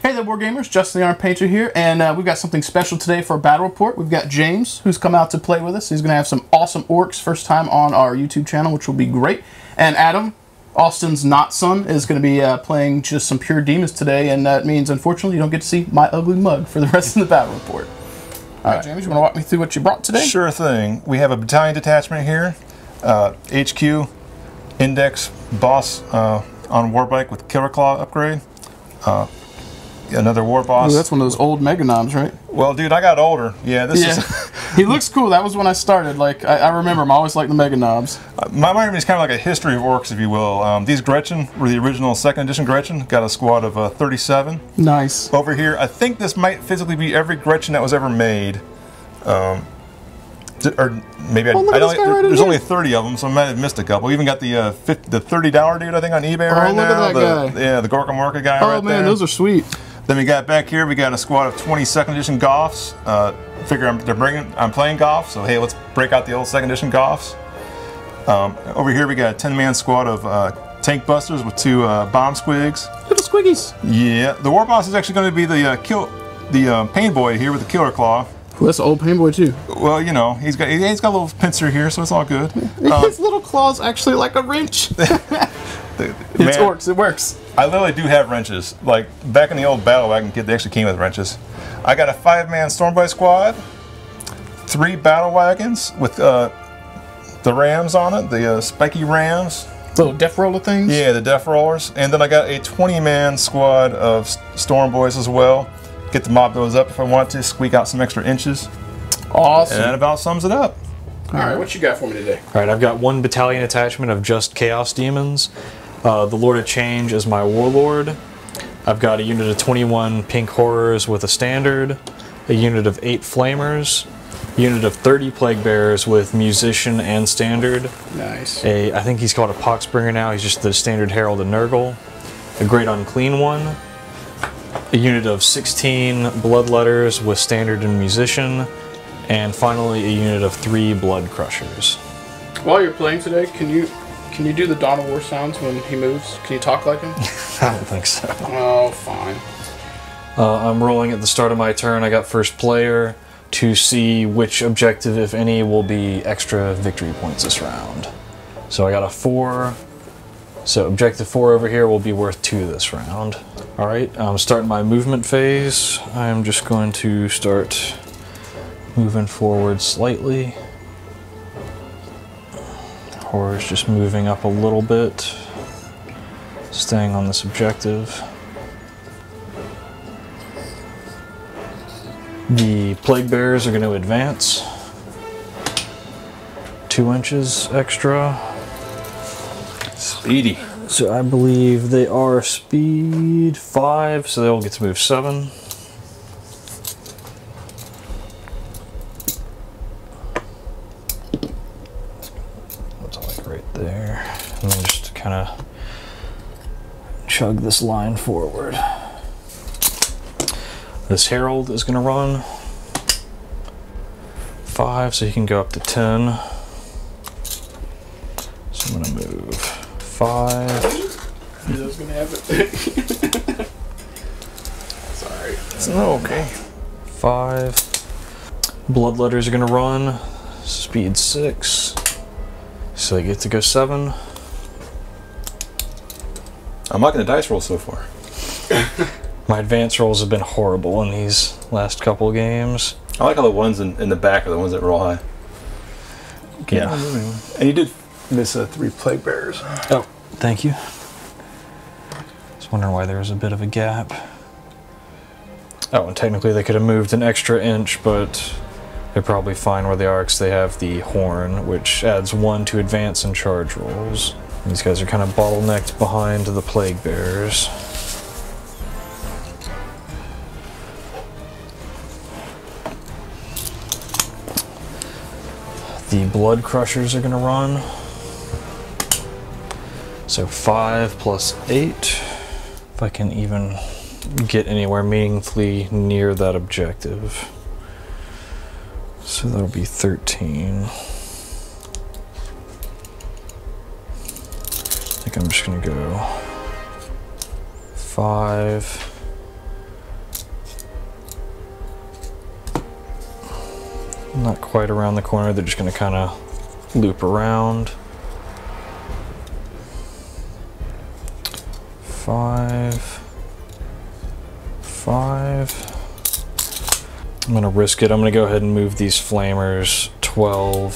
Hey there, Wargamers, Justin TheArmedPainter here, and we've got something special today for our battle report. We've got James, who's come out to play with us. He's going to have some awesome orcs, first time on our YouTube channel, which will be great. And Adam, Austin's not son, is going to be playing just some pure demons today, and that means, unfortunately, you don't get to see my ugly mug for the rest of the battle report. All right, James, you want to walk me through what you brought today? Sure thing. We have a battalion detachment here, HQ, Index, Boss on Warbike with Killer Claw upgrade. Another war boss. Ooh, that's one of those old Mega Knobs, right? Well, dude, I got older. Yeah, this is... He looks cool. That was when I started. Like, I remember him. I always liked the Mega Knobs. My mind is kind of like a history of orcs, if you will. These Gretchen were the original 2nd edition Gretchen. Got a squad of 37. Nice. Over here, I think this might physically be every Gretchen that was ever made. Or maybe there's only 30 of them, so I might have missed a couple. We even got the $30 dude, I think, on eBay right now. Look at that guy. Yeah, the Gorka Morka guy right there. Oh man, those are sweet. Then we got back here, we got a squad of 20 2nd edition Goths. Figure I'm playing Goths, so hey, let's break out the old 2nd edition Goths. Over here we got a 10-man squad of Tank Busters with 2 Bomb Squigs. Little squiggies. Yeah, the War Boss is actually going to be the Pain Boy here with the Killer Claw. Well, that's an old Pain Boy too. Well, you know, he's got a little pincer here, so it's all good. His little claw's actually like a wrench. It's orcs, it works. I literally do have wrenches. Like, back in the old Battle Wagon kit, they actually came with wrenches. I got a 5-man Stormblade squad, 3 Battle Wagons with the Rams on it, the spiky Rams. Little death roller things? Yeah, the death rollers. And then I got a 20-man squad of Storm Boys as well. Get to mob those up if I want to, squeak out some extra inches. Awesome. And that about sums it up. Alright, what you got for me today? Alright, I've got 1 battalion attachment of just Chaos Demons. The Lord of Change is my Warlord. I've got a unit of 21 Pink Horrors with a Standard, a unit of 8 Flamers, a unit of 30 Plague Bearers with Musician and Standard. Nice. I think he's called a Poxbringer now, he's just the Standard Herald and Nurgle. A Great Unclean One. A unit of 16 Bloodletters with Standard and Musician. And finally, a unit of 3 Blood Crushers. While you're playing today, can you do the Dawn of War sounds when he moves? Can you talk like him? I don't think so. Oh, fine. I'm rolling at the start of my turn. I got first player to see which objective, if any, will be extra victory points this round. So I got a 4. So objective 4 over here will be worth 2 this round. Alright, I'm starting my movement phase. I'm just going to start moving forward slightly. Horror's just moving up a little bit, staying on this objective. The Plague Bearers are going to advance 2 inches extra. Speedy. So I believe they are speed 5, so they'll get to move 7. Right there, and then just kind of chug this line forward. This Herald is going to run 5, so he can go up to 10. So I'm going to move 5. I was going to have it. Sorry. It's okay. 5. Bloodletters are going to run speed 6. So they get to go 7. I'm liking the dice roll so far. My advance rolls have been horrible in these last couple of games. I like how the ones in the back are the ones that roll high. Yeah. And you did miss 3 Plague Bearers. Oh, thank you. Just wondering why there was a bit of a gap. Oh, and technically they could have moved an extra inch, but they're probably fine where they are because they have the horn, which adds 1 to advance and charge rolls. These guys are kind of bottlenecked behind the Plague Bearers. The Blood Crushers are going to run. So 5 plus 8. If I can even get anywhere meaningfully near that objective. So that'll be 13. I think I'm just going to go 5, Not quite around the corner, they're just going to kind of loop around. 5, 5. I'm going to risk it. I'm going to go ahead and move these flamers 12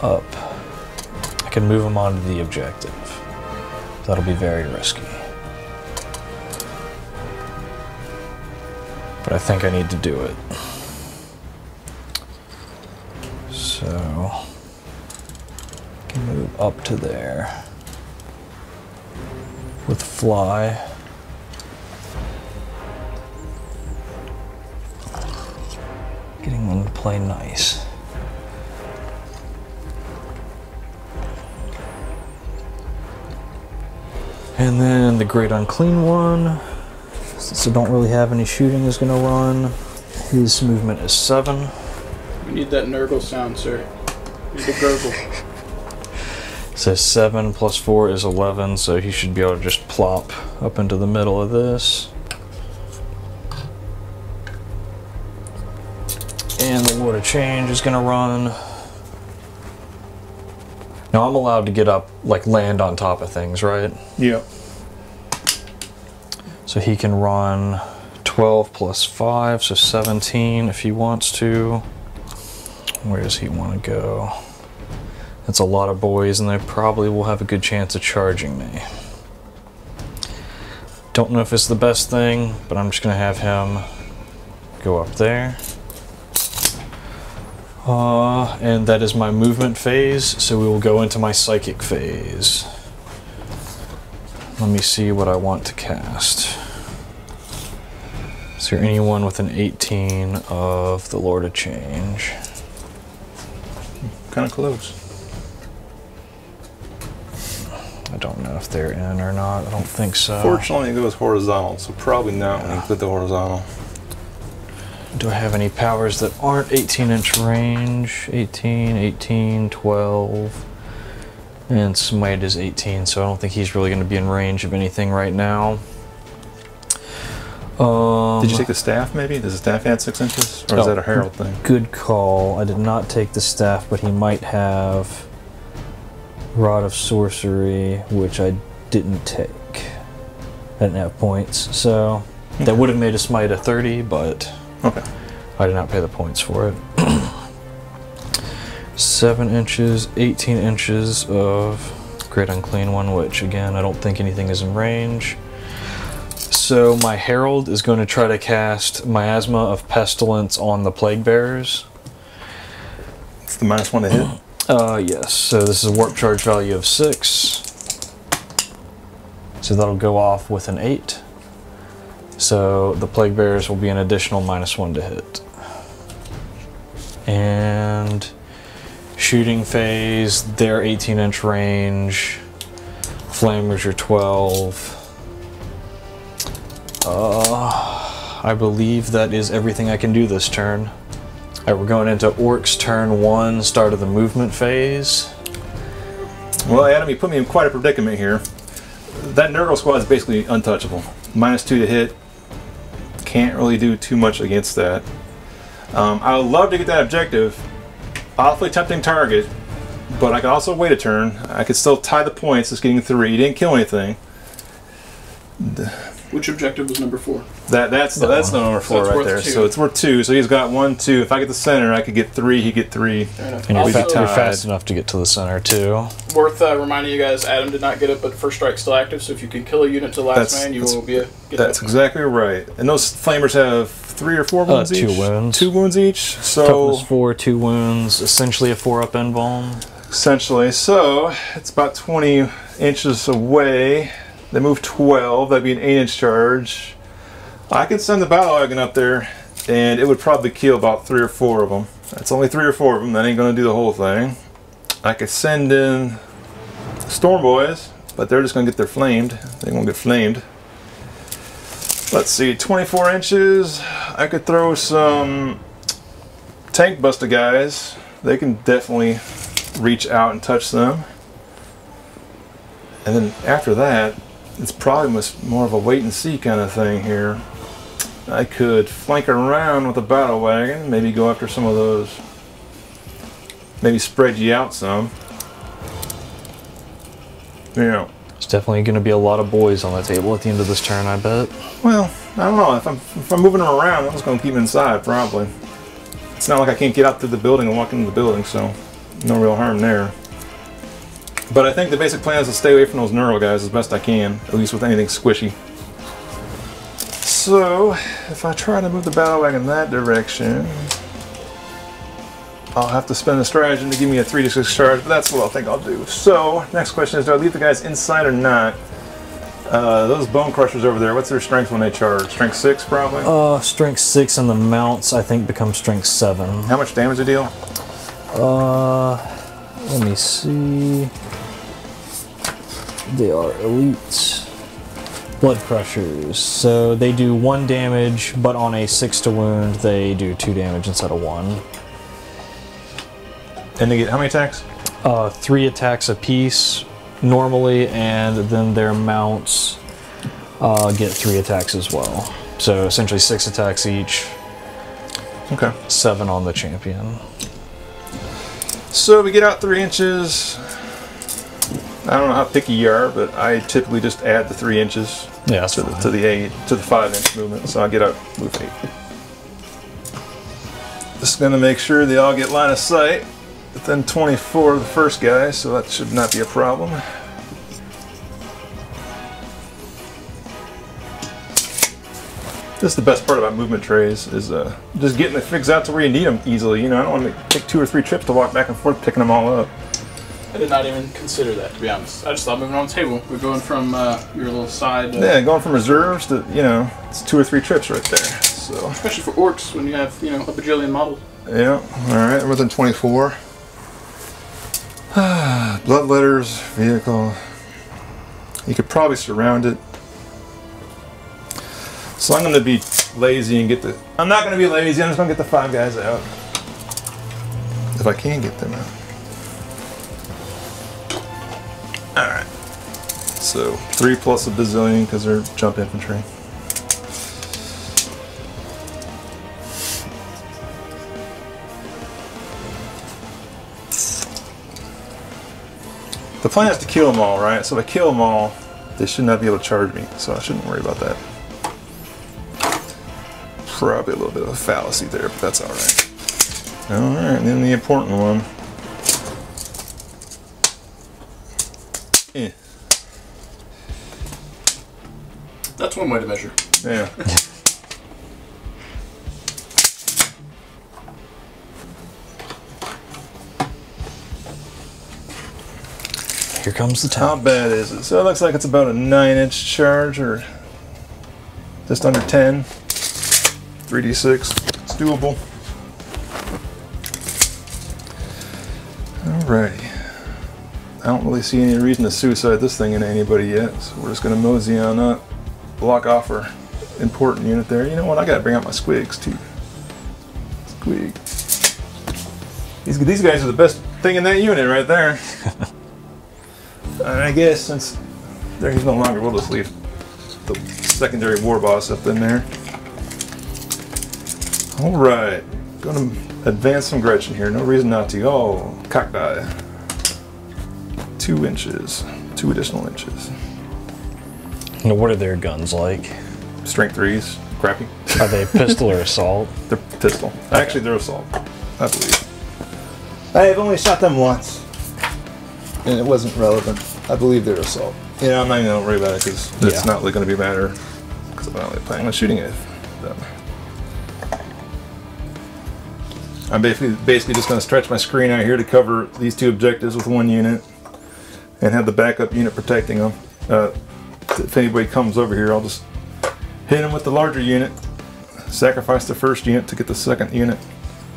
up. I can move them onto the objective. That'll be very risky. But I think I need to do it. So I can move up to there with fly. Getting them to play nice. And then the Great Unclean one, since I don't really have any shooting, is going to run. His movement is 7. We need that nurgle sound, sir. We need a gurgle. So 7 plus 4 is 11, so he should be able to just plop up into the middle of this. And the Lord of Change is going to run. Now I'm allowed to get up, like land on top of things, right? Yep. So he can run 12 plus 5, so 17 if he wants to. Where does he want to go? That's a lot of boys, and they probably will have a good chance of charging me. Don't know if it's the best thing, but I'm just going to have him go up there. And that is my movement phase, so we will go into my psychic phase. Let me see what I want to cast. Is there anyone with an 18 of the Lord of Change? Kind of close. I don't know if they're in or not. I don't think so. Fortunately, it goes horizontal, so probably not when you put the horizontal. Do I have any powers that aren't 18-inch range? 18, 18, 12. And Smite is 18, so I don't think he's really going to be in range of anything right now. Did you take the staff, maybe? Does the staff add 6 inches? Or is that a herald thing? Good call. I did not take the staff, but he might have Rod of Sorcery, which I didn't take. I didn't have points, so that would have made a Smite a 30, but okay. I did not pay the points for it. 7 inches, 18 inches of Great Unclean One, which again, I don't think anything is in range. So my Herald is going to try to cast Miasma of Pestilence on the Plague Bearers. It's the -1 to hit? Yes. So this is a warp charge value of 6. So that'll go off with an 8. So the Plague Bearers will be an additional -1 to hit. And shooting phase, they're 18-inch range. Flamers are 12. I believe that is everything I can do this turn. Alright, we're going into Orks turn 1, start of the movement phase. Well, Adam, you put me in quite a predicament here. That Nurgle squad is basically untouchable. -2 to hit. Can't really do too much against that. I would love to get that objective. Awfully tempting target, but I could also wait a turn. I could still tie the points, just getting 3. He didn't kill anything. Which objective was number 4? That's the number 4 right there. 2. So it's worth 2. So he's got 1, 2. If I get the center, I could get 3. He get 3. Fair enough. And Also, you're fast enough to get to the center too. Worth reminding you guys, Adam did not get it, but First Strike's still active, so if you can kill a unit to last man, you will be get That's exactly right. And those flamers have 3 or 4 wounds each? 2 wounds. 2 wounds each. So Toughness 4, 2 wounds, essentially a 4-up invuln. essentially. So it's about 20 inches away. They move 12. That'd be an 8-inch charge. I could send the Battle Wagon up there, and it would probably kill about 3 or 4 of them. That's only 3 or 4 of them. That ain't going to do the whole thing. I could send in Storm Boys, but they're just going to get their flamed. They won't get flamed. Let's see, 24 inches. I could throw some Tank Buster guys. They can definitely reach out and touch them. And then after that, it's probably more of a wait and see kind of thing here. I could flank around with a battle wagon, maybe go after some of those, maybe spread you out some. Yeah. There's definitely going to be a lot of boys on the table at the end of this turn, I bet. Well, I don't know. If I'm moving them around, I'm just going to keep them inside, probably. It's not like I can't get out through the building and walk into the building, so no real harm there. But I think the basic plan is to stay away from those neural guys as best I can, at least with anything squishy. So, if I try to move the battle wagon that direction, I'll have to spend a stratagem to give me a 3d6 charge, but that's what I think I'll do. So, next question is, do I leave the guys inside or not? Those bone crushers over there, what's their strength when they charge? Strength 6, probably? Strength 6 and the mounts, I think, become strength 7. How much damage do they deal? Let me see. They are elite blood crushers. So they do 1 damage, but on a 6 to wound, they do 2 damage instead of 1. And they get how many attacks? 3 attacks apiece normally, and then their mounts get 3 attacks as well. So essentially 6 attacks each. Okay. 7 on the champion. So we get out 3 inches. I don't know how picky you are, but I typically just add the 3 inches to the 5-inch movement. So I get out, move 8. Just gonna make sure they all get line of sight. Within 24 of the first guy, so that should not be a problem. This is the best part about movement trays, is just getting the figs out to where you need them easily. You know, I don't want to take 2 or 3 trips to walk back and forth picking them all up. I did not even consider that, to be honest. I just thought moving on the table. We're going from your little side. Yeah, going from reserves to, you know, it's 2 or 3 trips right there. So especially for orcs when you have, you know, a bajillion models. Yeah, alright, within 24. Blood letters, vehicle. You could probably surround it. So I'm going to be lazy and get the... I'm not going to be lazy, I'm just going to get the 5 guys out. If I can get them out. Alright. So 3 plus a bazillion because they're jump infantry. The plan is to kill them all, right? So if I kill them all, they should not be able to charge me, so I shouldn't worry about that. Probably a little bit of a fallacy there, but that's alright. Alright, and then the important one. That's one way to measure. Yeah. Here comes the How tank. bad is it? So it looks like it's about a 9-inch charge, or just under 10. 3d6. It's doable. Alrighty. I don't really see any reason to suicide this thing into anybody yet, so we're just going to mosey on up. Block off our important unit there. You know what? I got to bring out my squigs too. Squig. These guys are the best thing in that unit right there. And I guess since he's no longer, we'll just leave the secondary war boss up in there. Alright, gonna advance some Gretchen here, no reason not to. Oh, cock die. 2 inches, 2 additional inches. Now, what are their guns like? Strength 3s, crappy. Are they pistol or assault? They're pistol. Actually, they're assault, I believe. I have only shot them once, and it wasn't relevant. I believe they're assault. You know, I'm not even gonna worry about it because it's not really gonna be a matter. Because I'm not really planning on shooting it. But I'm basically just gonna stretch my screen out here to cover these 2 objectives with 1 unit, and have the backup unit protecting them. If anybody comes over here, I'll just hit them with the larger unit, sacrifice the first unit to get the second unit.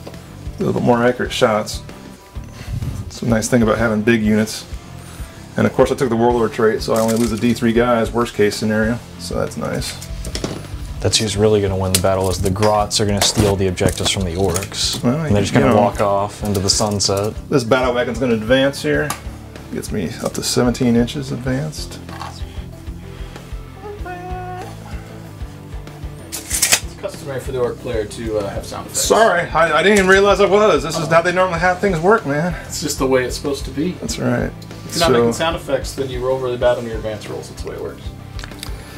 A little bit more accurate shots. It's a nice thing about having big units. And of course I took the Warlord trait, so I only lose the D3 guys, worst case scenario. So that's nice. That's who's really going to win the battle, is the Grots are going to steal the objectives from the Orks. Well, and they're just going to walk off into the sunset. This battle wagon's going to advance here. Gets me up to 17 inches advanced. customary for the orc player to have sound effects. Sorry, I didn't even realize I was. This is how they normally have things work, man. It's just the way it's supposed to be. That's right. If you're not making sound effects, then you roll really bad on your advanced rolls. That's the way it works.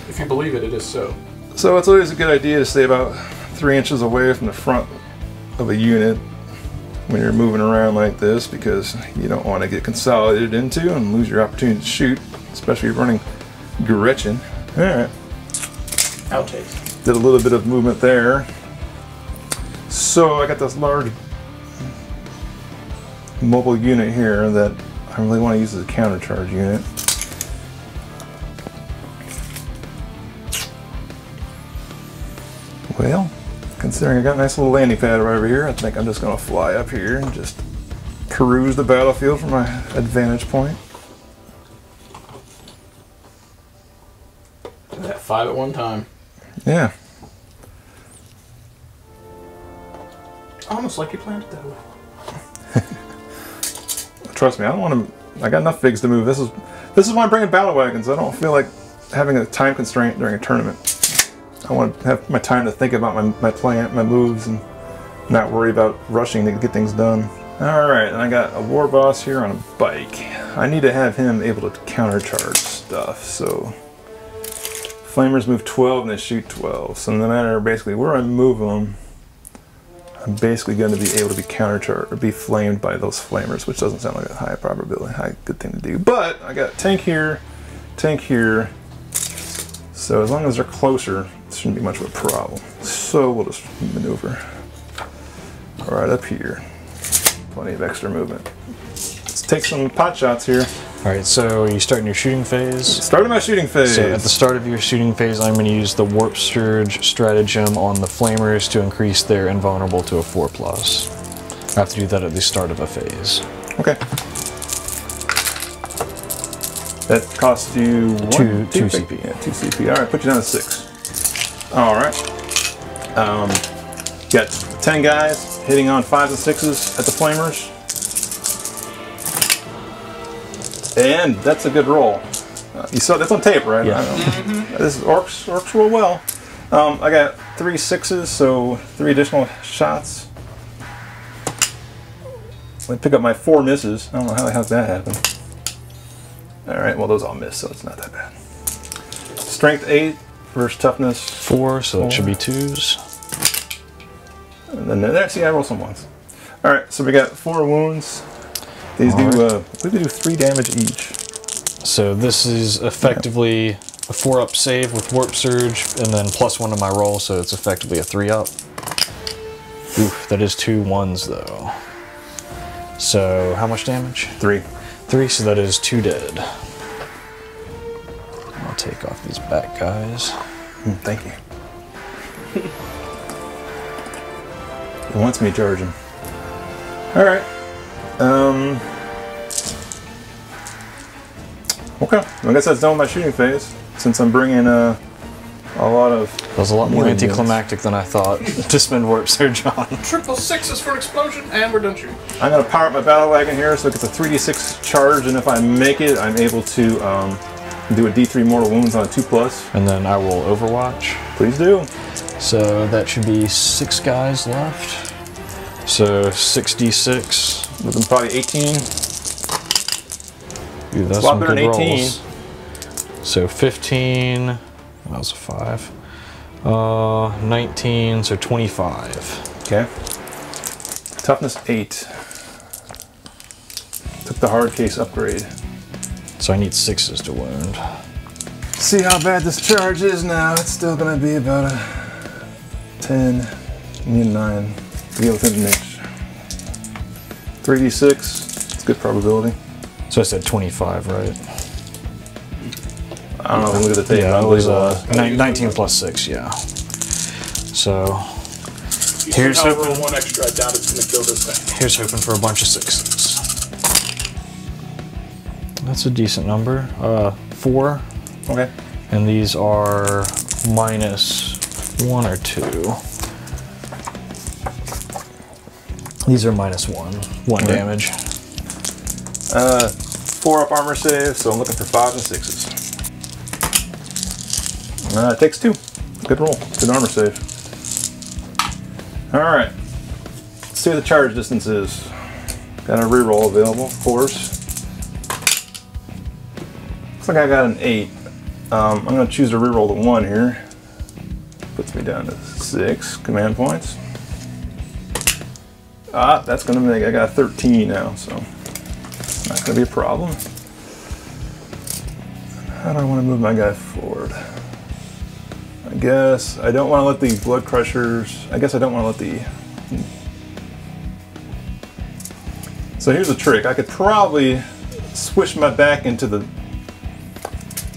If you believe it, it is so. So it's always a good idea to stay about 3 inches away from the front of a unit when you're moving around like this, because you don't want to get consolidated into and lose your opportunity to shoot, especially if you're running Gretchen. Alright. Outtakes. Did a little bit of movement there. So I got this large mobile unit here that I really want to use as a countercharge unit. Well, considering I got a nice little landing pad right over here, I think I'm just going to fly up here and just peruse the battlefield from my advantage point. That 5 at one time. Yeah. Almost like you planned it that way. Trust me, I don't want to. I got enough figs to move. This is why I'm bringing battle wagons. I don't feel like having a time constraint during a tournament. I want to have my time to think about my plan, my moves, and not worry about rushing to get things done. All right, and I got a war boss here on a bike. I need to have him able to countercharge stuff. So flamers move 12 and they shoot 12. So no matter basically where I move them, I'm basically going to be able to be countercharged or be flamed by those flamers, which doesn't sound like a high probability, good thing to do. But I got tank here, so as long as they're closer, it shouldn't be much of a problem. So we'll just maneuver right up here. Plenty of extra movement. Let's take some pot shots here. Alright, so you start in your shooting phase. Starting my shooting phase. So at the start of your shooting phase, I'm going to use the Warp Surge stratagem on the flamers to increase their invulnerable to a 4+. I have to do that at the start of a phase. Okay. That costs you 2 CP. Yeah, 2 CP. Alright, put you down to 6. Alright. Got 10 guys hitting on 5s and 6s at the flamers. And that's a good roll. You saw that's on tape, right? Yeah. This is orcs roll well. I got 3 6s, so 3 additional shots. I pick up my 4 misses. I don't know how the hell that happened. All right, well those all missed, so it's not that bad. Strength 8 versus toughness 4, so that should be 2s. And then there, see, I roll some 1s. All right, so we got 4 wounds. These do, we do 3 damage each. So this is effectively a 4-up save with Warp Surge, and then +1 to my roll, so it's effectively a 3-up. Oof, that is 2 1s though. So how much damage? 3. 3, so that is 2 dead. I'll take off these back guys. Thank you. It wants me charging. All right. Okay, I guess that's done with my shooting phase, since I'm bringing a lot of... That was a lot more anticlimactic than I thought to spend Warp Surge on. Triple 6s for an explosion, and we're done shooting. I'm going to power up my battle wagon here, so it gets a 3d6 charge, and if I make it, I'm able to do a d3 mortal wounds on a 2+. And then I will Overwatch. Please do. So that should be 6 guys left. So 6d6. With them probably 18. Ooh, that's a lot some better good than 18. rolls. So 15, that was a 5. 19, so 25. Okay. Toughness 8. Took the hard case upgrade. So I need 6s to wound. See how bad this charge is now. It's still going to be about a 10, need 9. To get within an inch. 3d6. It's good probability. So I said 25, right? I don't know. Look at the tape. Yeah, it was 19 plus 6. Yeah. So here's hoping. 1 extra. I doubt it's going to kill this thing. Here's hoping for a bunch of 6s. That's a decent number. 4. Okay. And these are -1 or 2. These are -1. 1 damage. 4-up armor save, so I'm looking for 5s and 6s. It takes 2. Good roll. Good armor save. Alright. Let's see what the charge distance is. Got a reroll available, of course. Looks like I got an 8. I'm going to choose to reroll the 1 here. Puts me down to 6 command points. Ah, that's going to make, I got 13 now, so it's not going to be a problem. How do I want to move my guy forward? I guess I don't want to let the blood crushers, I guess I don't want to let the... So here's a trick. I could probably swish my back into the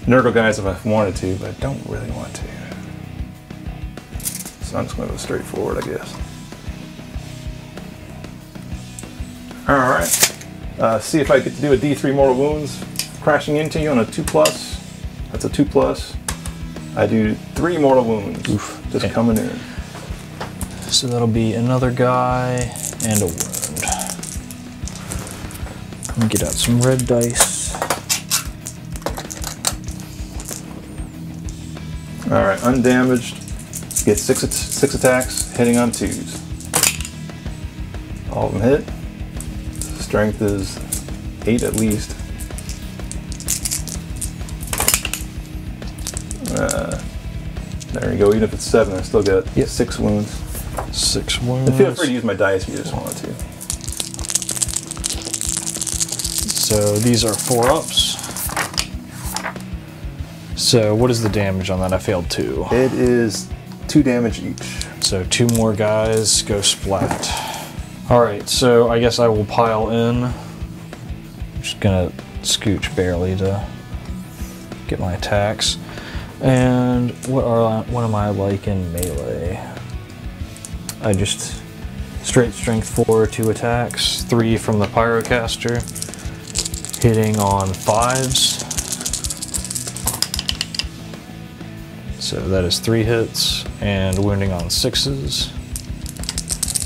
Nurgle guys if I wanted to, but I don't really want to. So I'm just going to go straight forward, I guess. Alright. See if I get to do a D3 mortal wounds crashing into you on a 2+. That's a 2+. I do 3 mortal wounds. Oof. Just coming in. So that'll be another guy and a wound. Let me get out some red dice. Alright, undamaged. Get 6 attacks, hitting on 2s. All of them hit. Strength is 8 at least. There you go, even if it's 7, I still got 6 wounds. 6 wounds. And feel free to use my dice if you just want to. So these are 4-ups. So what is the damage on that? I failed 2. It is 2 damage each. So 2 more guys go splat. Alright, so I guess I will pile in. I'm just gonna scooch barely to get my attacks. And what am I like in melee? I just straight strength 4, 2 attacks, 3 from the pyrocaster, hitting on 5s. So that is 3 hits, and wounding on 6s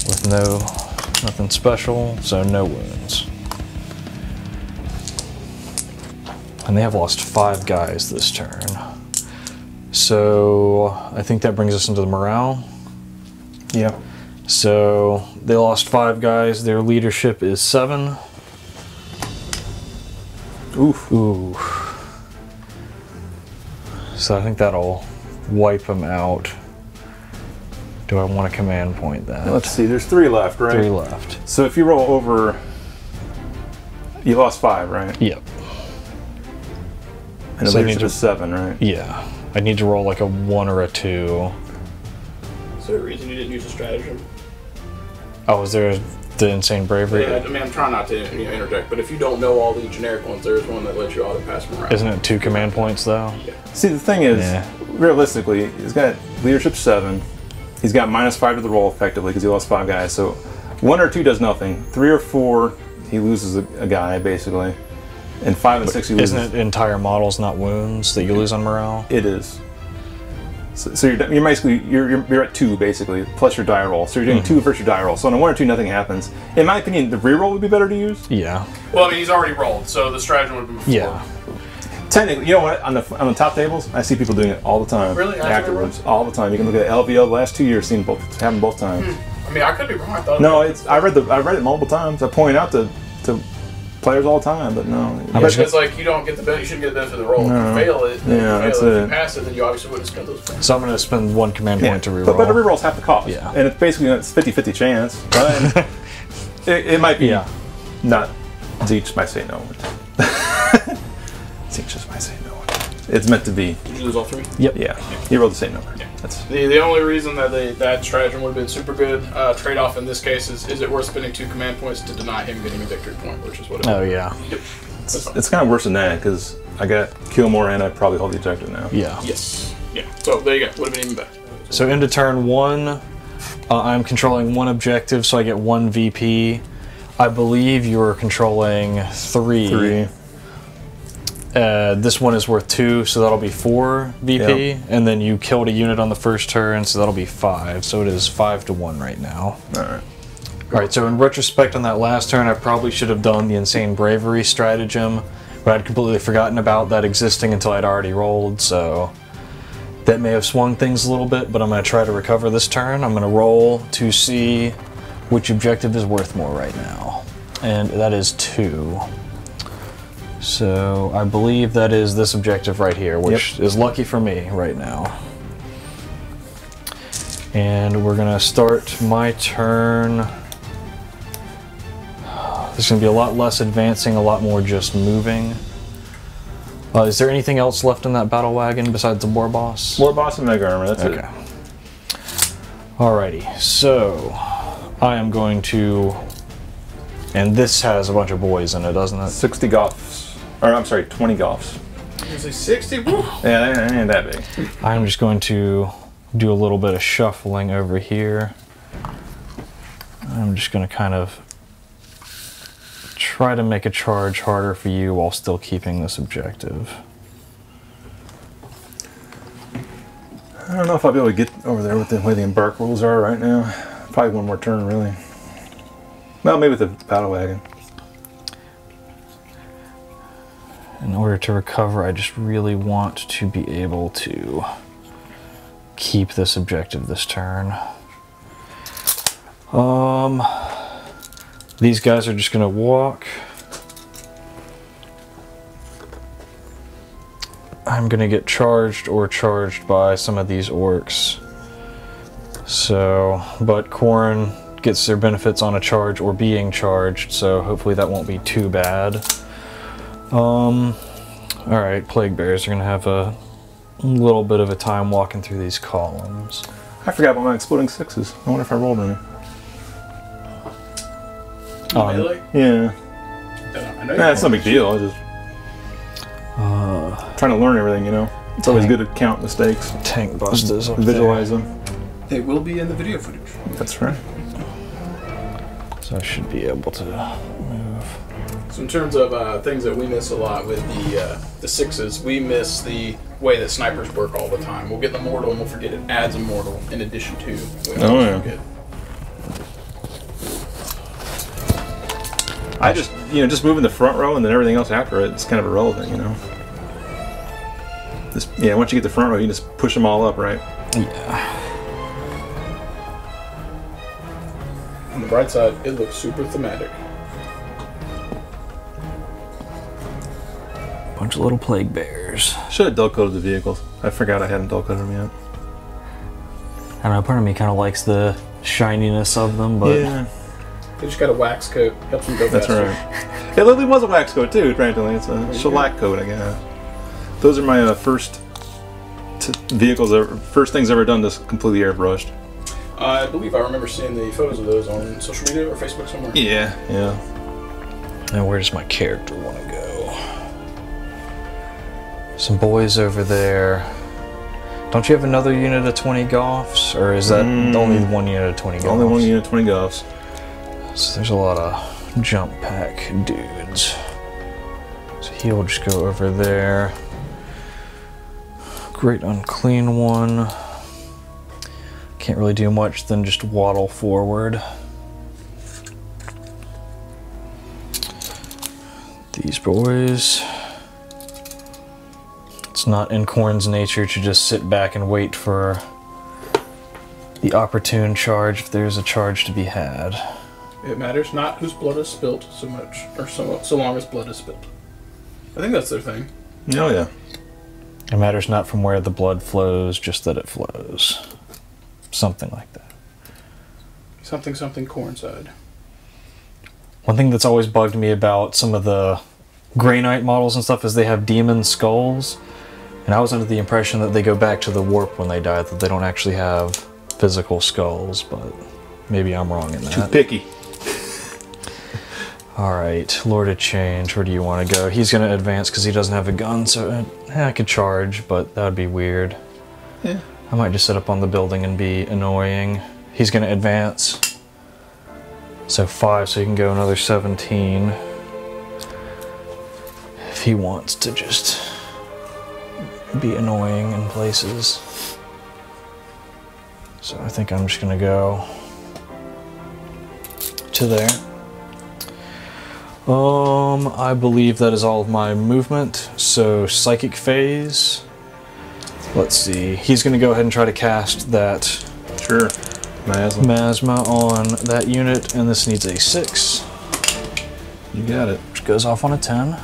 with nothing special, so no wounds. And they have lost 5 guys this turn. So I think that brings us into the morale. Yeah. So they lost 5 guys. Their leadership is 7. Oof. Ooh. So I think that'll wipe them out. Do I want to command point that? Let's see, there's 3 left, right? 3 left. So if you roll over, you lost 5, right? Yep. And the So I leadership need to- is 7, right? Yeah. I need to roll like a 1 or a 2. Is there a reason you didn't use a stratagem? Oh, is there the insane bravery? Yeah, I mean, I'm trying not to interject, but if you don't know all the generic ones, there is one that lets you auto pass them around. Isn't it 2 command points though? Yeah. See, the thing is, Yeah. realistically, he's got leadership 7. He's got -5 to the roll effectively because he lost 5 guys. So 1 or 2 does nothing. 3 or 4, he loses a guy basically. And 5 and 6, he loses. Isn't it entire models, not wounds, that you lose on morale? It is. So you're basically you're at 2 basically plus your die roll. So you're doing 2 versus your die roll. So on a 1 or 2, nothing happens. In my opinion, the reroll would be better to use. Yeah. Well, I mean, he's already rolled, so the stratagem would be before. Yeah. Technically, you know what? On the top tables, I see people doing it all the time. Really? Afterwards, all the time. You can look at LVO the last 2 years, seen both happen both times. I mean, I could be wrong. I thought. No, I read it multiple times. I point out to players all the time, but no. Yeah, because like you don't get the benefit, you shouldn't get the benefit of the roll. No. If you fail it, then Yeah, you that's fail it. If it. you pass it, then you obviously wouldn't spend those points. So I'm going to spend 1 command point to reroll. But the rerolls have to cost. Yeah. And it's basically it's 50-50 chance. But it might be not. Zeech might say no. Zeech just might say no. It's meant to be. Did you lose all 3? Yep. Yeah. He rolled the same number. Yeah. That's The only reason that that stratagem would have been super good trade-off in this case is it worth spending 2 command points to deny him getting a victory point, which is what it Oh, yeah. Yep. That's fine. it's kind of worse than that because I got kill more and I probably hold the objective now. Yeah. Yes. Yeah. So there you go. Would have been even better. So into turn 1, I'm controlling 1 objective, so I get 1 VP. I believe you're controlling 3. This one is worth 2, so that'll be 4 VP. Yep. And then you killed a unit on the first turn, so that'll be 5. So it is 5-1 right now. Alright. Alright, so in retrospect on that last turn, I probably should have done the Insane Bravery stratagem, but I'd completely forgotten about that existing until I'd already rolled, so That may have swung things a little bit, but I'm going to try to recover this turn. I'm going to roll to see which objective is worth more right now. And that is 2. So I believe that is this objective right here, which is lucky for me right now. And we're going to start my turn. There's going to be a lot less advancing, a lot more just moving. Is there anything else left in that battle wagon besides the war boss? War boss and mega armor, that's it. Alrighty, so I am going to, and this has a bunch of boys in it, doesn't it? 60 Goths, or I'm sorry, 20 Goths. Is it 60? Woo. Yeah, that ain't that big. I'm just going to do a little bit of shuffling over here. I'm just going to kind of try to make a charge harder for you while still keeping this objective. I don't know if I'll be able to get over there with the way the embark rules are right now. Probably one more turn, really. Well, maybe with the battle wagon. In order to recover, I just really want to be able to keep this objective this turn. These guys are just going to walk. I'm going to get charged or charged by some of these orcs. So, but Corrin gets their benefits on a charge or being charged, so hopefully that won't be too bad. Alright, Plague Bears are going to have a little bit of a time walking through these columns. I forgot about my exploding 6s. I wonder if I rolled any. Melee? Yeah. It's no big deal. I just trying to learn everything, you know. It's always good to count mistakes. Tank busters up visualize them. They will be in the video footage. That's right. So I should be able to move. So in terms of things that we miss a lot with the 6s, we miss the way that snipers work all the time. We'll get the mortal and we'll forget it adds a mortal in addition to. Oh yeah. I just, just moving the front row and then everything else after it, it's kind of irrelevant, you know. Just, yeah, once you get the front row, you just push them all up, right? Yeah. On the bright side, it looks super thematic. Bunch of little plague bears. Should have dull coated the vehicles. I forgot I hadn't dull coated them yet. I don't know, part of me kind of likes the shininess of them, but yeah. They just got a wax coat, helps them go faster. That's right. It literally was a wax coat too, frankly. It's a shellac coat, I guess. Those are my first vehicles, first things ever done to completely airbrushed. I believe I remember seeing the photos of those on social media or Facebook somewhere. Yeah, yeah. And where does my character want to go? Some boys over there. Don't you have another unit of 20 Goths? Or is that only one unit of 20 Goths? Only one unit of 20 Goths. So there's a lot of jump pack dudes. So he'll just go over there. Great unclean one. Can't really do much than just waddle forward. These boys. It's not in Corrin's nature to just sit back and wait for the opportune charge if there's a charge to be had. It matters not whose blood is spilt so much, or so long as blood is spilt. I think that's their thing. Oh yeah. It matters not from where the blood flows, just that it flows. Something like that. Something Corrin side. One thing that's always bugged me about some of the Grey Knight models and stuff is they have demon skulls. And I was under the impression that they go back to the warp when they die, that they don't actually have physical skulls, but maybe I'm wrong in that. Too picky. Alright, Lord of Change, where do you want to go? He's going to advance because he doesn't have a gun, so I could charge, but that would be weird. Yeah. I might just sit up on the building and be annoying. He's going to advance. So 5, so he can go another 17. If he wants to just be annoying in places. So I think I'm just going to go to there. I believe that is all of my movement. So Psychic Phase. Let's see. He's going to go ahead and try to cast that Sure. Miasma on that unit, and this needs a 6. You got it. Which goes off on a 10.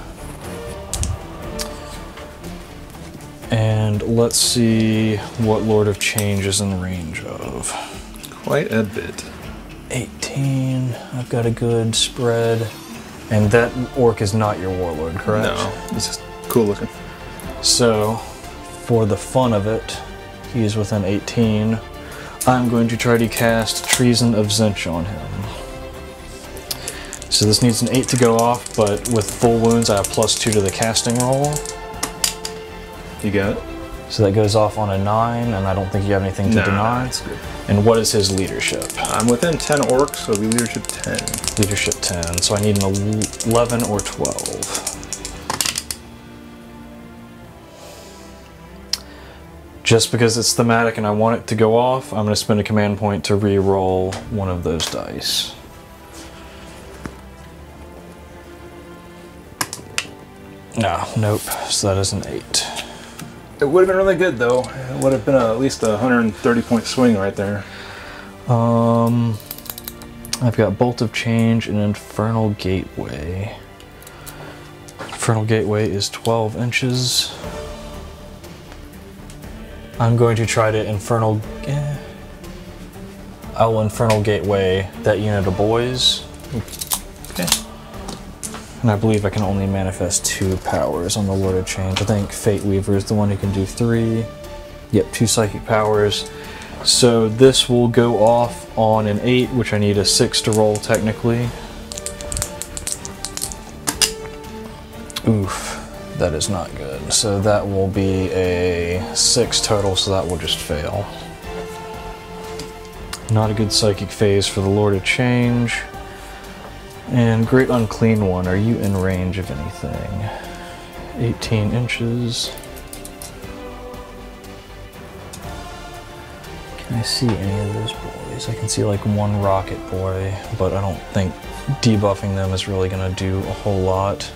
And let's see what Lord of Change is in range of. Quite a bit. 18. I've got a good spread. And that orc is not your warlord, correct? No, it's just cool looking. So, for the fun of it, he is within 18. I'm going to try to cast Treason of Zinch on him. So this needs an 8 to go off, but with full wounds I have +2 to the casting roll. You got it. So that goes off on a 9, and I don't think you have anything to deny. That's good. And what is his leadership? I'm within 10 orcs, so it'll be leadership 10. Leadership 10, so I need an 11 or 12. Just because it's thematic and I want it to go off, I'm going to spend a command point to re-roll one of those dice. Nope, so that is an 8. It would have been really good though. It would have been at least a 130-point swing right there. I've got Bolt of Change and Infernal Gateway. Infernal Gateway is 12 inches. I'm going to try to Infernal... I will Infernal Gateway that unit of boys. Okay. And I believe I can only manifest 2 powers on the Lord of Change. I think Fate Weaver is the one who can do 3. Yep, 2 psychic powers. So this will go off on an 8, which I need a 6 to roll technically. Oof, that is not good. So that will be a 6 total, so that will just fail. Not a good psychic phase for the Lord of Change. And Great Unclean One, are you in range of anything? 18 inches. Can I see any of those boys? I can see like one rocket boy, but I don't think debuffing them is really going to do a whole lot.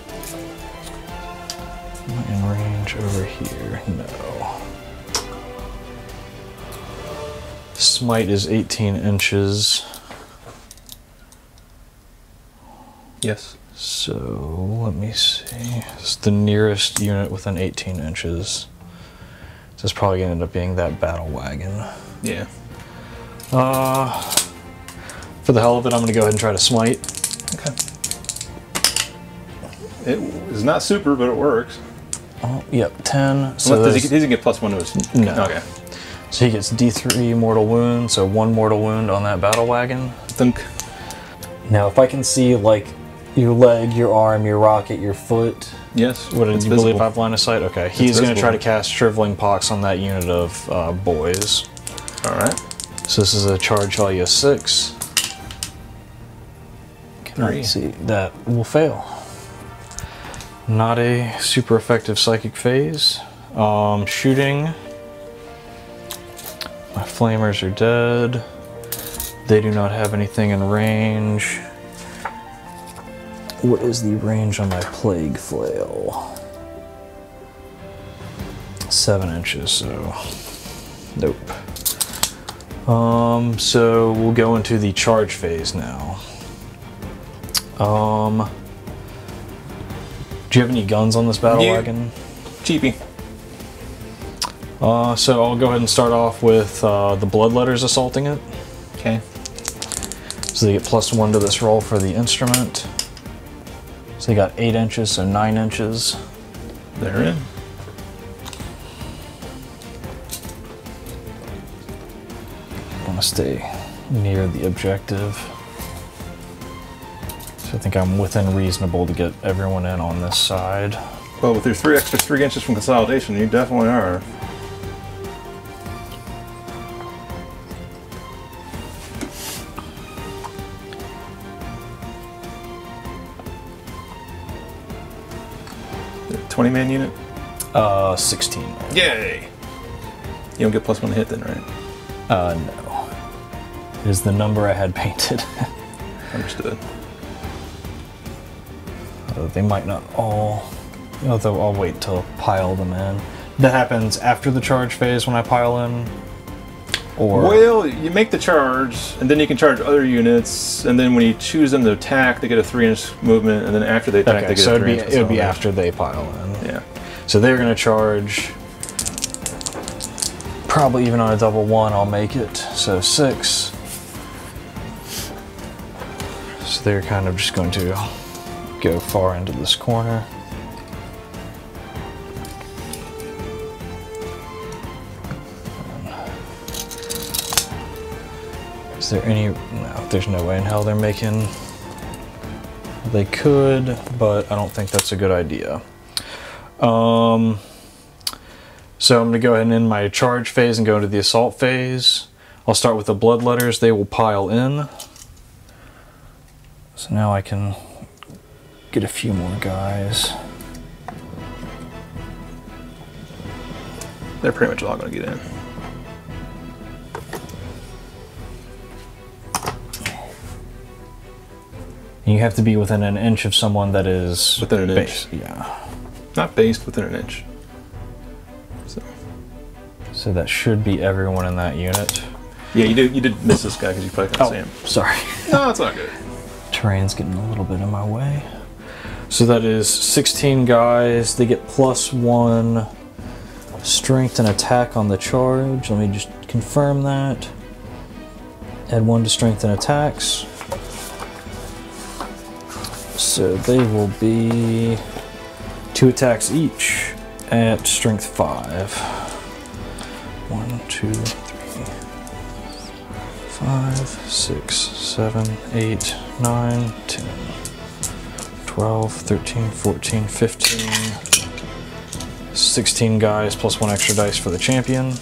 Am I in range over here? No. Smite is 18 inches. Yes. So, let me see. It's the nearest unit within 18 inches. So it's probably going to end up being that battle wagon. Yeah. For the hell of it, I'm going to go ahead and try to smite. Okay. It is not super, but it works. Oh, yep, 10. So does he get +1 to his... No. Okay. So he gets D3 mortal wound, so 1 mortal wound on that battle wagon. Thunk. Now, if I can see, like, your leg, your arm, your rocket, your foot... Yes. What did you believe I have line of sight? Okay. He's going to try to cast Shriveling Pox on that unit of boys. Alright. So this is a charge value of 6. Let's see. That will fail. Not a super effective psychic phase. Shooting. My flamers are dead. They do not have anything in range. What is the range on my Plague Flail? 7 inches, so nope. So we'll go into the charge phase now. Do you have any guns on this battle wagon? Cheapy. So I'll go ahead and start off with the Bloodletters assaulting it. Okay. So they get +1 to this roll for the instrument. So they got 8 inches, so 9 inches. They're in. I want to stay near the objective. So I think I'm within reasonable to get everyone in on this side. Well, with your 3 inches from consolidation, you definitely are. The 20-man unit? 16. Yay! You don't get +1 to hit then, right? No. It is the number I had painted. Understood. They might not all, although I'll wait till pile them in. That happens after the charge phase when I pile in? Or... Well, you make the charge, and then you can charge other units, and then when you choose them to attack, they get a 3-inch movement, and then after they attack, they get a 3-inch. So it would be after they pile in. Yeah. So they're going to charge, probably even on a double 1, I'll make it. So 6. So they're kind of just going to go far into this corner. Is there any... No, there's no way in hell they're making... They could, but I don't think that's a good idea. So I'm going to go ahead and end my charge phase and go into the assault phase. I'll start with the bloodletters. They will pile in. So now I can get a few more guys. They're pretty much all going to get in. You have to be within an inch of someone that is... Within an inch? Yeah. Not based, within an inch. So that should be everyone in that unit. Yeah, you did miss this guy because you probably couldn't see him. Sorry. No, it's not good. Terrain's getting a little bit in my way. So that is 16 guys. They get +1 strength and attack on the charge. Let me just confirm that. Add 1 to strength and attacks. So they will be 2 attacks each at strength 5. 1, 2, 3, 5, 6, 7, 8, 9, 10, 12, 13, 14, 15, 16 guys plus 1 extra dice for the champion.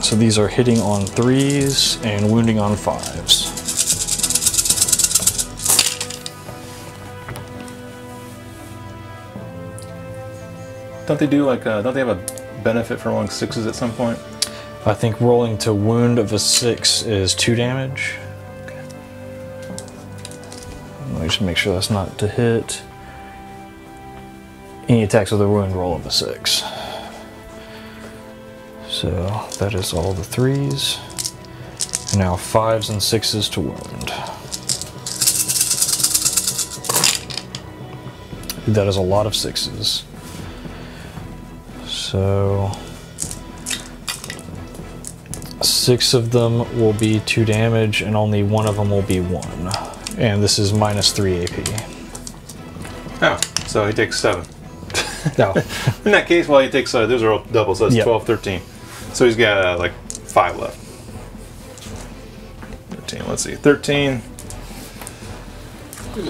So these are hitting on 3s and wounding on 5s. Don't they do like, don't they have a benefit for rolling 6s at some point? I think rolling to wound of a 6 is 2 damage. Okay. Let me just make sure that's not to hit. Any attacks with a wound roll of a 6. So that is all the 3s. And now 5s and 6s to wound. That is a lot of 6s. So 6 of them will be 2 damage and only 1 of them will be 1. And this is -3 AP. Oh, so he takes 7. No. In that case, well, he takes, those are all doubles, so that's 12, 13. So he's got like 5 left. 13, let's see, 13.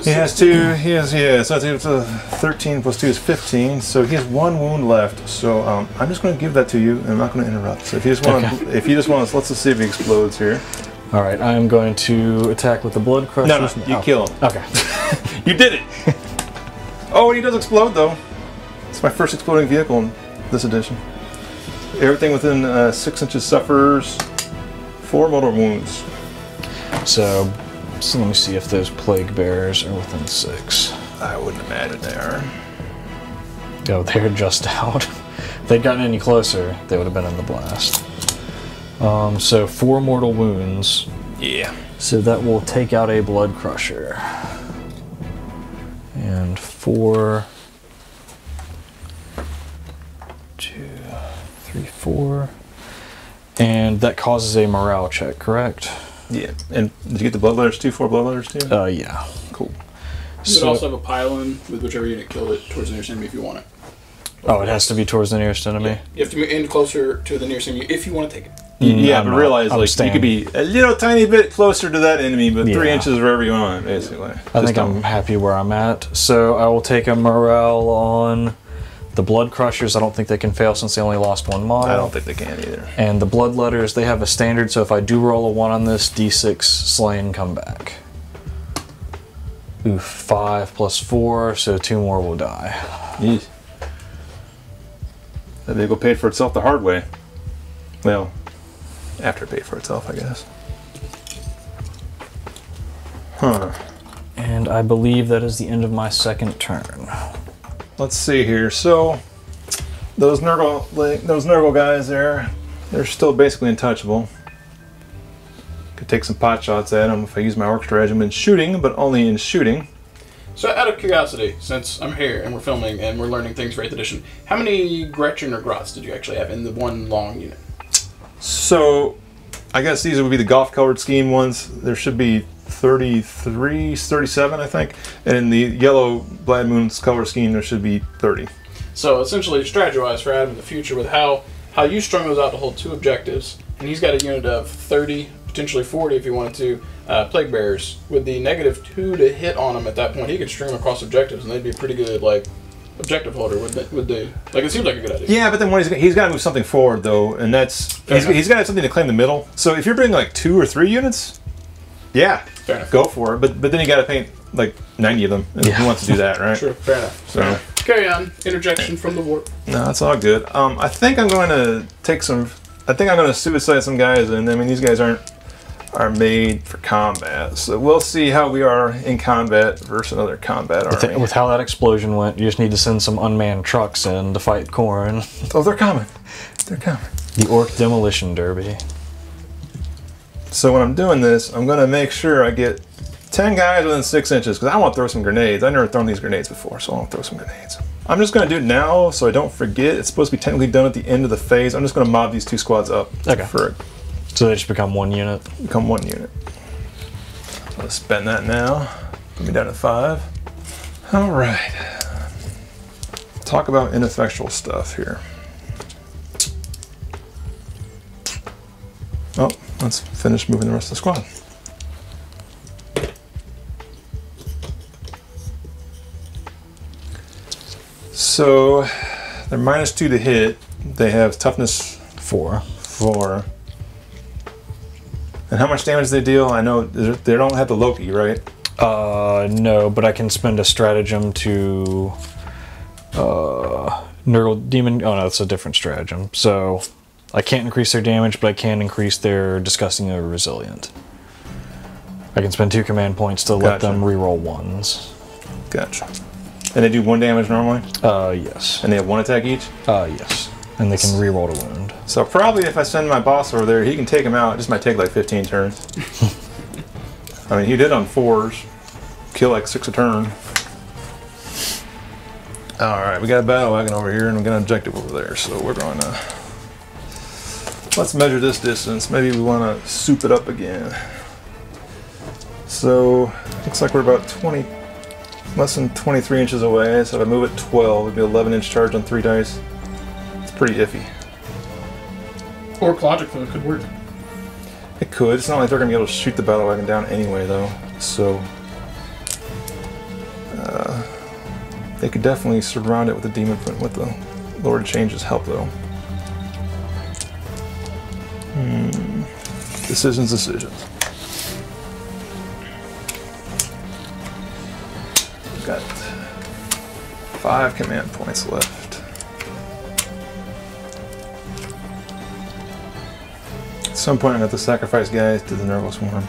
He has 2, he has, yeah, so it's 13 plus 2 is 15, so he has 1 wound left, so I'm just going to give that to you, and I'm not going to interrupt. So if you just want to, let's just see if he explodes here. Alright, I'm going to attack with the blood crushers. No, you kill him. Okay. You did it! Oh, and he does explode, though. It's my first exploding vehicle in this edition. Everything within 6 inches suffers 4 mortal wounds. So let me see if those plague bearers are within 6. I wouldn't imagine they are. Oh, they're just out. If they'd gotten any closer, they would have been in the blast. So 4 mortal wounds. Yeah. So that will take out a blood crusher. And 4, 2, 3, 4. And that causes a morale check, correct? Yeah. And did you get the bloodletters too? 4 bloodletters too? Yeah. Cool. You would also have a pile-in with whichever unit killed it towards the nearest enemy if you want it. Oh, it has to be towards the nearest enemy? Yeah. You have to move in closer to the nearest enemy if you want to take it. Yeah, but realize like you could be a little tiny bit closer to that enemy, but 3 inches wherever you want, basically. I think I'm happy where I'm at. So I will take a morale on the blood crushers. I don't think they can fail since they only lost 1 model. I don't think they can either. And the bloodletters, they have a standard, so if I do roll a 1 on this, d6 slain come back. Oof, 5 plus 4, so 2 more will die. Yeesh. That vehicle paid for itself the hard way. Well, after it paid for itself, I guess. Huh. And I believe that is the end of my second turn. let's see here. So those Nurgle guys there, they're still basically untouchable. Could take some pot shots at them if I use my Orc stratagem in shooting, but only in shooting. So out of curiosity, since I'm here and we're filming and we're learning things for 8th edition, how many Gretchen or Grots did you actually have in the one long unit? So I guess these would be the golf colored scheme ones. There should be 33, 37, I think. And in the yellow Blood Moon's color scheme, there should be 30. So essentially, strategy-wise for Adam in the future, with how you strung those out to hold 2 objectives, and he's got a unit of 30, potentially 40 if you wanted to, Plague Bearers. With the -2 to hit on them at that point, he could string them across objectives, and they'd be a pretty good, like, objective holder. Would they? Like, it seems like a good idea. Yeah, but then when he's got to move something forward, though, and that's... He's got to have something to claim the middle. So if you're bringing, like, 2 or 3 units, yeah, fair enough. Go for it. But then you got to paint, like, 90 of them. And who wants to do that, right? True, fair enough. So... Carry on. Interjection from the warp. No, that's all good. I think I'm going to take some... I think I'm going to suicide some guys, and I mean, these guys are made for combat. So we'll see how we are in combat versus another combat army. With how that explosion went, you just need to send some unmanned trucks in to fight Khorne. Oh, they're coming. They're coming. The Orc Demolition Derby. So when I'm doing this, I'm going to make sure I get 10 guys within 6 inches, because I want to throw some grenades. I've never thrown these grenades before, so I want to throw some grenades. I'm just going to do it now so I don't forget. It's supposed to be technically done at the end of the phase. I'm just going to mob these 2 squads up. Okay. For So they just become 1 unit? Become 1 unit. Let's spend that now. Put me down to 5. Alright. Talk about ineffectual stuff here. Oh, let's finish moving the rest of the squad. So they're -2 to hit. They have toughness 4. And how much damage they deal? I know they don't have the Loki, right? No, but I can spend a stratagem to Nurgle Demon. Oh no, that's a different stratagem. So I can't increase their damage, but I can increase their Disgustingly Resilient. I can spend 2 command points to let them reroll 1s. Gotcha. And they do 1 damage normally? Yes. And they have 1 attack each? Yes. And they can reroll a wound. So probably if I send my boss over there, he can take him out. It just might take like 15 turns. I mean, he did on 4s. Kill like 6 a turn. Alright, we got a battle wagon over here and we got an objective over there. So we're going to... Let's measure this distance. Maybe we want to soup it up again. So, looks like we're about less than 23 inches away. So if I move it 12, it'd be 11-inch charge on 3 dice. It's pretty iffy. Orc logic, though, it could work. It could. It's not like they're going to be able to shoot the battle wagon down anyway, though. So, they could definitely surround it with the demon print with the Lord of Change's help, though. Decisions. We've got 5 command points left. At some point, I'm going to have to sacrifice guys to the Nurgle Swarm,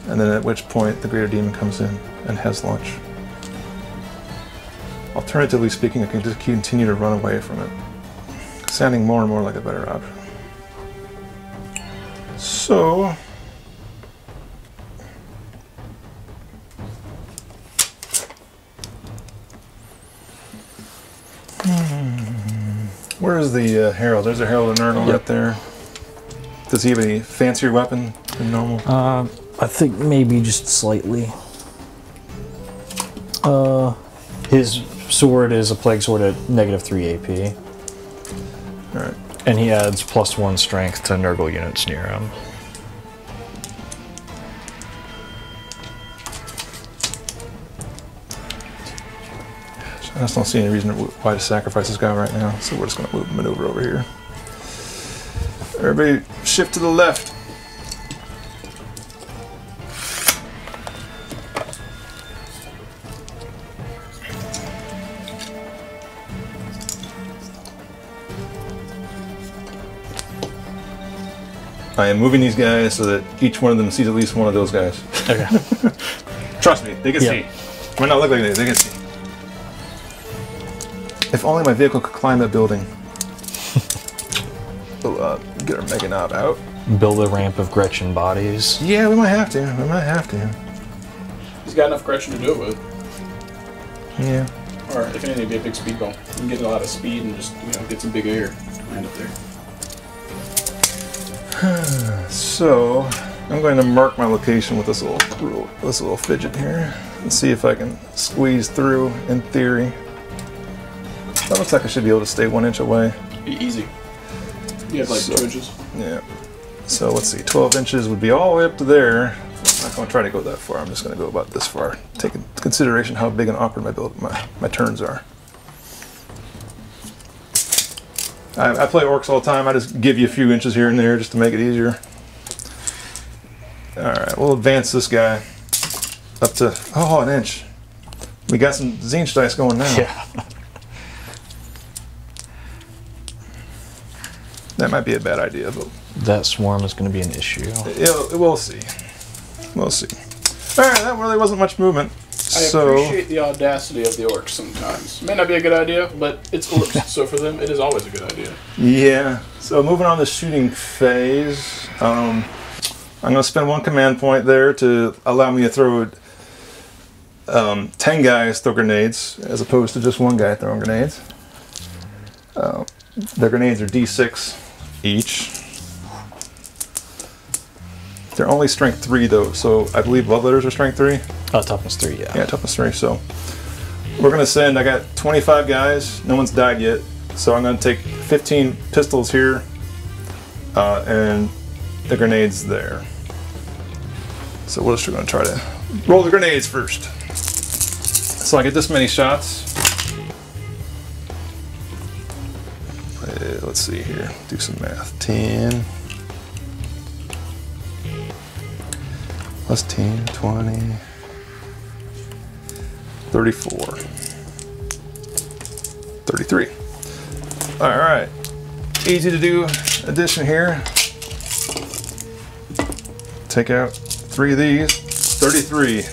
and then at which point the Greater Demon comes in and has lunch. Alternatively speaking, I can just continue to run away from it, sounding more and more like a better option. So, where's the Herald? There's a Herald of Nurgle right there. Does he have a fancier weapon than normal? I think maybe just slightly. His sword is a plague sword at -3 AP. Alright. And he adds +1 strength to Nurgle units near him. I just don't see any reason why to sacrifice this guy right now, so we're just going to maneuver over here. Everybody shift to the left. I am moving these guys so that each one of them sees at least one of those guys. Okay. Trust me, they can see. Might not look like they can see. If only my vehicle could climb that building. We'll get our Mega Knob out. Build a ramp of Gretchen bodies. Yeah, we might have to. We might have to. He's got enough Gretchen to do it with. Yeah. Or if anything, it'd be a big speed bump. You can get a lot of speed and just, you know, get some big air. Land up there. So, I'm going to mark my location with this little fidget here and see if I can squeeze through in theory. That looks like I should be able to stay 1 inch away. Easy. You have like 2 inches. Yeah. So let's see, 12 inches would be all the way up to there. I'm not going to try to go that far. I'm just going to go about this far. Take into consideration how big and awkward my turns are. I play Orks all the time. I just give you a few inches here and there just to make it easier. Alright, we'll advance this guy up to, oh, 1 inch. We got some Zinch dice going now. Yeah. That might be a bad idea, but That swarm is going to be an issue. we'll see. We'll see. Alright, that really wasn't much movement. I appreciate the audacity of the Orks sometimes. It may not be a good idea, but it's Orks, so for them, it is always a good idea. Yeah. So moving on to the shooting phase, I'm going to spend 1 command point there to allow me to throw 10 guys throw grenades, as opposed to just 1 guy throwing grenades. Their grenades are D6 each. They're only strength 3 though, so I believe bloodletters are strength 3. Toughness 3, yeah. Yeah, toughness 3. So we're gonna send. I got 25 guys. No one's died yet, so I'm gonna take 15 pistols here, and the grenades there. So we're just gonna try to roll the grenades first. So I get this many shots. Let's see here. Do some math. 10. Plus 10, 20, 34, 33. All right, easy to do addition here. Take out 3 of these, 33.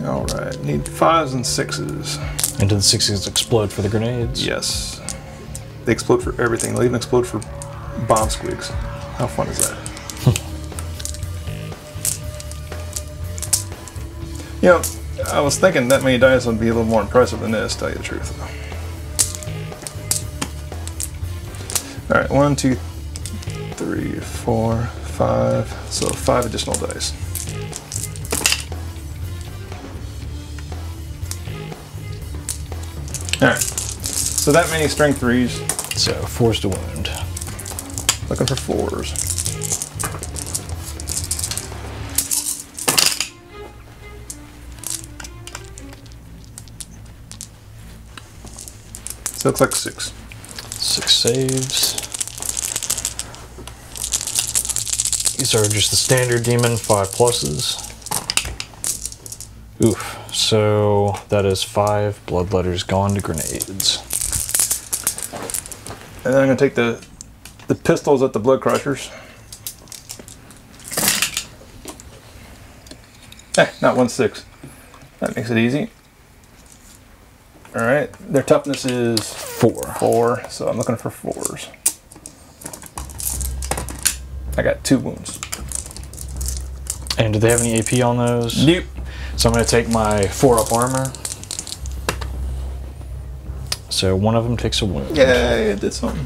All right, need 5s and 6s. And do the 6s explode for the grenades? Yes, they explode for everything. They'll even explode for bomb squigs. How fun is that? You know, I was thinking that many dice would be a little more impressive than this, to tell you the truth. Alright, 1, 2, 3, 4, 5. So 5 additional dice. Alright, so that many strength 3s. So, 4s to wound. Looking for 4s. So it looks like 6. 6 saves. These are just the standard demon 5 pluses. Oof. So that is 5 bloodletters gone to grenades. And then I'm going to take the pistols at the blood crushers. Not 1/6. That makes it easy. Alright, their toughness is 4, so I'm looking for 4s. I got 2 wounds. And do they have any AP on those? Nope. So I'm going to take my 4-up armor. So one of them takes a wound. Yeah, it did something.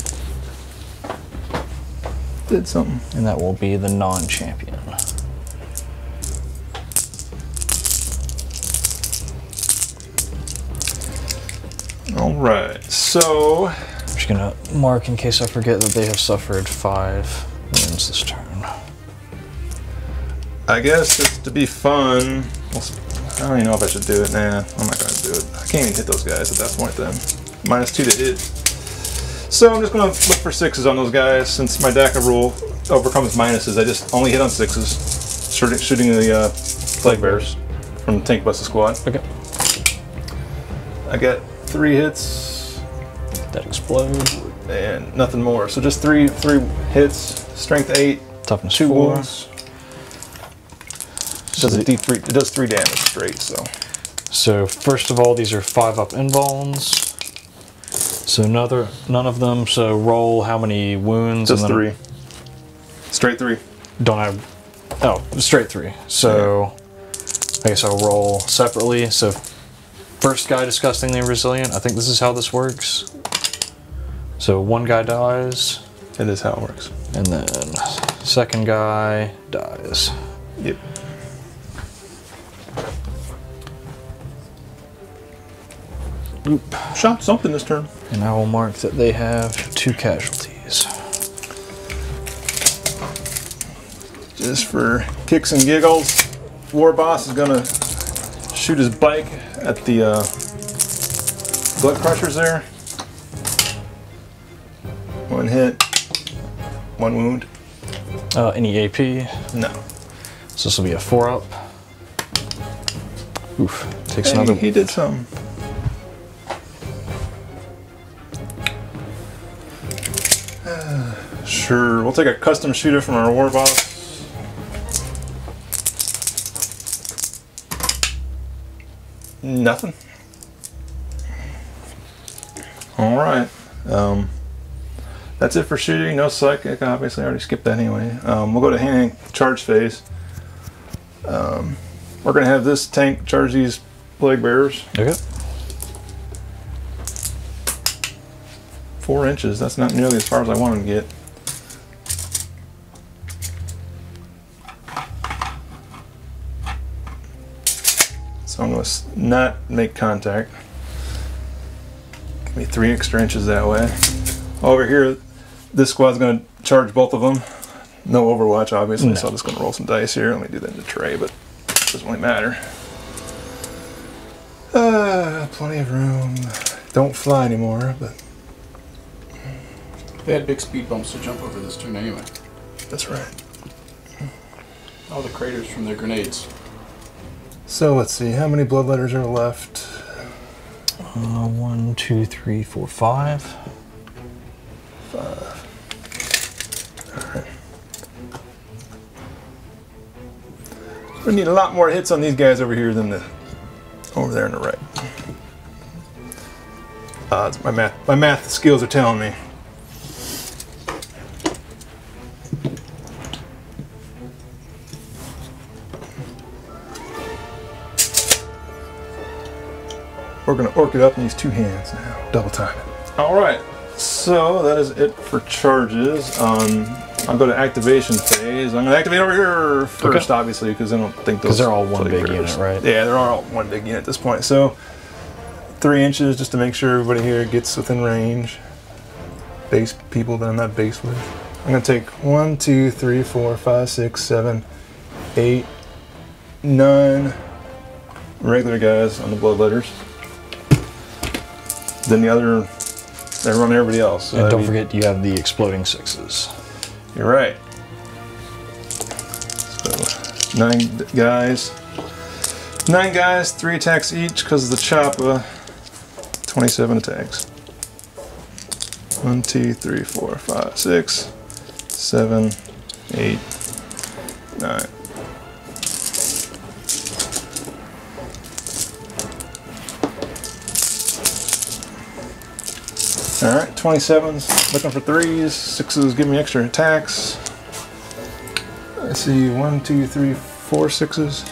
Did something. And that will be the non-champion. Alright, so I'm just going to mark in case I forget that they have suffered 5 wounds this turn. I guess just to be fun, I don't even know if I should do it. Nah, I'm not going to do it. I can't even hit those guys at that point then. -2 to hit. So I'm just going to look for 6s on those guys. Since my DACA rule overcomes minuses, I just only hit on 6s. Shooting the plague bears from the Tank Buster Squad. Okay. I got 3 hits. That explodes. And nothing more. So just three hits, strength 8, Toughness 2 4. wounds. It does D3. It does 3 damage straight. So So first of all, these are 5-up invulns. So none of them. So roll how many wounds? Just 3. Straight 3. Don't have. Oh, straight 3. So I guess I'll roll separately. So first guy disgustingly resilient. I think this is how this works. So one guy dies. It is how it works. And then second guy dies. Yep. Oop. Shot something this turn. And I will mark that they have 2 casualties. Just for kicks and giggles, War Boss is gonna shoot his bike at the blood crushers there. 1 hit, 1 wound. Any AP? No. So this will be a 4-up. Oof. Takes Hey, another. he did something. Sure, we'll take a custom shooter from our War Boss. Nothing. All right. That's it for shooting. No psychic. Obviously, I already skipped that anyway. We'll go to hand charge phase. We're gonna have this tank charge these plague bearers. Okay. 4 inches. That's not nearly as far as I wanted to get. So I'm going to not make contact. Give me 3 extra inches that way. Over here, this squad's going to charge both of them. No Overwatch, obviously, No. so I'm just going to roll some dice here. Let me do that in the tray, but it doesn't really matter. Plenty of room. Don't fly anymore, but They had big speed bumps to jump over this turn anyway. that's right. All the craters from their grenades. So let's see, how many bloodletters are left? 1, 2, 3, 4, 5. 5. Alright. We need a lot more hits on these guys over here than over there on the right. It's my math skills are telling me. We're going to orc it up in these 2 hands now. Double time it. Alright, so that is it for charges. I'll go to activation phase. I'm going to activate over here first, Okay. obviously, because I don't think those... Because they're all one plague big bearers- unit, right? Yeah, they're all one big unit at this point. So 3 inches just to make sure everybody here gets within range. Base people that I'm not base with. I'm going to take 1, 2, 3, 4, 5, 6, 7, 8, 9 regular guys on the bloodletters. Then the other, everybody else. So And don't that'd be- forget you have the exploding 6s. You're right. So 9 guys. 9 guys, 3 attacks each because of the choppa. 27 attacks. 1, 2, 3, 4, 5, 6, 7, 8, 9. Alright, 27s, looking for 3s, 6s give me extra attacks. I see 1, 2, 3, 4 6s.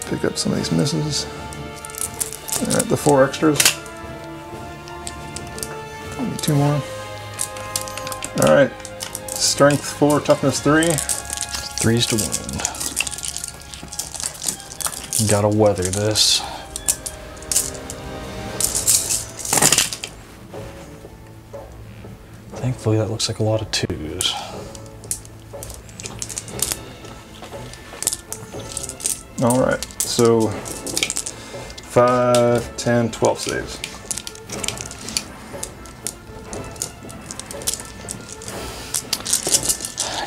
Pick up some of these misses. Alright, the 4 extras. Give me 2 more. Alright, strength 4, toughness 3. 3s to wound. Gotta weather this. Thankfully, that looks like a lot of 2s. Alright, so 5, 10, 12 saves.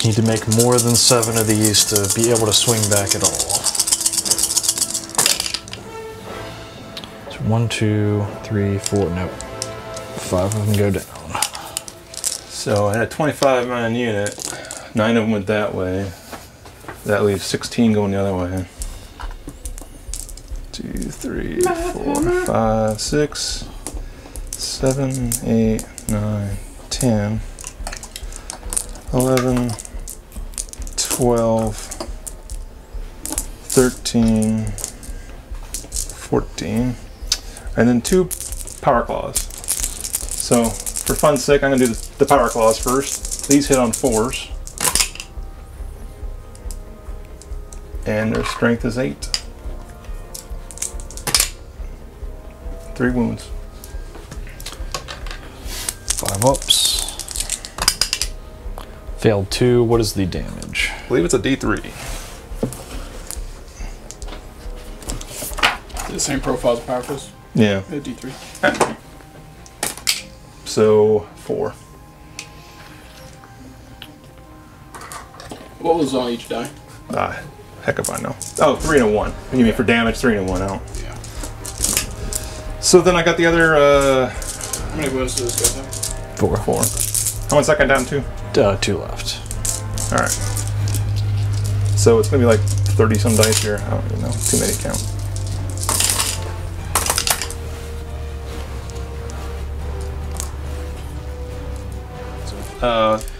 Need to make more than 7 of these to be able to swing back at all. So 1, 2, 3, 4, nope. 5 of them go down. So I had 25 man unit, 9 of them went that way. That leaves 16 going the other way. 2, 3, 4, 5, 6, 7, 8, 9, 10, 11, 12, 13, 14, and then 2 power claws. So for fun's sake, I'm going to do the power claws first. These hit on 4s. And their strength is 8. 3 wounds. 5 ups. Failed 2. What is the damage? I believe it's a D3. The same profile as Power Fist? Yeah. A D3. So 4. What was on each die? Heck if I know. Oh, 3 and a 1. You mean for damage, 3 and a 1 out. Yeah. So then I got the other. How many wounds does this guy have? 4. 4. How much second down to? 2 left. All right. So it's gonna be like 30 some dice here. I don't even know. Too many to count.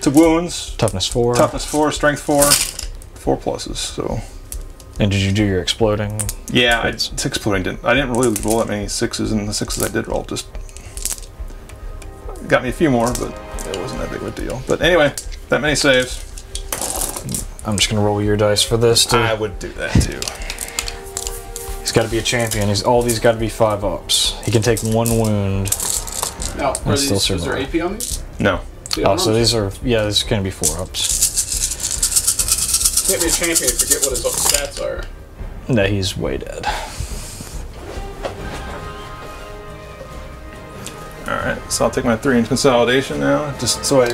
To wounds. Toughness 4. Toughness 4. Strength 4. 4 pluses. So. And did you do your exploding? Yeah, it's exploding. I didn't really roll that many 6s, and the 6s I did roll just got me a few more, but it wasn't that big of a deal. But anyway, that many saves. I'm just gonna roll your dice for this. I would do that too. He's got to be a champion. All these got to be 5 ups. He can take 1 wound. Now, and still is there survive. AP on these? No. Oh, so these are, yeah, this is gonna be 4 ups. Can't be a champion, forget what his stats are. No, he's way dead. Alright, so I'll take my 3-inch consolidation now, just so I...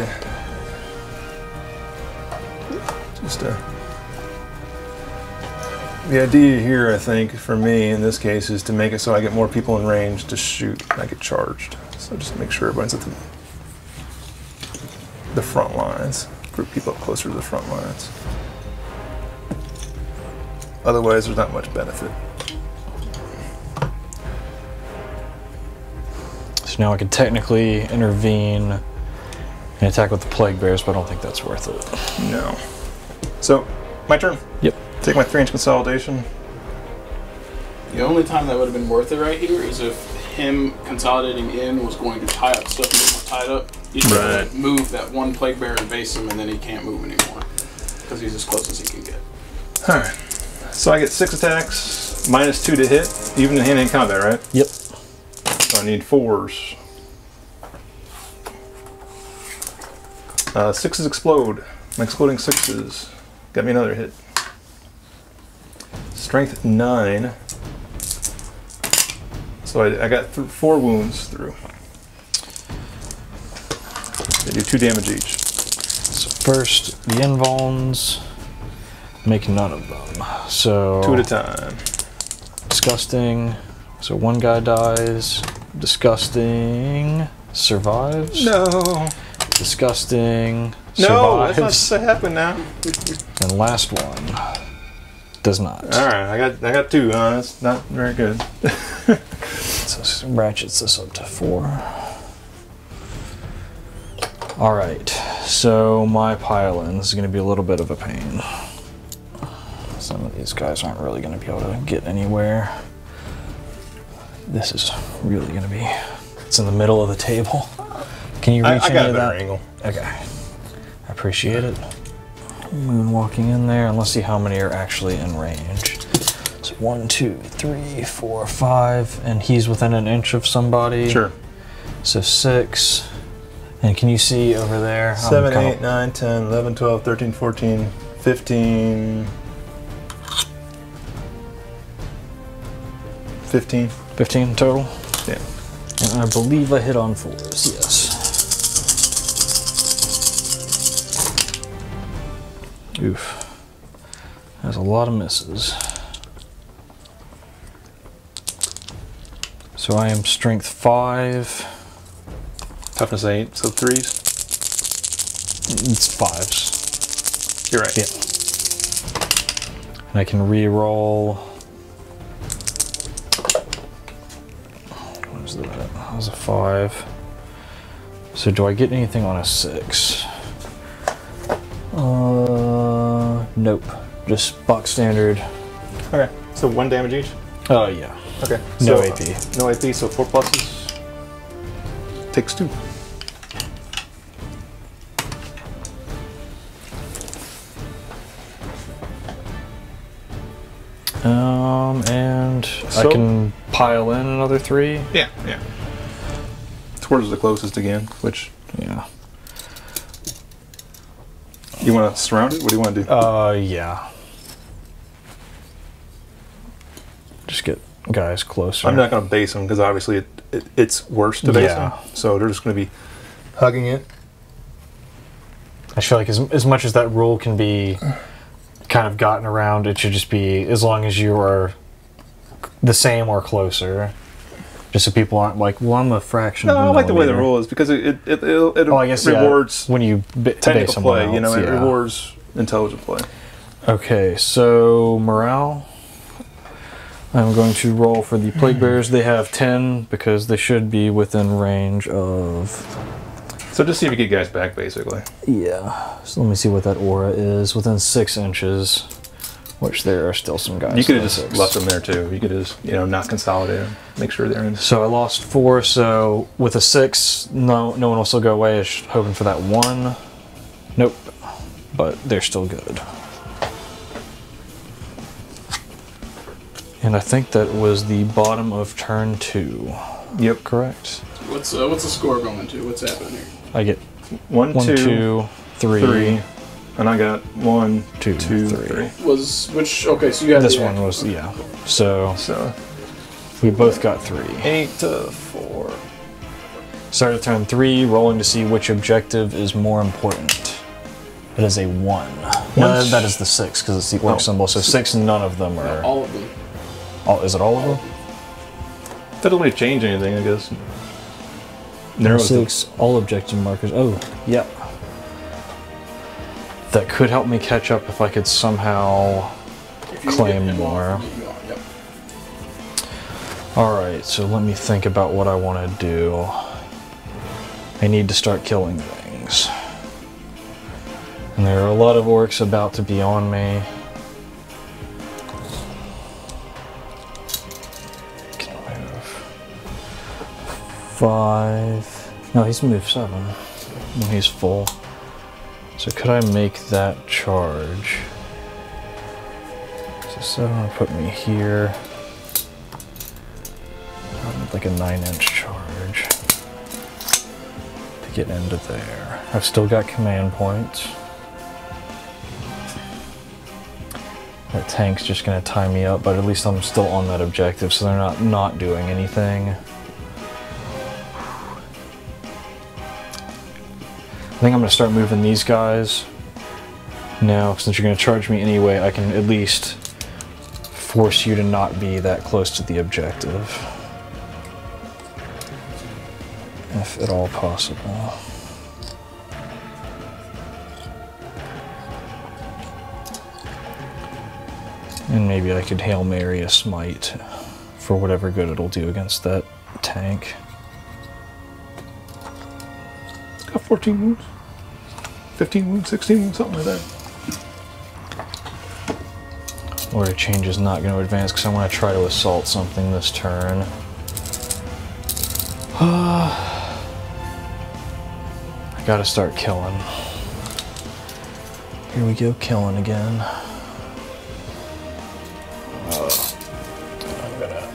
The idea here, I think, for me, in this case, is to make it so I get more people in range to shoot and I get charged. So just make sure everyone's at the front lines. Group people up closer to the front lines. Otherwise, there's not much benefit. So now I could technically intervene and attack with the plague bears, but I don't think that's worth it. No. So, my turn. Yep. Take my 3-inch consolidation. The only time that would have been worth it right here is if him consolidating in was going to tie up stuff and get more tied up. He's going to move that 1 plague bear and base him, and then he can't move anymore because he's as close as he can get. Alright. So I get 6 attacks, -2 to hit, even in hand-to-hand combat, right? Yep. So I need 4s. 6s explode. My exploding 6s. Got me another hit. Strength 9. So I got 4 wounds through. They do 2 damage each. So first, the invulns make none of them. So 2 at a time. Disgusting. So 1 guy dies. Disgusting survives. No. Disgusting No, survives. that's not supposed to happen now. And last one does not. Alright, I got 2, huh? That's not very good. So ratchets this up to 4. Alright, so my pile-in is going to be a little bit of a pain. Some of these guys aren't really going to be able to get anywhere. This is really going to be... It's in the middle of the table. Can you reach I got any a of better that? angle. Okay. I appreciate it. Moonwalking in there, and let's see how many are actually in range. So 1, 2, 3, 4, 5, and he's within an inch of somebody. Sure. So 6. And can you see over there? 7, 8, 9, 10, 11, 12, 13, 14, 15... 15. 15 total? Yeah. And I believe I hit on 4s, yes. Oof. There's a lot of misses. So I am strength 5. Toughness 8, so 3s. It's 5s. You're right. Yeah. And I can re-roll was that? That was a 5. So do I get anything on a 6? Nope. Just box standard. Okay. So 1 damage each? Yeah. Okay. No So, AP. No AP, so 4 pluses. Takes 2. And I So- can pile in another 3. Yeah, yeah. Towards the closest again, which Yeah. you want to surround it? What do you want to do? Yeah. Just get guys closer. I'm not going to base them because obviously it's worse to base them. So they're just going to be hugging it. I feel like as much as that rule can be kind of gotten around, it should just be as long as you are the same or closer. Just so people aren't like, well, I'm a fraction. No, of a I like the way the millimeter. rule is because it I guess, rewards when you base technical someone play. else, You know, it yeah. rewards intelligent play. Okay, so morale. I'm going to roll for the plague bearers. They have 10 because they should be within range of. So just see if you get guys back, basically. Yeah. So let me see what that aura is. Within 6 inches, which there are still some guys. You could have within just 6. left them there too. You could just, not consolidate them. Make sure they're in. So I lost 4. So with a 6, no one will still go away. I was hoping for that 1. Nope. But they're still good. And I think that was the bottom of turn 2. Yep. Correct. What's the score going to? What's happening here? I get 1, 1, 2, 2, 3. and I got 1, 2, 2, 3. 3. Was which? Okay, so you had This the one was, yeah. So So we both got 3. 8 to 4. Start of turn 3, rolling to see which objective is more important. It is a 1. No, that is the 6 because it's the orc symbol. So 6, none of them are. all of them. Is it all of them? That doesn't really change anything, I guess. Narrows the 6, all objective markers. Oh, yep. That could help me catch up if I could somehow If you claim get him more. off, you go, yep. Alright, so let me think about what I want to do. I need to start killing things. And there are a lot of orcs about to be on me. Can move 5. No, he's moved 7 when he's full. So could I make that charge? So 7 would put me here. Like a 9-inch charge to get into there. I've still got command points. That tank's just going to tie me up, but at least I'm still on that objective, so they're not doing anything. I think I'm going to start moving these guys. Now, since you're going to charge me anyway, I can at least force you to not be that close to the objective. If at all possible. And maybe I could Hail Mary a smite for whatever good it'll do against that tank. got 14 wounds. 15 wounds, 16 wounds, something like that. Order change is not going to advance because I want to try to assault something this turn. I gotta start killing. Here we go, killing again. I'm gonna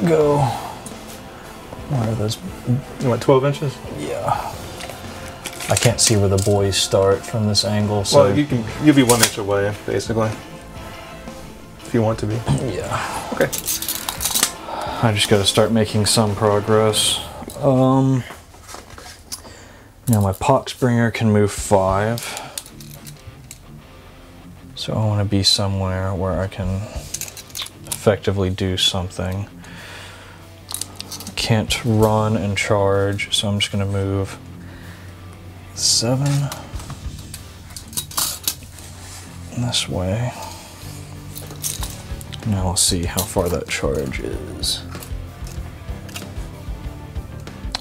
go. Where are those? You want 12 inches? Yeah. I can't see where the boys start from this angle, so. Well, you'll be 1 inch away, basically. If you want to be. Yeah. Okay. I just gotta start making some progress. Now my Poxbringer can move 5. So I want to be somewhere where I can effectively do something. I can't run and charge, so I'm just going to move 7 this way. Now we'll see how far that charge is.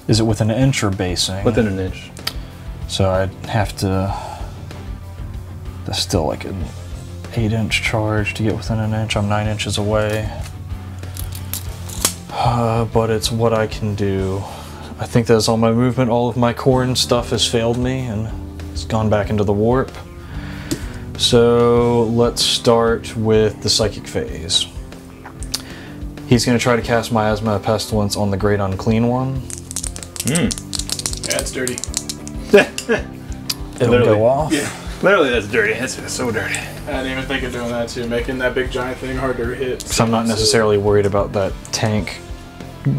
Is it within an inch or basing? Within an inch. So I'd have to... That's still like an 8-inch charge to get within an inch. I'm 9 inches away. But it's what I can do. I think that's all my movement. All of my corn stuff has failed me and it's gone back into the warp. So let's start with the psychic phase. He's going to try to cast Miasma of Pestilence on the Great Unclean One. Yeah, it's dirty. It'll go off. Yeah. Literally, that's dirty. It's so dirty. I didn't even think of doing that too, making that big giant thing harder to hit. So I'm not necessarily worried about that tank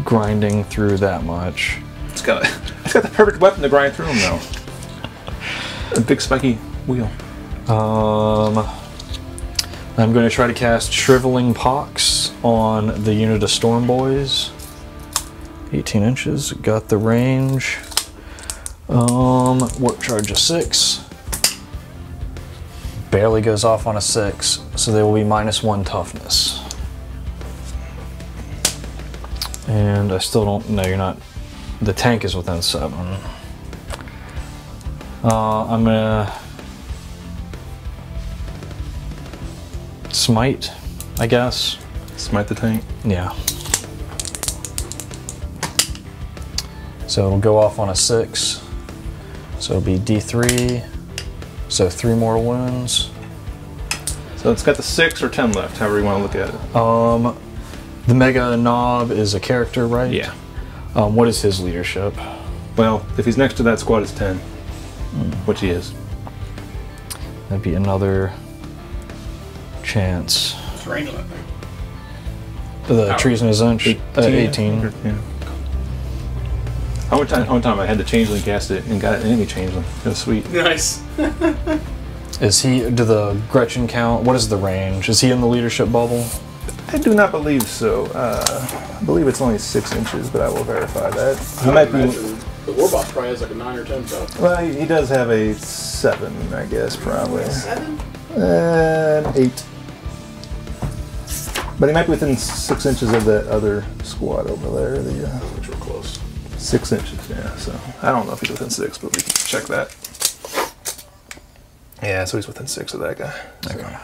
grinding through that much. It's got the perfect weapon to grind through them, though. A big spiky wheel. I'm going to try to cast Shriveling Pox on the unit of Storm Boys. 18 inches, got the range. Warp charge of 6. Barely goes off on a 6, so they will be -1 toughness. And I still don't, no, you're not, the tank is within 7. I'm gonna smite, I guess. Smite the tank. Yeah. So it'll go off on a 6. So it'll be D3. So 3 mortal wounds. So it's got the 6 or 10 left, however you want to look at it. The Mega Knob is a character, right? Yeah. What is his leadership? Well, if he's next to that squad, it's 10. Which he is. That'd be another chance. It's range on that thing. The treasonous inch, 18. Yeah. One time I had the changeling cast it and got an enemy changeling. It was sweet. Nice. Is he, do the Gretchen count? What is the range? Is he in the leadership bubble? I do not believe so. I believe it's only 6 inches, but I will verify that. He might be. The Warboss probably has like a 9 or 10 top. Well, he does have a 7, I guess, probably. 7? 8. But he might be within 6 inches of that other squad over there. Which were close. 6 inches, yeah. So I don't know if he's within 6, but we can check that. Yeah, so he's within 6 of that guy. Okay.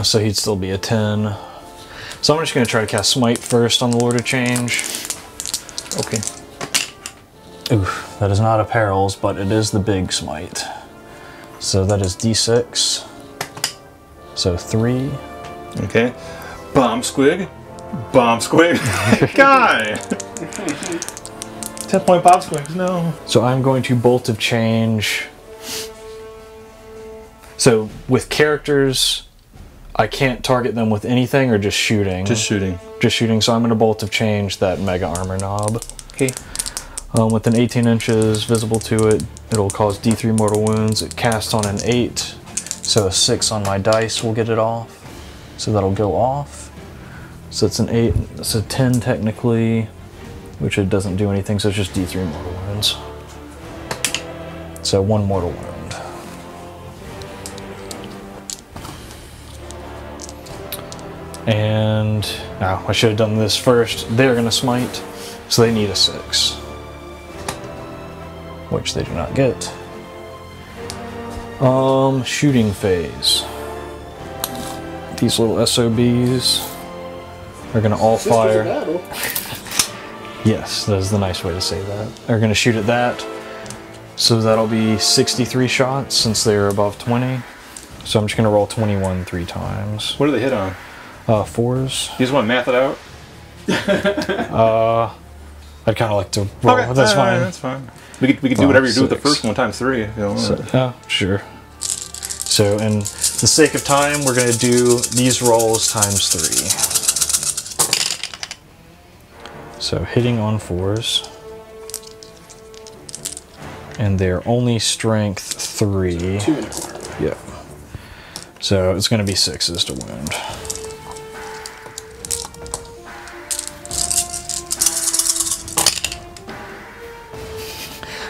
So he'd still be a 10. So I'm just going to try to cast Smite first on the Lord of Change. Okay. Oof, that is not a Perils, but it is the big Smite. So that is D6. So 3. Okay. Bomb squig. Bomb squig. Guy! 10-point bomb squigs, no. So I'm going to Bolt of Change. So with characters, I can't target them with anything or just shooting? Just shooting. Just shooting, so I'm going to Bolt of Change that Mega Armor Knob. Okay. Within 18 inches visible to it, it'll cause D3 mortal wounds. It casts on an 8, so a 6 on my dice will get it off. So that'll go off. So it's an 8, it's a 10 technically, which it doesn't do anything, so it's just D3 mortal wounds. So 1 mortal wound. And now I should have done this first. They're going to smite, so they need a 6. Which they do not get. Shooting phase. These little SOBs are going to all fire. Yes, that is the nice way to say that. They're going to shoot at that. So that'll be 63 shots since they're above 20. So I'm just going to roll 21 3 times. What do they hit on? 4s. You just want to math it out? I'd kind of like to roll. Okay, That's fine. That's fine. We could do whatever you do with the first one times 3 if you want. So, yeah, sure. So, in the sake of time, we're going to do these rolls times 3. So, hitting on 4s. And they're only strength 3. 2 in a corner. Yeah. So, it's going to be 6s to wound.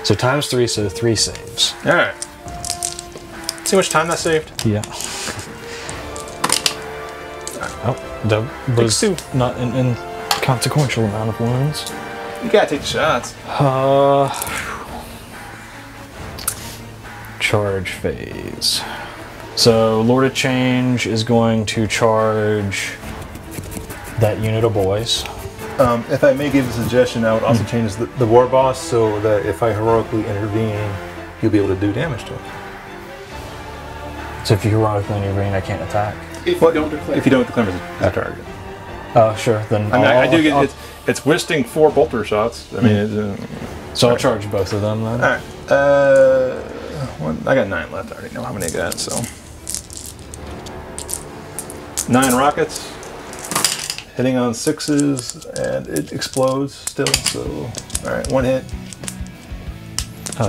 So times 3, so 3 saves. Alright. See how much time that saved? Yeah. Oh, that was Thanks, not an inconsequential amount of wounds. You gotta take the shots. Charge phase. So Lord of Change is going to charge that unit of boys. If I may give a suggestion, I would also change the war boss so that if I heroically intervene, you'll be able to do damage to him. So if you heroically intervene, I can't attack? If you don't declare. If you don't declare as a target. Oh, sure. Then I do get it's wasting 4 bolter shots. I mean, so I'll charge both of them then. All right. I got 9 left. I already know how many I got. So 9 rockets, hitting on 6s, and it explodes still. So all right, 1 hit.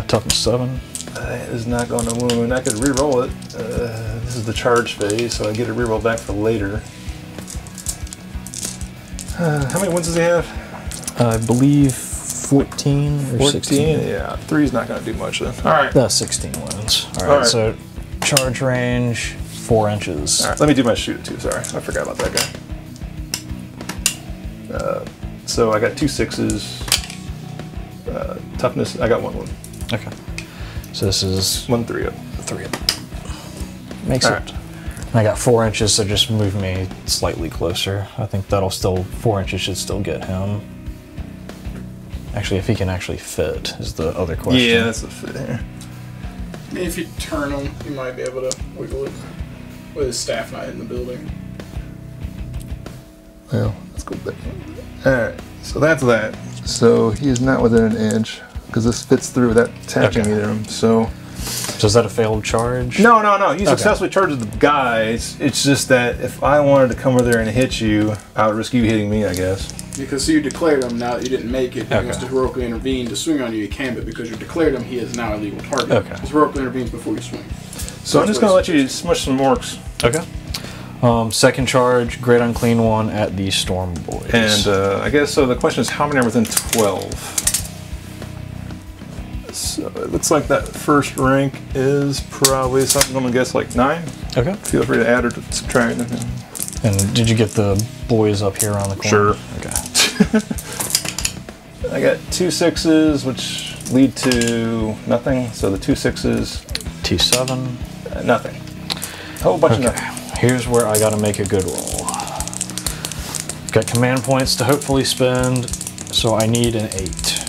Toughness 7. It is not going to wound. I could re-roll it. This is the charge phase, so I get a re-roll back for later. How many wounds does he have? I believe 14 or 14? 16. Yeah, 3's not going to do much then. All right. That's 16 wounds. All right, so charge range 4 inches. All right, let me do my shoot too. Sorry, I forgot about that guy. So I got 2 6s. Toughness, I got 1 wound. Okay. So this is 1 3 up. 3 up. Makes All it. right. And I got 4 inches, so just move me slightly closer. I think that'll still, 4 inches should still get him. Actually, if he can actually fit is the other question. Yeah, that's the fit here. If you turn him, you might be able to wiggle it with his staff not in the building. Well, let's go back. Alright, so that's that. So he is not within an inch, because this fits through without attaching either of them. So is that a failed charge? No. You successfully charged the guys. It's just that if I wanted to come over there and hit you, I would risk you hitting me, I guess. Because you declared him, now that you didn't make it, he wants to heroically intervene to swing on you, you can, but because you declared him, he is now a legal target. Okay. Because heroically intervenes before you swing. So I'm just going to let you smush some orcs. Okay. Second charge, Great Unclean One at the Storm Boys. And I guess, so the question is how many are within 12? So it looks like that first rank is probably something, I'm going to guess like 9. Okay. Feel free to add or to subtract. And did you get the boys up here on the corner? Sure. Okay. I got 2 6s, which lead to nothing. So the 2 6s. T7. Nothing. A whole bunch of nothing. Here's where I gotta make a good roll. Got command points to hopefully spend, so I need an 8.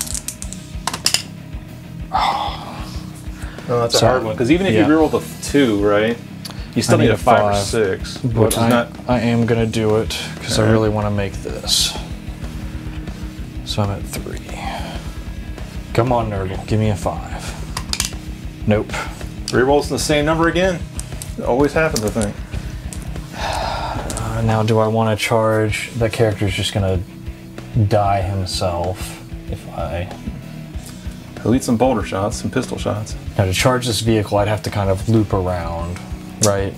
Oh, that's a hard one, because even if you reroll the 2, right, you still need a 5 or 6. But I am gonna do it, because I really want to make this. So I'm at 3. Come on, Nurgle, give me a 5. Nope. Rerolls the same number again. It always happens, I think. Now, do I want to charge? That character's just gonna die himself if I. He'll eat some boulder shots, some pistol shots. Now, to charge this vehicle, I'd have to kind of loop around, right?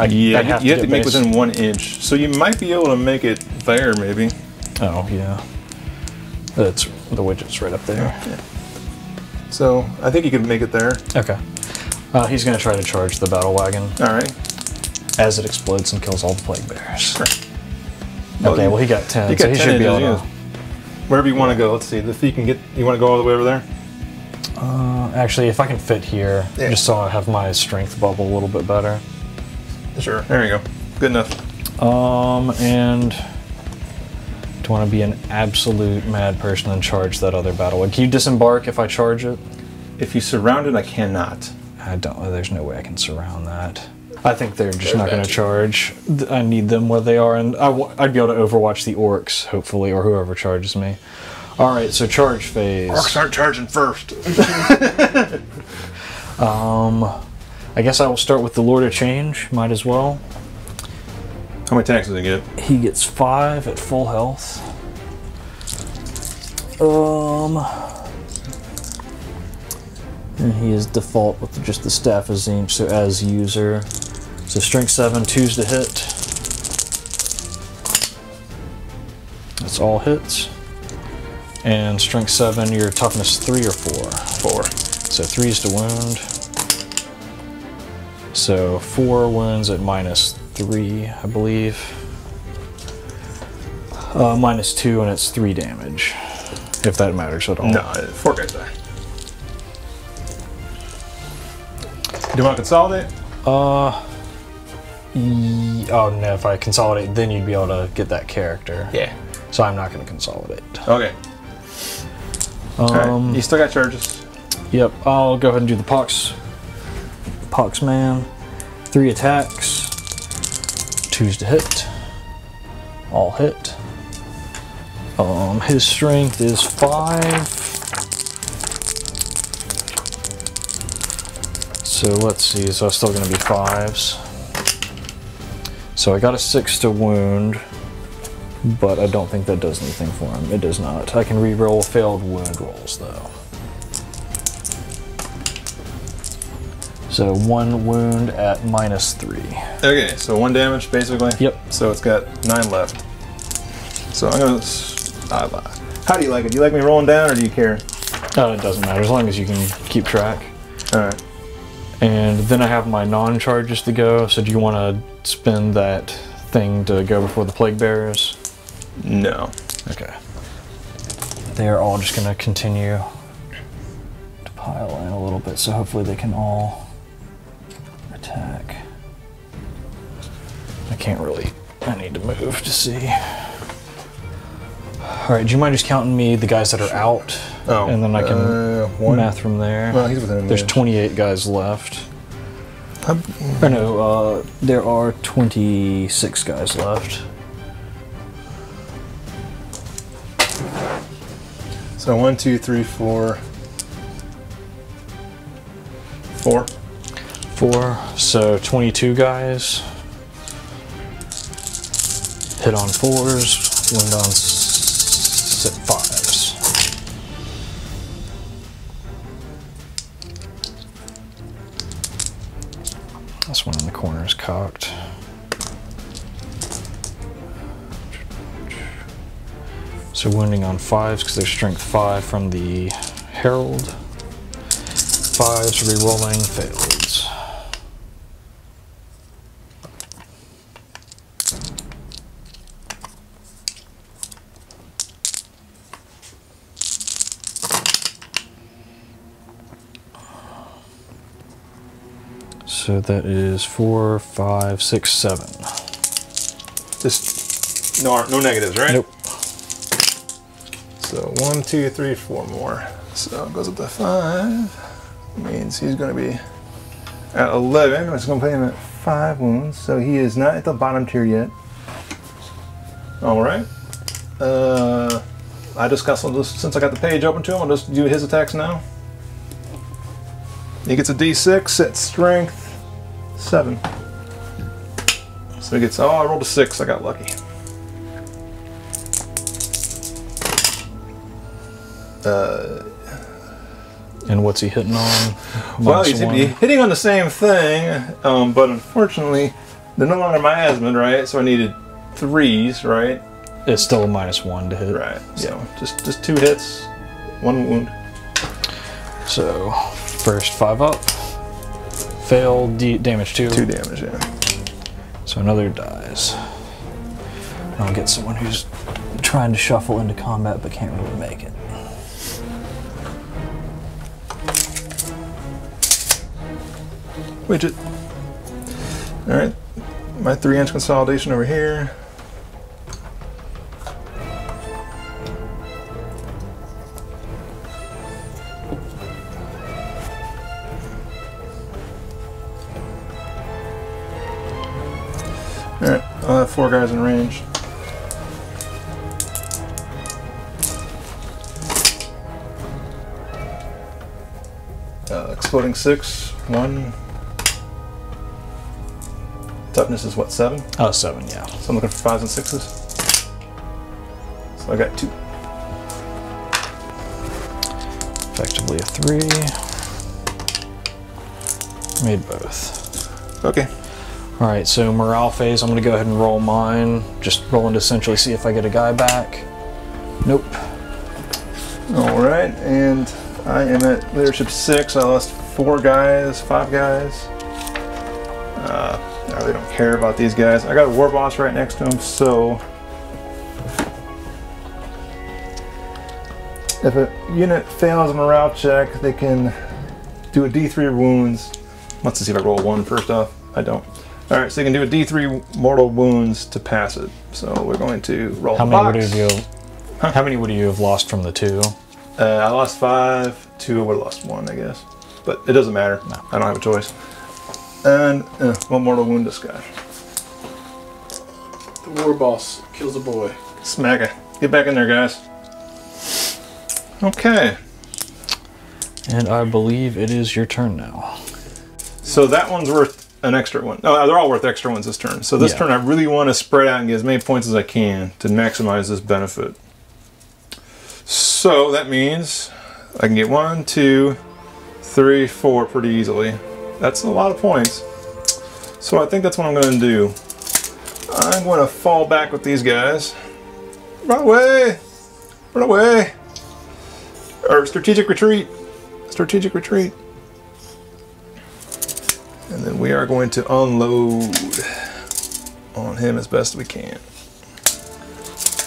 You have to make within 1 inch. So you might be able to make it there, maybe. Oh, yeah. That's the widget's right up there. Yeah. So I think you can make it there. Okay. He's going to try to charge the battle wagon. All right. As it explodes and kills all the plague bears. Sure. Okay, well he got 10, so he should be able to... Wherever you want to go, let's see. If you can get, you want to go all the way over there? Actually, if I can fit here, just so I have my strength bubble a little bit better. Sure, there you go. Good enough. And do I want to be an absolute mad person and charge that other battle wagon? Can you disembark if I charge it? If you surround it, I cannot. I don't. There's no way I can surround that. I think they're just not going to charge. I need them where they are, and I'd be able to overwatch the orcs, hopefully, or whoever charges me. All right, so charge phase. Orcs aren't charging first. I guess I will start with the Lord of Change. Might as well. How many attacks does he get? He gets 5 at full health. And he is default with just the Staff of Zinch, so as user. So strength 7, 2's to hit. That's all hits. And strength 7, your toughness 3 or 4? 4. So 3's to wound. So 4 wounds at -3, I believe. -2, and it's 3 damage. If that matters at all. No, 4 guys die. Do you want to consolidate? Oh no, if I consolidate, then you'd be able to get that character. Yeah. So I'm not going to consolidate. Okay. Alright, you still got charges. Yep, I'll go ahead and do the Pox man. 3 attacks. 2s to hit. All hit. His strength is 5. So let's see, so it's still going to be 5s. So I got a 6 to wound, but I don't think that does anything for him. It does not. I can re-roll failed wound rolls though. So 1 wound at -3. Okay, so 1 damage basically? Yep. So it's got 9 left. So I'm gonna... how do you like it? Do you like me rolling down or do you care? It doesn't matter, as long as you can keep track. Alright. And then I have my non-charges to go, so do you want to spend that thing to go before the Plague Bearers? No. Okay. They're all just going to continue to pile in a little bit, so hopefully they can all attack. I can't really... I need to move to see. Alright, do you mind just counting me the guys that are out? Oh, and then I can math from there. Well, he's within There's range. 28 guys left. Or no, there are 26 guys left. So 1, 2, 3, 4. 4. 4, so 22 guys. Hit on 4s, wound on 5s. This one in the corner is cocked. So wounding on 5s because they're strength 5 from the Herald. 5s re-rolling failed. So that is 4, 5, 6, 7. Just no negatives, right? Nope. So 1, 2, 3, 4 more. So it goes up to 5. Means he's going to be at 11. It's going to put him at 5 wounds. So he is not at the bottom tier yet. All right. I just got some. Since I got the page open to him, I'll just do his attacks now. He gets a D6 at strength 7. So he gets, oh, I rolled a 6, I got lucky. And what's he hitting on? Well, he's hitting on the same thing, but unfortunately, they're no longer miasmid, right? So I needed 3s, right? It's still a -1 to hit. Right, so just 2 hits, 1 wound. So, first 5 up. Failed, damage 2. 2 damage, yeah. So another dies. I'll get someone who's trying to shuffle into combat but can't really make it. Widget. Alright, my 3-inch consolidation over here. Alright, I'll have 4 guys in range. Exploding 6, 1. Toughness is what, 7? 7, yeah. So I'm looking for 5s and 6s. So I got 2. Effectively a 3. Made both. Okay. Alright, so morale phase, I'm going to go ahead and roll mine. Just rolling to essentially see if I get a guy back. Nope. Alright, and I am at leadership 6. I lost 4 guys, 5 guys. I really don't care about these guys. I got a war boss right next to him, so If a unit fails a morale check, they can do a D3 wounds. Let's see if I roll 1 first off. I don't. Alright, so you can do a D3 mortal wounds to pass it. So we're going to roll How the many box. How many would you have lost from the 2? I lost 5, 2, I would have lost 1, I guess. But it doesn't matter. No. I don't have a choice. And 1 mortal wound to Scott. The war boss kills a boy. Smack it. Get back in there, guys. Okay. And I believe it is your turn now. So that one's worth an extra one. No, they're all worth extra ones this turn. So this turn I really want to spread out and get as many points as I can to maximize this benefit. So that means I can get 1, 2, 3, 4 pretty easily. That's a lot of points. So I think that's what I'm going to do. I'm going to fall back with these guys. Run away! Run away! Or strategic retreat. Strategic retreat. And then we are going to unload on him as best we can.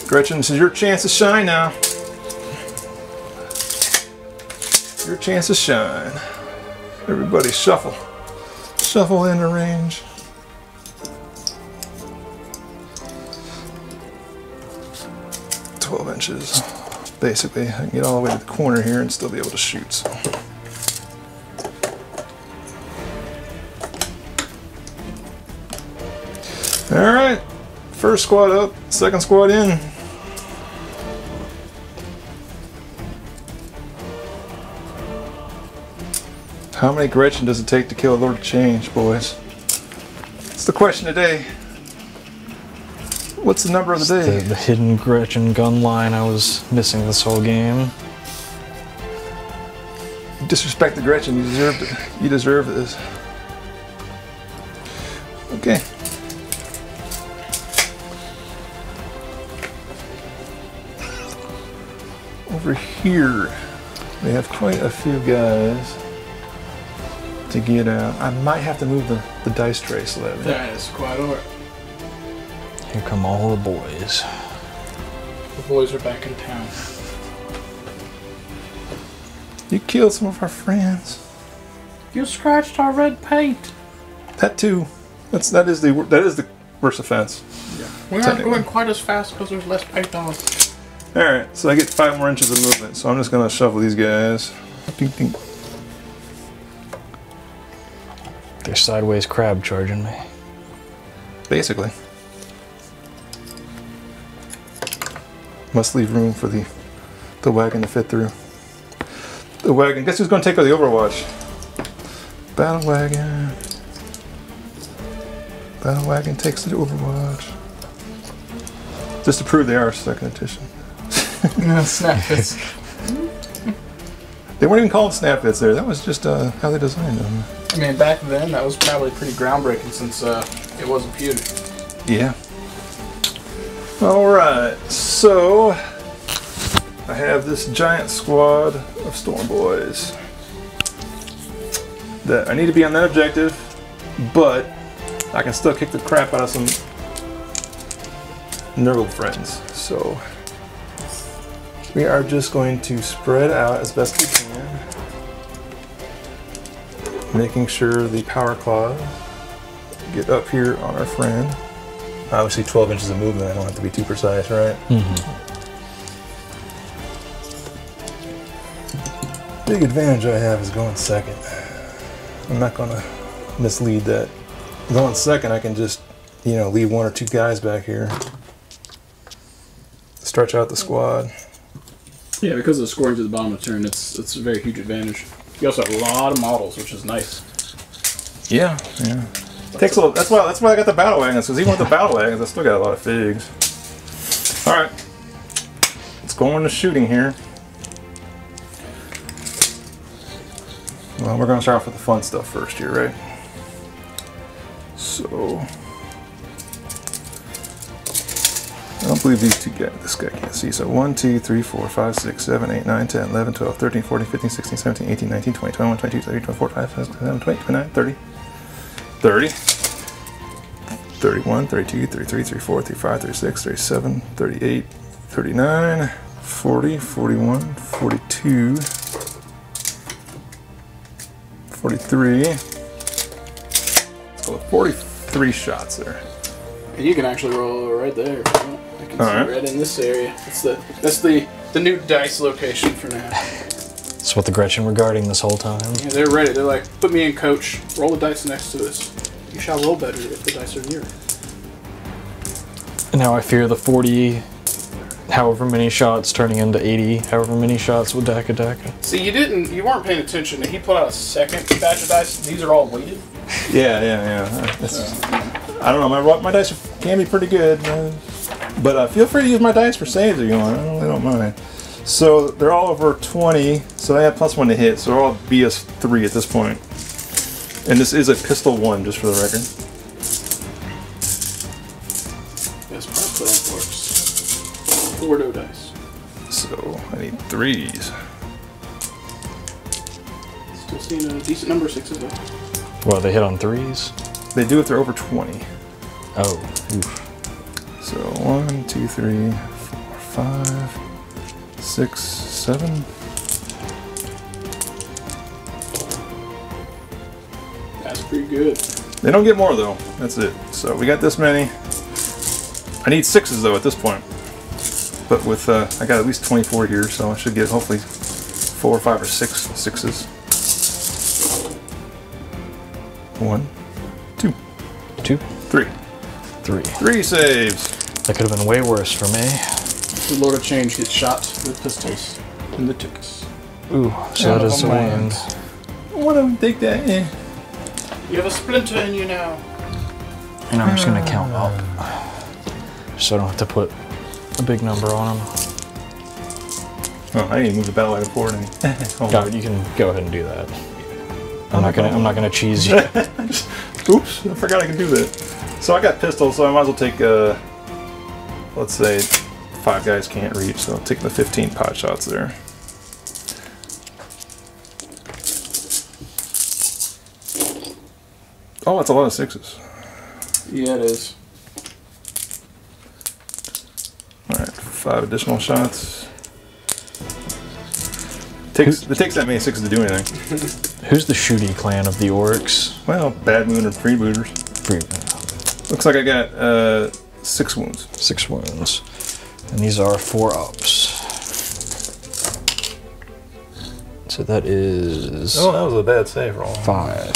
Gretchen, this is your chance to shine now. Your chance to shine. Everybody shuffle. Shuffle into range. Inches. Basically, I can get all the way to the corner here and still be able to shoot. So. Alright, first squad up, second squad in. How many Gretchen does it take to kill a Lord of Change, boys? That's the question today. What's the number of the day? The hidden Gretchen gun line I was missing this whole game. You disrespect the Gretchen, you deserved it. You deserve this. Okay. Over here, we have quite a few guys to get out. I might have to move the dice tray slightly. That is quite alright. Here come all the boys. The boys are back in town. You killed some of our friends. You scratched our red paint. That too. That is the worst offense. Yeah. We aren't going quite as fast because there's less paint on us. Alright, so I get 5 more inches of movement, so I'm just gonna shuffle these guys. Ding, ding. They're sideways crab charging me. Basically. Must leave room for the wagon to fit through. The wagon. Guess who's going to take over the Overwatch? Battle wagon. Battle wagon takes the Overwatch. Just to prove they are second edition. Snap fits. They weren't even called snap fits there. That was just how they designed them. I mean, back then that was probably pretty groundbreaking since it wasn't pewter. Yeah. Alright, so I have this giant squad of Storm Boys that I need to be on that objective, but I can still kick the crap out of some Nurgle friends. So we are just going to spread out as best we can, making sure the power claws get up here on our friend. Obviously 12 inches of movement, I don't have to be too precise, right? Big advantage I have is going second. I'm not going to mislead that. Going second, I can just, you know, leave 1 or 2 guys back here. Stretch out the squad. Yeah, because of scoring to the bottom of the turn, it's a very huge advantage. You also have a lot of models, which is nice. Yeah, yeah. Takes a little, that's why I got the battle wagons, because even with the battle wagons, I still got a lot of figs. Alright. Let's go into shooting here. Well, we're going to start off with the fun stuff first here, right? So I don't believe these two guys, this guy can't see. So 1, 2, 3, 4, 5, 6, 7, 8, 9, 10, 11, 12, 13, 14, 15, 16, 17, 18, 19, 20, 21, 22, 23, 24, 25, 26, 27, 28, 29, 30. 30, 31, 32, 33, 34, 35, 36, 37, 38, 39, 40, 41, 42, 43. Let's go with 43 shots there. And you can actually roll right there. If you want. I can see right in this area. That's the new dice location for now. That's what the Gretchen were guarding this whole time. Yeah, they're ready. They're like, put me in, coach. Roll the dice next to us. You shall roll better if the dice are near. Now I fear the 40, however many shots turning into 80, however many shots with Daka Daka. See, you weren't paying attention. He put out a second batch of dice. These are all weighted. Yeah. I don't know. My dice can be pretty good, but feel free to use my dice for saves if you want. I really don't mind. So they're all over 20. So I have +1 to hit. So they're all BS3 at this point. And this is a pistol 1, just for the record. Yes, part of Orks. 4 no dice. So I need 3s. Still seeing a decent number of 6s though. Well, they hit on 3s? They do if they're over 20. Oh, oof. So 1, 2, 3, 4, 5, 6, 7. That's pretty good. They don't get more though. That's it. So we got this many. I need 6s though at this point. But with I got at least 24 here, so I should get hopefully 4 or 5 or 6 6s. 1, 2, 2, 3. 3. 3 saves. That could have been way worse for me. The Lord of Change gets shot with pistols in the tickets. Ooh, so that is a wound. I want to take that. You have a splinter in you now. And I'm just going to count up. So I don't have to put a big number on them. Oh, I didn't move the battle item forward any. No, you can go ahead and do that. I'm not gonna cheese you. Oops, I forgot I could do that. So I got pistols, so I might as well take let's say 5 guys can't reach, so I'll take the 15 pot shots there. Oh, that's a lot of 6s. Yeah, it is. Alright, 5 additional shots. It takes that many 6s to do anything. Who's the shooty clan of the Orks? Well, Bad Moon and Freebooters. Looks like I got 6 wounds. 6 wounds. And these are 4 ups. So that is... Oh, that was a bad save roll. 5.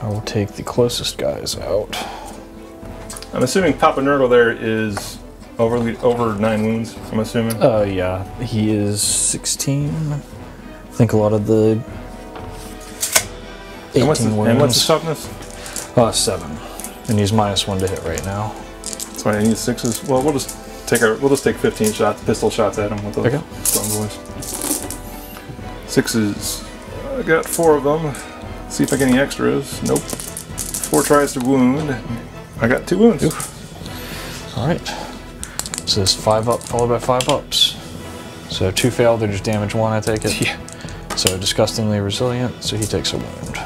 I will take the closest guys out. I'm assuming Papa Nurgle there is over 9 wounds, I'm assuming. Yeah, he is 16. I think a lot of the 18 wounds. And what's the toughness? 7. And he's -1 to hit right now. That's why I need 6s. Well, we'll just take 15 shots, pistol shots at him with those strong boys. 6s. I got 4 of them. See if I get any extras. Nope. 4 tries to wound. I got 2 wounds. Alright. So this 5 up followed by 5 ups. So 2 failed, they're just damage 1, I take it? Yeah. So disgustingly resilient, so he takes a wound.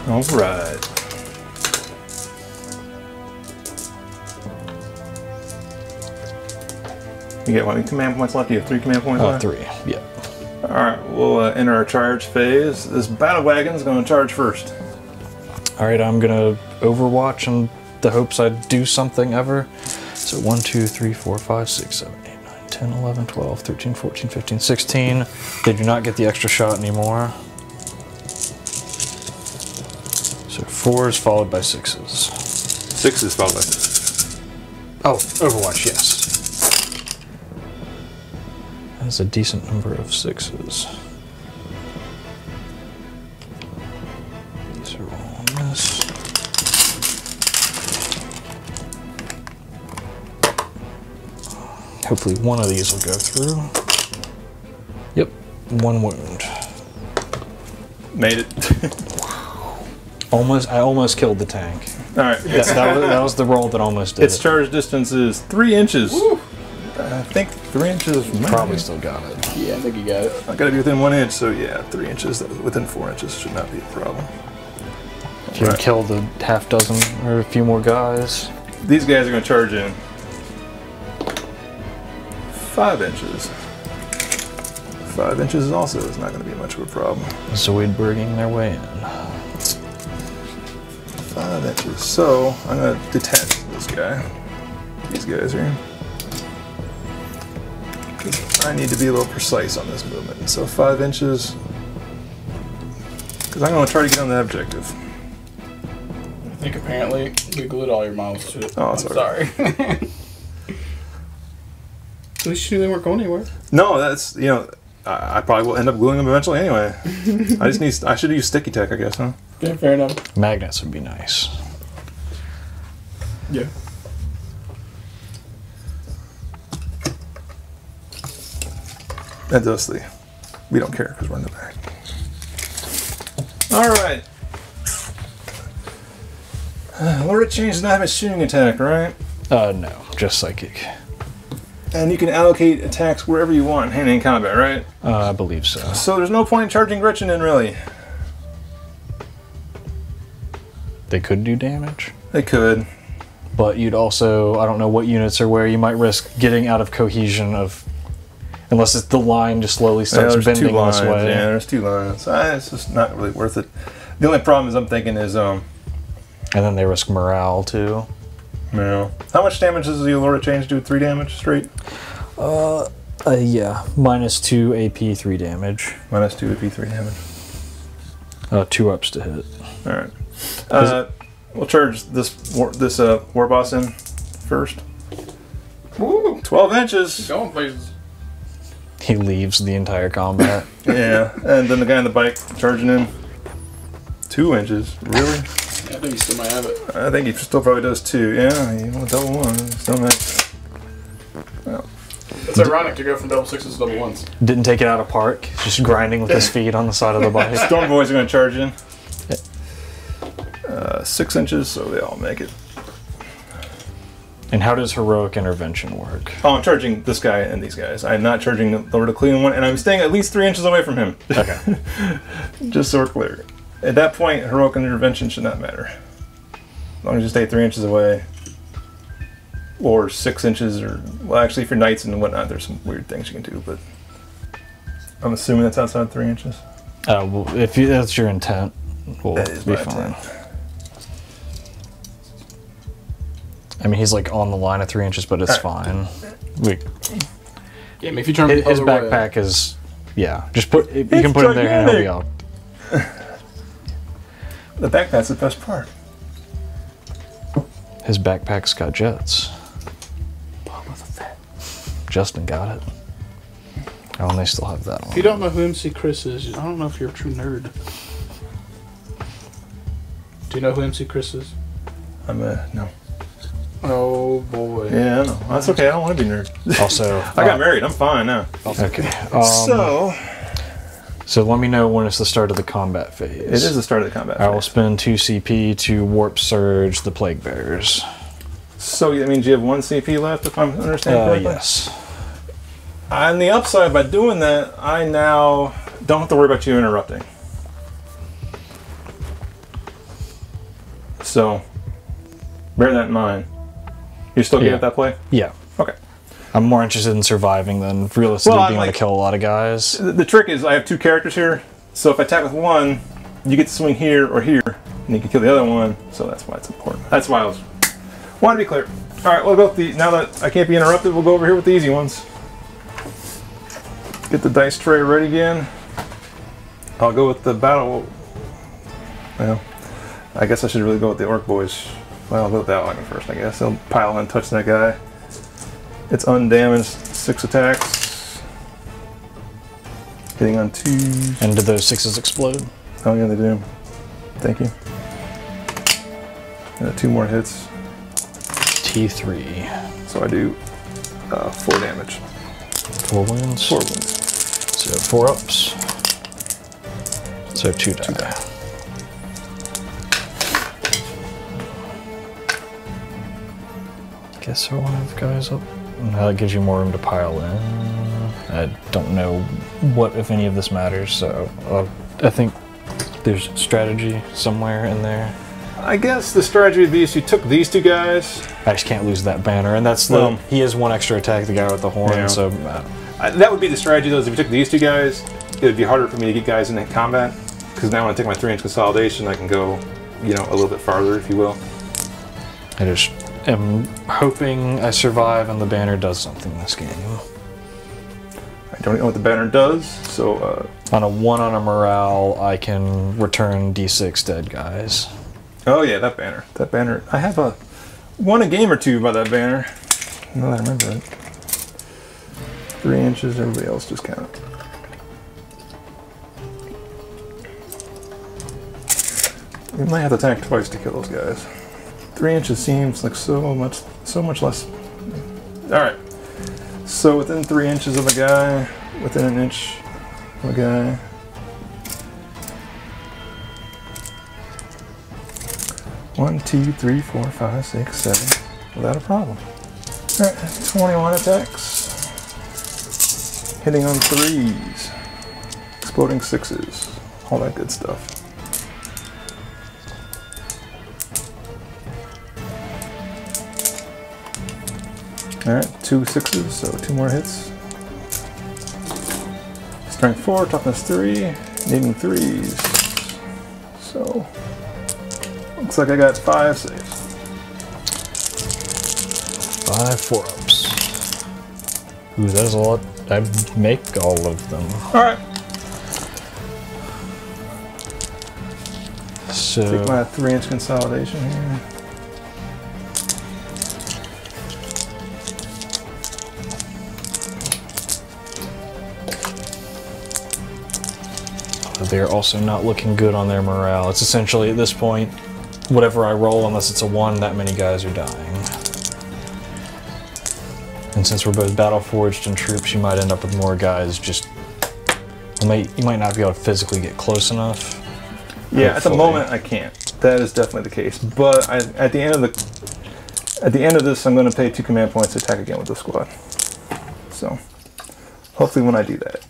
Alright. You get what? Command points left? You have 3 command points left? 3, yeah. Alright, we'll enter our charge phase. This battle wagon's going to charge first. Alright, I'm gonna overwatch in the hopes I do something ever. So 1, 2, 3, 4, 5, 6, 7, 8, 9, 10, 11, 12, 13, 14, 15, 16. They do not get the extra shot anymore. So 4s followed by 6s. 6s followed by 6s. Oh, Overwatch, yes. That's a decent number of 6s. These are all on this. Hopefully one of these will go through. Yep, 1 wound. Made it. I almost killed the tank. Alright. That was the roll that almost did Its it. charge distance is 3 inches. Woo. I think 3 inches. Probably still got it. Yeah, I think you got it. I gotta be within 1 inch, so yeah, 3 inches. Within 4 inches should not be a problem. If you killed a half dozen or a few more guys. These guys are going to charge in 5 inches. 5 inches also is not going to be much of a problem. Zoidberging their way in. 5 inches. So I'm going to detach this guy. These guys here. I need to be a little precise on this movement. So 5 inches. Because I'm going to try to get on that objective. I think apparently we glued all your models to it. Oh, I'm sorry. At least you didn't weren't going anywhere. No, that's, you know, I probably will end up gluing them eventually anyway. I should use sticky tack, I guess, huh? Yeah, fair enough. Magnets would be nice. Yeah. And thusly, we don't care because we're in the back. All right. Lord Change does not have a shooting attack, right? No, just psychic. And you can allocate attacks wherever you want in hand-to-hand combat, right? I believe so. So there's no point in charging Gretchen in, really. They could do damage. They could. But you'd also, I don't know what units are where, you might risk getting out of cohesion of... Unless it's the line just slowly starts bending this way. Yeah, there's 2 lines. It's just not really worth it. The only problem is I'm thinking is... And then they risk morale, too. No. How much damage does the Lord of Change do? 3 damage straight? Yeah. -2 AP, 3 damage. -2 AP, 3 damage. 2 ups to hit. Alright. We'll charge this war boss in first. Woo! 12 inches! Going places. He leaves the entire combat. Yeah, and then the guy on the bike charging in 2 inches. Really? I think he still might have it. I think he still probably does too. Yeah, he went double 1. Still nice. Well. It's ironic to go from double 6s to double 1s. Didn't take it out of park. Just grinding with his feet on the side of the bike. Storm Boys are going to charge in. 6 inches, so they all make it. And how does heroic intervention work? Oh, I'm charging this guy and these guys. I'm not charging the Lord of Cleveland one, and I'm staying at least 3 inches away from him. Okay. Just so we're clear. At that point, heroic intervention should not matter. As long as you stay 3 inches away. Or 6 inches, or... Well, actually, if you're knights and whatnot, there's some weird things you can do, but... I'm assuming that's outside 3 inches. Well, if that's your intent, we'll That is be my fine. intent. I mean, he's like on the line of 3 inches, but it's fine. Yeah, if you turn his the other backpack way. is, yeah. Just put you can put him there and he'll be out. The backpack's the best part. His backpack's got jets. Justin got it. Oh, and they still have that one. If you don't know who MC Chris is, I don't know if you're a true nerd. Do you know who MC Chris is? No. Oh boy. Yeah, I know. That's okay. I don't want to be nerd. Also, I got married. I'm fine now. Okay. So let me know when it's the start of the combat phase. it is the start of the combat. I will spend 2 CP to warp surge the plague bearers. So that means you have 1 CP left, if I'm understanding correctly? Yes. On the upside, by doing that, I now don't have to worry about you interrupting. So, bear that in mind. You still good at that play? Yeah. Okay. I'm more interested in surviving than realistically Well, being able to kill a lot of guys. The trick is I have 2 characters here, so if I attack with one, you get to swing here or here, and you can kill the other one, so that's why it's important. That's why I want to be clear. Alright, we'll go with now that I can't be interrupted, we'll go over here with the easy ones. Get the dice tray ready again. I'll go with the battle... Well, I guess I should really go with the Ork boys. Well, I'll go with that one first, I guess. They'll pile in, touch that guy. It's undamaged, 6 attacks. Hitting on 2. And do those 6s explode? Oh yeah, they do. Thank you. 2 more hits. T3. So I do 4 damage. 4 wounds? 4 wounds. So 4 ups. So 2 die. Guess I want to have guys up. Now that gives you more room to pile in. I don't know what, if any, of this matters, so I think there's strategy somewhere in there. I guess the strategy would be if you took these two guys. I just can't lose that banner, and that's the he has one extra attack. The guy with the horn, Yeah. so That would be the strategy though. Is if you took these two guys, it would be harder for me to get guys in combat because now when I take my 3-inch consolidation, I can go, you know, a little bit farther, if you will. I just am hoping I survive and the banner does something this game. I don't know what the banner does, so On a 1 on a morale, I can return D6 dead guys. oh yeah, that banner. That banner. I have won a game or two by that banner. No, I remember it. 3 inches. Everybody else just count. We might have to attack twice to kill those guys. 3 inches seems like so much less. All right. So within 3 inches of a guy, within an inch of a guy. One, 2, 3, 4, 5, 6, 7. Without a problem. All right, 21 attacks. Hitting on 3s. Exploding 6s. All that good stuff. Alright, 2 6s, so 2 more hits. Strength 4, toughness 3, needing 3s. So, looks like I got 5 saves. 5 4-ups. Ooh, that is a lot. I'd make all of them. Alright. So Take my 3-inch consolidation here. they're also not looking good on their morale. It's essentially at this point, whatever I roll, unless it's a 1, that many guys are dying. And since we're both battle forged and troops, you might end up with more guys. Just you might not be able to physically get close enough. Yeah, Hopefully. at the moment I can't. That is definitely the case. But at the end of this, I'm going to pay 2 command points to attack again with the squad. So hopefully when I do that.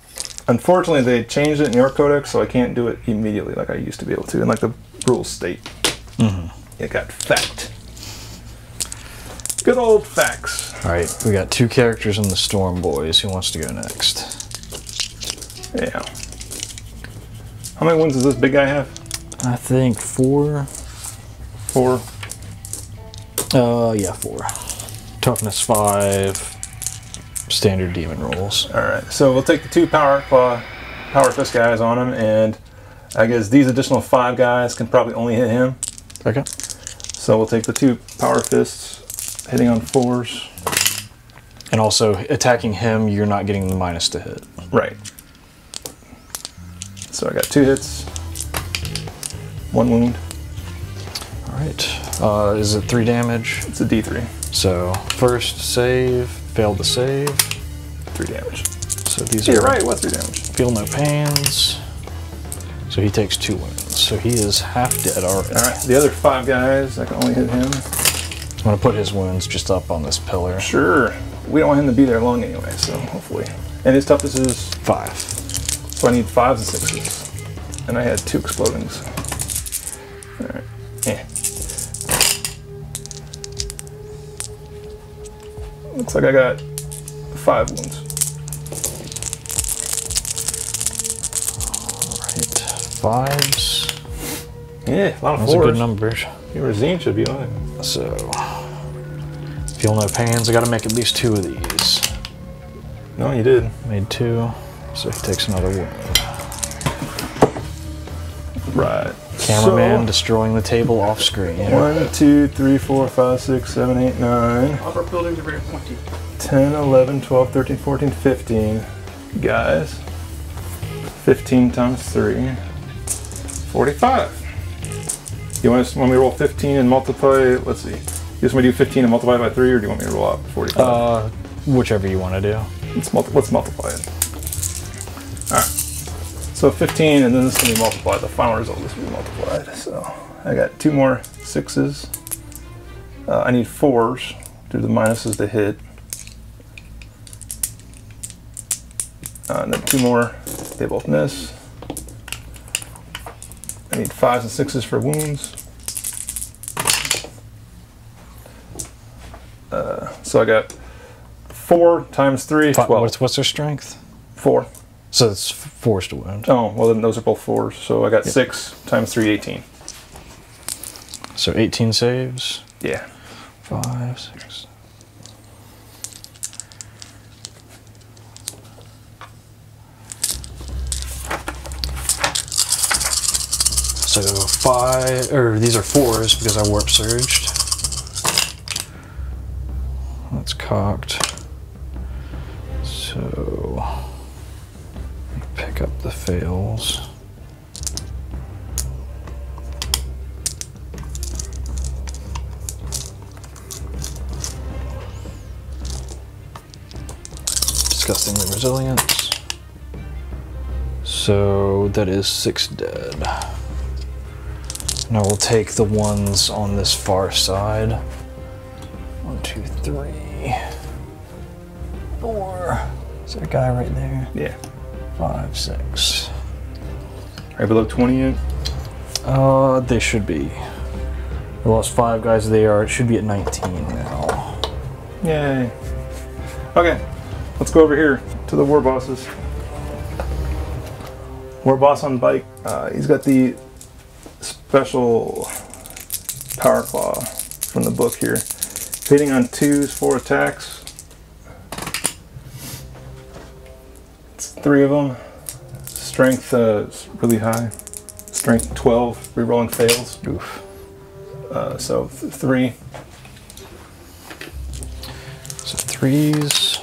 Unfortunately, they changed it in the Ork Codex, so I can't do it immediately like I used to be able to, and like the rules state. It got fact. Good old facts. All right, we got 2 characters in the Storm Boys. Who wants to go next? Yeah. How many wounds does this big guy have? I think 4. 4. Yeah, 4. Toughness 5. Standard demon rolls. All right, so we'll take the 2 power fist guys on him, and I guess these additional 5 guys can probably only hit him. Okay. So we'll take the 2 power fists, hitting on 4s. And also attacking him, you're not getting the minus to hit. Right. So I got 2 hits, 1 wound. All right. Is it 3 damage? It's a D3. So first save, failed to save. 3 damage. So these You're are right. What's 3 damage? feel no pains. So he takes 2 wounds. So he is half dead already. All right. The other 5 guys, I can only hit him. I'm gonna put his wounds just up on this pillar. Sure. We don't want him to be there long anyway, so hopefully. And his toughness is 5. so I need 5s and 6s, and I had 2 explodings. All right. Yeah. Looks like I got 5 wounds. All right, 5s. Yeah, a lot of Those are 4s. good numbers. Your zine should be on it. So feel no pains. I got to make at least 2 of these. No, you did. Made 2, so he takes another wound. Right. Cameraman destroying the table off screen. 1, 2, 3, 4, 5, 6, 7, 8, 9, All of our buildings are very pointy. 10, 11, 12, 13, 14, 15. Guys. 15 times 3. 45. You want me to roll 15 and multiply? Let's see. You just want me to do 15 and multiply by 3, or do you want me to roll out 45? Whichever you want to do. Let's multiply it. Alright. So 15, and then this will be multiplied. The final result this will be multiplied. So I got 2 more 6s. I need 4s. Do the minuses to hit. And then 2 more. They both miss. I need 5s and 6s for wounds. So I got 4 times 3, 12. What's their strength? 4. So it's 4s to wound. Oh, well then those are both 4s. So I got 6 times 3, 18. So 18 saves. Yeah. 5, 6. So 5, or these are 4s because I warp surged. That's cocked. So pick up the fails. Disgustingly resilience. So that is 6 dead. Now we'll take the ones on this far side. 1, 2, 3, 4. Is there a guy right there? Yeah. 5, 6. Right below 20 yet? They should be. We lost 5 guys there. It should be at 19 now. Yay. Okay, let's go over here to the war bosses. War boss on bike. He's got the special power claw from the book here. Hitting on 2s, 4 attacks. It's 3 of them. Strength is really high. Strength 12. Rerolling fails. Oof. So 3. So 3s.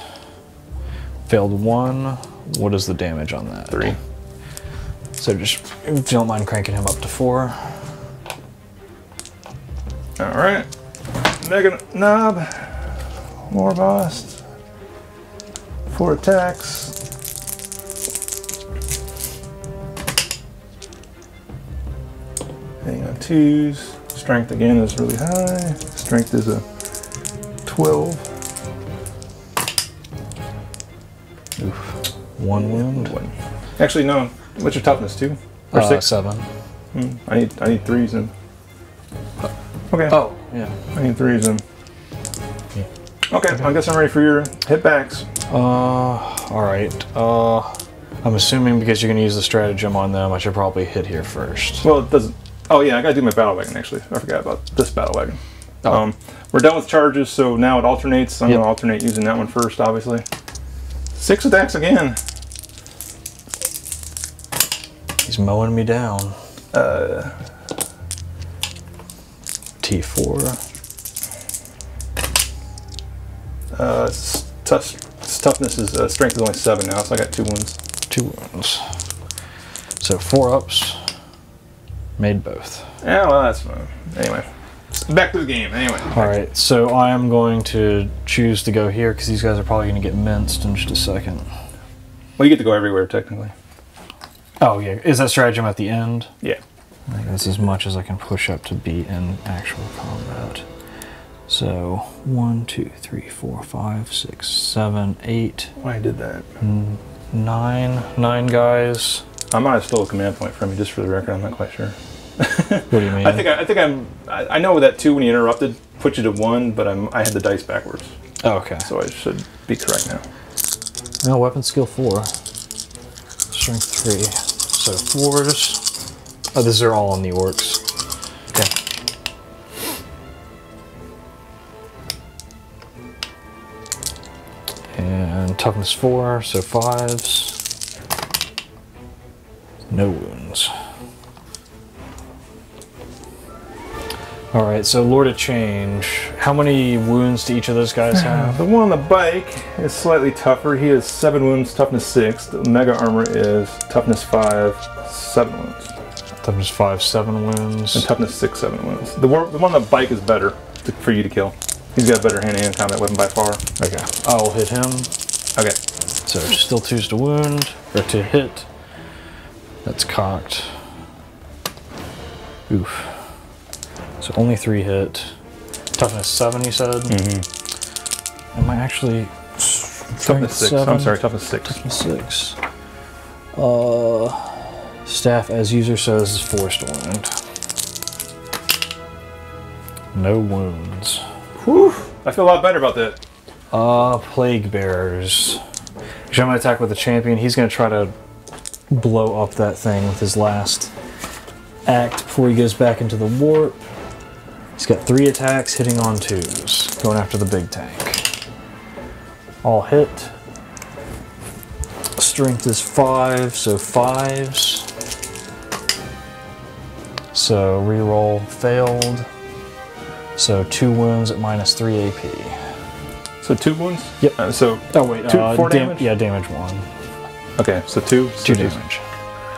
Failed 1. What is the damage on that? 3. So just, if you don't mind cranking him up to 4. Alright. Mega Knob. War boss. 4 attacks. Hitting on 2s. Strength again is really high. Strength is a 12. Oof. 1 wound. 1. Actually, no. What's your toughness, 2? Or 6? 7. I need 3s in. Okay. Oh, yeah. I need 3s in. Yeah. Okay, I guess I'm ready for your hit backs. Alright. I'm assuming because you're going to use the stratagem on them, I should probably hit here first. Well, it doesn't. Oh, yeah, I gotta do my battle wagon, actually. I forgot about this battle wagon. Oh. We're done with charges, so now it alternates. I'm gonna alternate using that one first, obviously. 6 attacks again. He's mowing me down. T4. Toughness is strength is only 7 now, so I got 2 wounds. 2 wounds. So 4 ups. Made both. Yeah, well, that's fine. Anyway, back to the game. Anyway. Alright, so I am going to choose to go here because these guys are probably going to get minced in just a second. Well, you get to go everywhere, technically. Oh, yeah. Is that stratagem at the end? Yeah. I think that's as much as I can push up to be in actual combat. So, 1, 2, 3, 4, 5, 6, 7, 8. Why I did that? 9 guys. I might have stole a command point from you, just for the record. I'm not quite sure. What do you mean? I know that 2 when you interrupted put you to 1, but I had the dice backwards. Oh, okay. So I should be correct now. No, weapon skill 4. Strength 3. So 4s. Oh, these are all on the orcs. Okay. And toughness 4, so 5s. No wounds. Alright, so Lord of Change. How many wounds do each of those guys have? The one on the bike is slightly tougher. He has 7 wounds, toughness 6. The mega armor is toughness 5, 7 wounds. Toughness 5, 7 wounds. And toughness 6, 7 wounds. The one on the bike is better for you to kill. He's got a better hand-to-hand combat weapon by far. Okay. I'll hit him. Okay. So still 2s to wound, or to hit. That's cocked. Oof. So only 3 hit. Toughness 7, you said? Mm-hmm. Am I actually... Toughness 6. 7? I'm sorry, toughness 6. Toughness 6. Staff as user, so this is 4s to wound. No wounds. Whew. I feel a lot better about that. Plague Bearers. I'm going to attack with the champion. He's going to try to blow up that thing with his last act before he goes back into the warp. He's got 3 attacks hitting on 2s, going after the big tank. All hit. Strength is 5, so 5s. So reroll failed. So 2 wounds at minus 3 AP. So 2 wounds? Yep. Oh wait, 4 damage? Yeah, damage 1. Okay, so 2? 2 damage.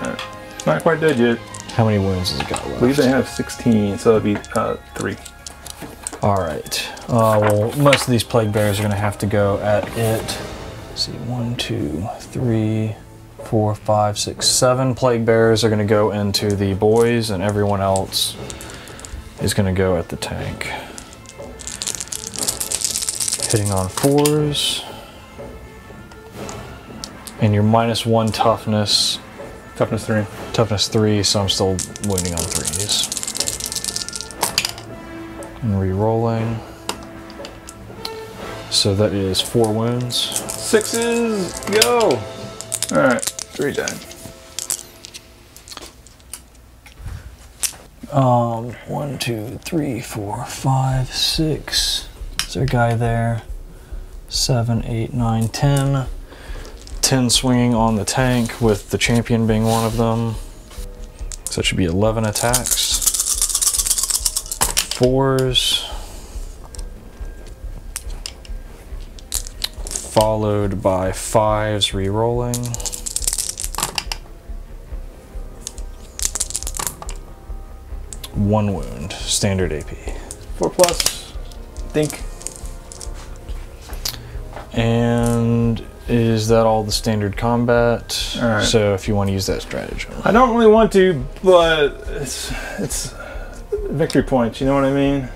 Alright. It's not quite dead yet. How many wounds has it got left? I believe they have 16, so that'll be 3. Alright. Well, most of these Plague Bears are going to have to go at it. Let's see, 1, 2, 3, 4, 5, 6, 7 Plague Bears are going to go into the boys, and everyone else is going to go at the tank. Hitting on 4s. And your minus 1 toughness. Toughness 3. Toughness 3, so I'm still wounding on 3s. And re-rolling. So that is 4 wounds. 6s, go! Alright, 3 died. 1, 2, 3, 4, 5, 6. Is there a guy there? 7, 8, 9, 10. 10 swinging on the tank, with the champion being one of them. So it should be 11 attacks. 4s. Followed by 5s re-rolling. One wound, standard AP. 4 plus, think. And is that all the standard combat? All right. So if you want to use that stratagem. I don't really want to, but it's victory points, you know what I mean?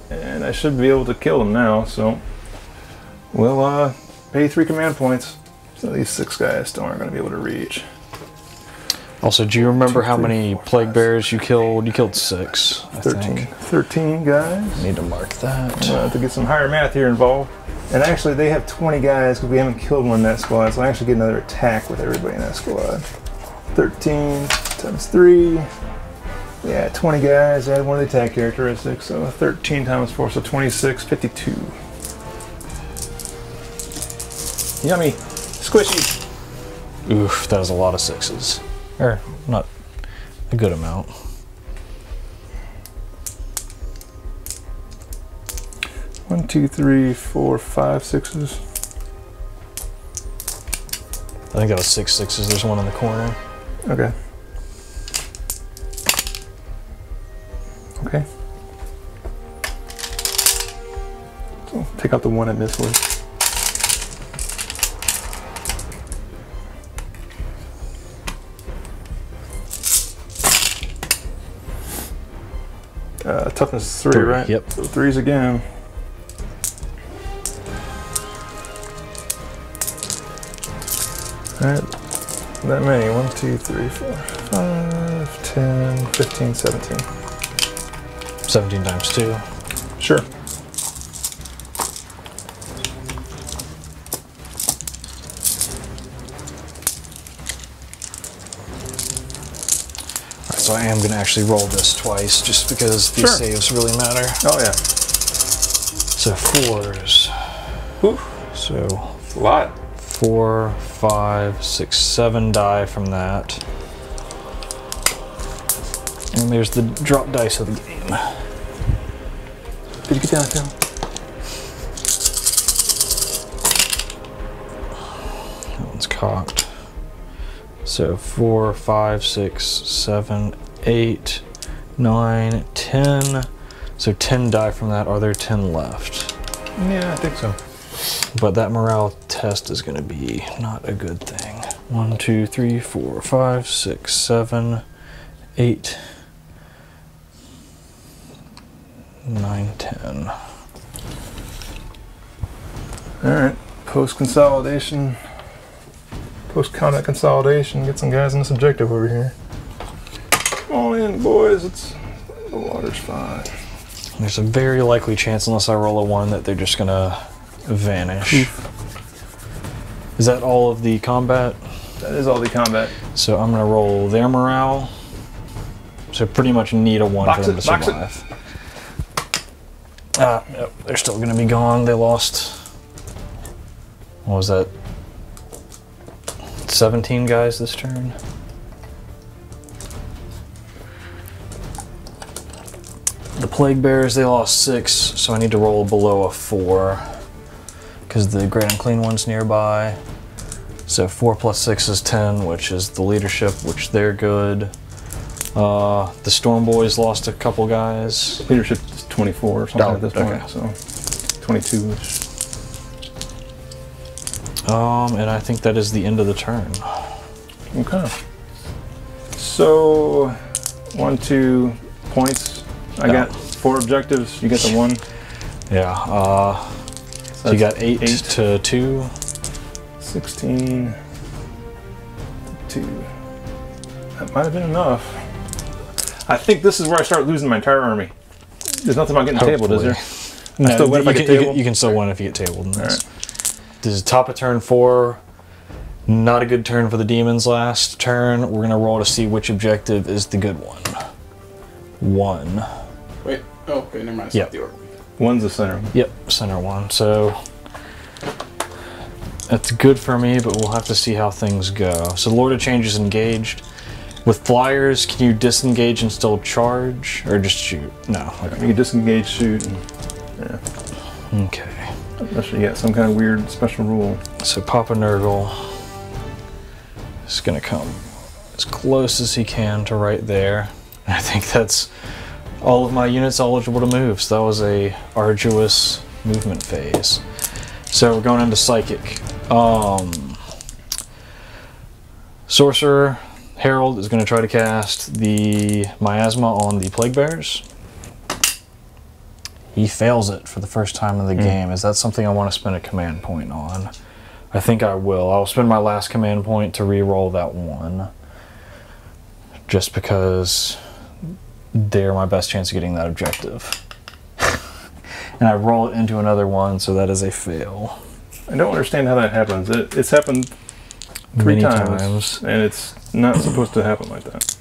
And I should be able to kill them now, so we'll pay 3 command points. So these 6 guys still aren't going to be able to reach. Also, do you remember how many Plague Bears you killed? You killed 6, I 13. think. 13 guys. Need to mark that. We'll have to get some higher math here involved. And actually, they have 20 guys because we haven't killed one in that squad, so I actually get another attack with everybody in that squad. 13 times 3. Yeah, 20 guys. Add one of the attack characteristics, so 13 times 4, so 26, 52. Yummy. Squishy. Oof, that was a lot of 6s. Or, not a good amount. One, 2, 3, 4, 5, 6s. I think that was 6 6s. There's one in the corner. Okay. Okay. So take out the one I missed with. Toughness 3, right? Yep. So 3s again. Alright, that many. 1, 2, 3, 4, 5, 10, 15, 17. 17 times 2. Sure. So I am going to actually roll this twice, just because these saves really matter. Oh yeah. So 4s. Oof. So A lot. 4, 5, 6, 7 die from that. And there's the drop dice of the game. Did you get down, Phil? That one's cocked. So 4, 5, 6, 7, 8, 9, 10. So 10 die from that. Are there 10 left? Yeah, I think so. But that morale test is going to be not a good thing. 1, 2, 3, 4, 5, 6, 7, 8, 9, 10. Alright, post-consolidation. Post-combat consolidation. Get some guys in this objective over here. Come on in, boys. The water's fine. There's a very likely chance, unless I roll a 1, that they're just going to vanish. Oof. Is that all of the combat? That is all the combat. So I'm going to roll their morale. So pretty much need a 1 for them to survive. Nope, they're still going to be gone. They lost, what was that, 17 guys this turn? The Plague Bears, they lost 6, so I need to roll below a 4 because the Great Unclean one's nearby. So 4 plus 6 is 10, which is the leadership, which they're good. The Storm Boys lost a couple guys. Leadership is 24 or something at this point, so 22-ish. And I think that is the end of the turn. Okay. So 1, 2 points. I got 4 objectives. You get the 1. Yeah. So you got 8 to 2. 16 to 2. That might have been enough. I think this is where I start losing my entire army. There's nothing about getting tabled, is there? No, I still win if I get tabled? You can still win if you get tabled in this. This is top of turn 4. Not a good turn for the demons last turn. We're going to roll to see which objective is the good one. 1. Wait. Oh, okay. Never mind. Yep. The orc. 1's the center. Yep, center 1. So that's good for me, but we'll have to see how things go. So Lord of Change is engaged. With flyers, can you disengage and still charge, or just shoot? No. Okay. You can disengage, shoot, and Okay. Unless you get some kind of weird special rule. So Papa Nurgle is going to come as close as he can to right there. I think that's all of my units eligible to move. So that was a arduous movement phase. So we're going into Psychic. Sorcerer Herald is going to try to cast the Miasma on the Plague Bears. He fails it for the first time in the game. Is that something I want to spend a command point on? I think I will. I'll spend my last command point to re-roll that 1. Just because they're my best chance of getting that objective. And I roll it into another 1, so that is a fail. I don't understand how that happens. It's happened many times, and it's not supposed to happen like that.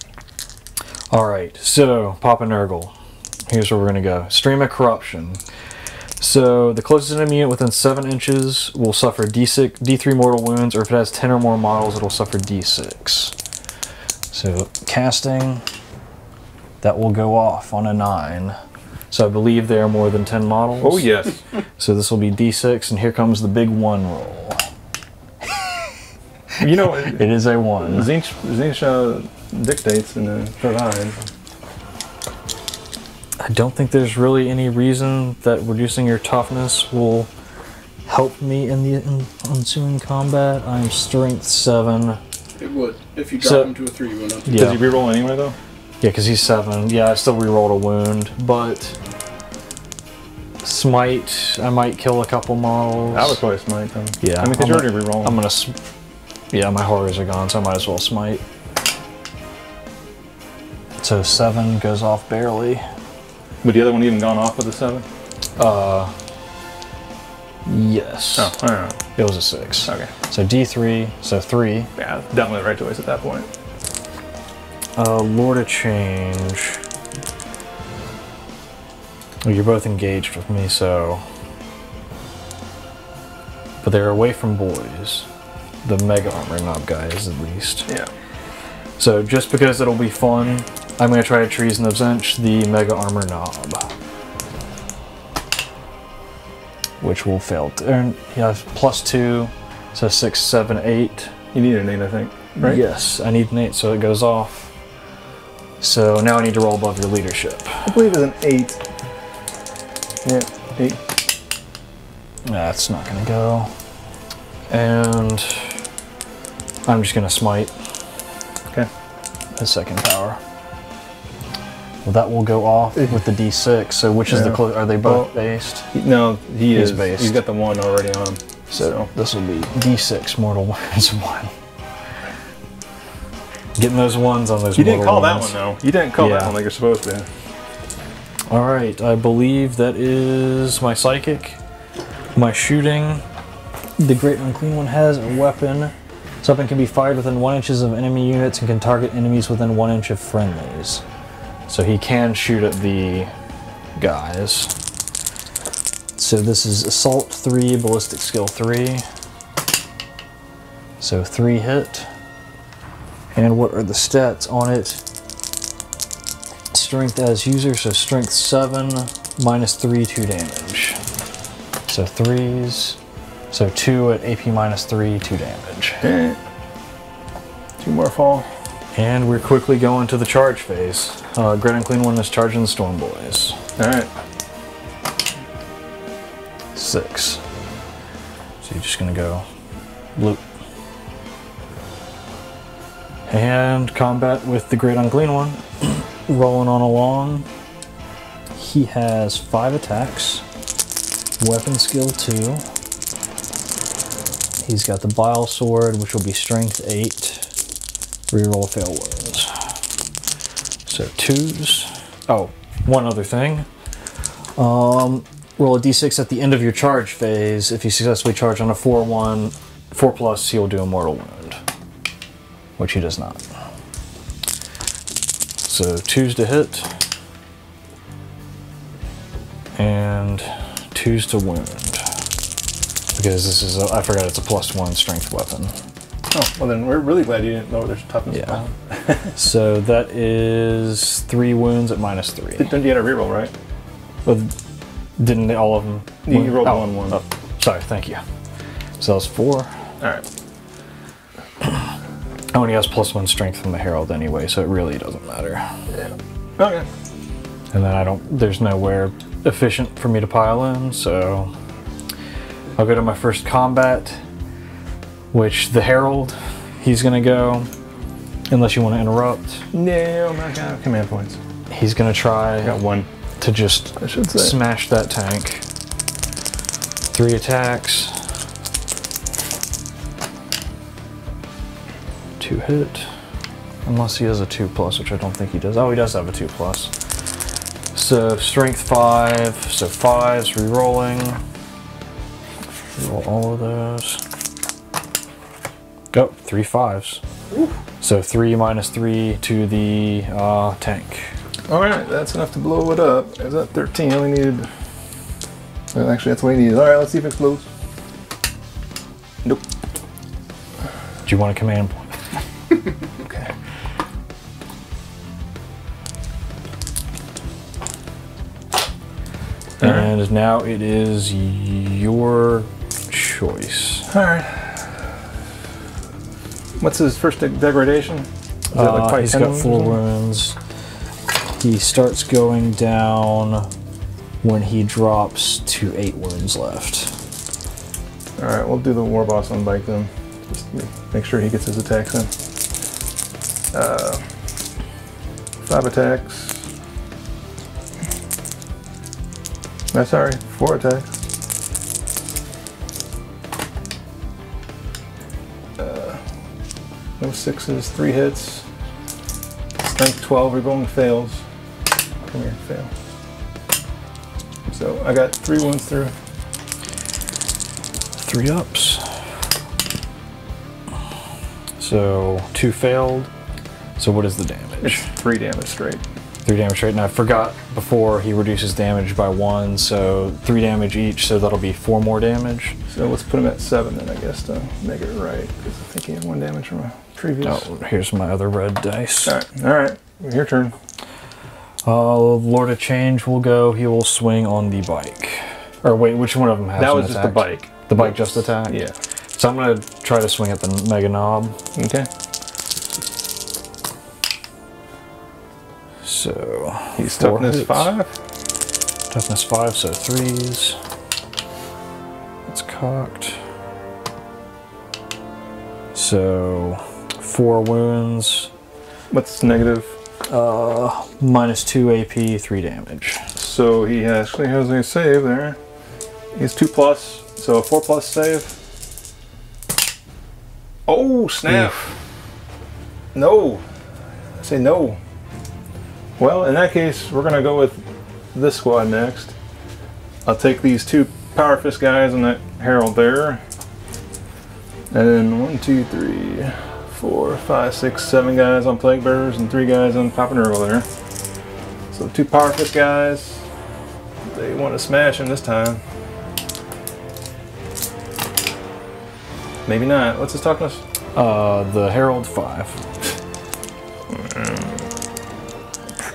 Alright, so Papa Nurgle. Here's where we're going to go. Stream of Corruption. So the closest enemy unit within 7 inches will suffer D3 mortal wounds, or if it has 10 or more models, it'll suffer D6. So casting, that will go off on a 9. So I believe there are more than 10 models. Oh yes. So this will be D6, and here comes the big 1 roll. You know, it is a 1. Zinch dictates in the third eye. I don't think there's really any reason that reducing your toughness will help me in the ensuing combat. I'm strength 7. It would. If you drop him to a 3, you would not. Does he reroll anyway, though? Yeah, because he's 7. Yeah, I still rerolled a wound, but Smite, I might kill a couple models. I would probably Smite them. Yeah. I mean, because you're already rerolling. I'm gonna... Yeah, my horrors are gone, so I might as well Smite. So 7 goes off barely. Would the other one even gone off with a 7? Yes. Oh, I don't know. It was a 6. Okay. So D3, so 3. Yeah, definitely the right choice at that point. Lord of Change. Well, you're both engaged with me, so... But they're away from boys. The Mega Armor Knob guys, at least. Yeah. So just because it'll be fun, I'm going to try to Treason of Zinch, the Mega Armor Knob. Which will fail. Yeah, +2, so 6, 7, 8. You need an 8, I think, right? Yes, I need an 8, so it goes off. So now I need to roll above your leadership. I believe it's an 8. Yeah, 8. That's not going to go. And I'm just going to Smite. Okay. His second power. Well, that will go off with the D6. So which is the close? Are they both based? No, he is based. He's got the 1 already on him. So this will be D6 mortal wounds 1. Getting those 1s on those. You didn't call that one though. You didn't call that one like you're supposed to. All right, I believe that is my Psychic. My shooting, the Great Unclean One has a weapon. This weapon can be fired within 1 inch of enemy units and can target enemies within 1 inch of friendlies. So he can shoot at the guys. So this is Assault 3, Ballistic Skill 3. So 3 hit. And what are the stats on it? Strength as user, so strength 7, -3, 2 damage. So 3s, so 2 at AP -3, 2 damage. Okay. 2 more fall. And we're quickly going to the charge phase. Great Unclean One is charging the Storm Boys. Alright. 6. So you're just gonna go loop. And combat with the Great Unclean One. Rolling on along. He has 5 attacks. Weapon skill 2. He's got the Bile Sword, which will be strength 8. Reroll fail wounds. So 2s. Oh, one other thing. Roll a d6 at the end of your charge phase. If you successfully charge on a 4+, he will do a mortal wound, which he does not. So 2s to hit, and 2s to wound. Because this is, I forgot it's a +1 strength weapon. Oh, well then we're really glad you didn't lower their toughness. Yeah. So that is 3 wounds at -3. Then you had a reroll, right? But didn't they, all of them? You rolled 1/1. Oh, sorry, thank you. So that was 4. Alright. Oh, and he has +1 strength from the Herald anyway, so it really doesn't matter. Yeah. Okay. And then there's nowhere efficient for me to pile in, so I'll go to my first combat, which the Herald, he's gonna go, unless you want to interrupt. No, I'm not gonna have command points. He's gonna try I got 1. to just I should say. smash that tank. 3 attacks. 2 hit. Unless he has a 2+, which I don't think he does. Oh, he does have a 2+. So strength 5, so 5s, re-rolling. Roll all of those. Oh, 3 5s. Ooh. So 3 -3 to the tank. Alright, that's enough to blow it up. Is that 13? I only needed. Well, actually, that's what I needed. Alright, let's see if it explodes. Nope. Do you want a command point? Okay. And now it is your choice. Alright. What's his first degradation? Is that like He's got 4 wounds. He starts going down when he drops to 8 wounds left. Alright, we'll do the war boss on bike then. Just make sure he gets his attacks in. 5 attacks. No, sorry, 4 attacks. No 6s, 3 hits. Strength 12, rerolling fails. Come here, fail. So I got 3 wounds through. 3 ups. So 2 failed. So what is the damage? It's 3 damage straight. 3 damage straight. And I forgot before he reduces damage by 1, so 3 damage each, so that'll be 4 more damage. So let's put him at 7 then, I guess, to make it right. Because I think he had 1 damage from a previous. Oh, here's my other red dice. Alright, your turn. Lord of Change will go. He will swing on the bike. Or wait, which one of them has That an was just attack? the bike. The bike just attacked? Yeah. So I'm going to try to swing at the Mega Knob. Okay. So he's 4 toughness hits. 5. Toughness 5, so 3s. It's cocked. So 4 wounds. What's negative? -2 AP, 3 damage. So he actually has a save there. He's 2+, so a 4+ save. Oh snap! Oof. No, I say no. Well, in that case, we're gonna go with this squad next. I'll take these 2 power fist guys on that herald there. And then 1, 2, 3, 4, 5, 6, 7 guys on plague bearers and 3 guys on Papa Nurgle there. So 2 power fist guys. They want to smash him this time. Maybe not. What's his toughness? The Herald 5.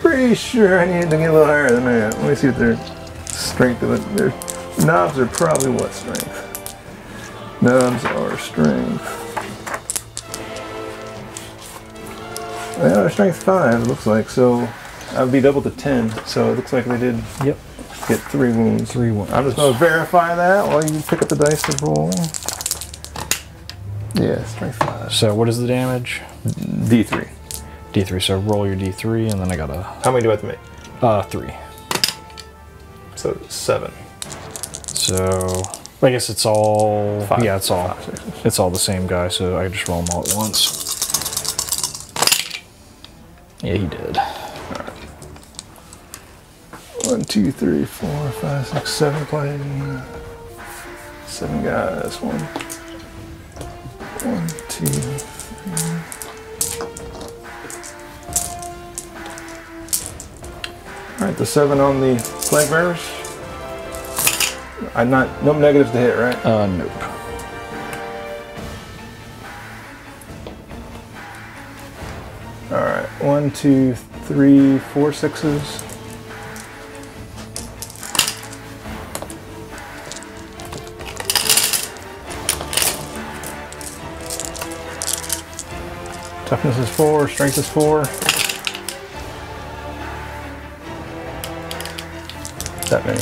Pretty sure I need to get a little higher than that. Let me see what their strength of it. Their knobs are probably what strength? Knobs are strength. Well, they're strength 5, it looks like. So I'd be double to 10. So it looks like they did. Yep. Get 3 wounds. 3 wounds. I'm just going to verify that while you pick up the dice to roll. Yeah, strength 5. So what is the damage? D3. D3. So roll your D3, and then I got a... How many do I have to make? 3. So 7. So I guess it's all... 5. Yeah, it's all... 5, 6. It's all the same guy, so I just roll them all at once. Yeah, he did. 1, 2, 3, 4, 5, 6, 7 playing. 7 guys. 1, 2, 3. Alright, the 7 on the plague bearers. No negatives to hit, right? Nope. Alright, 1, 2, 3, 4 6s. Toughness is 4, strength is 4. That many.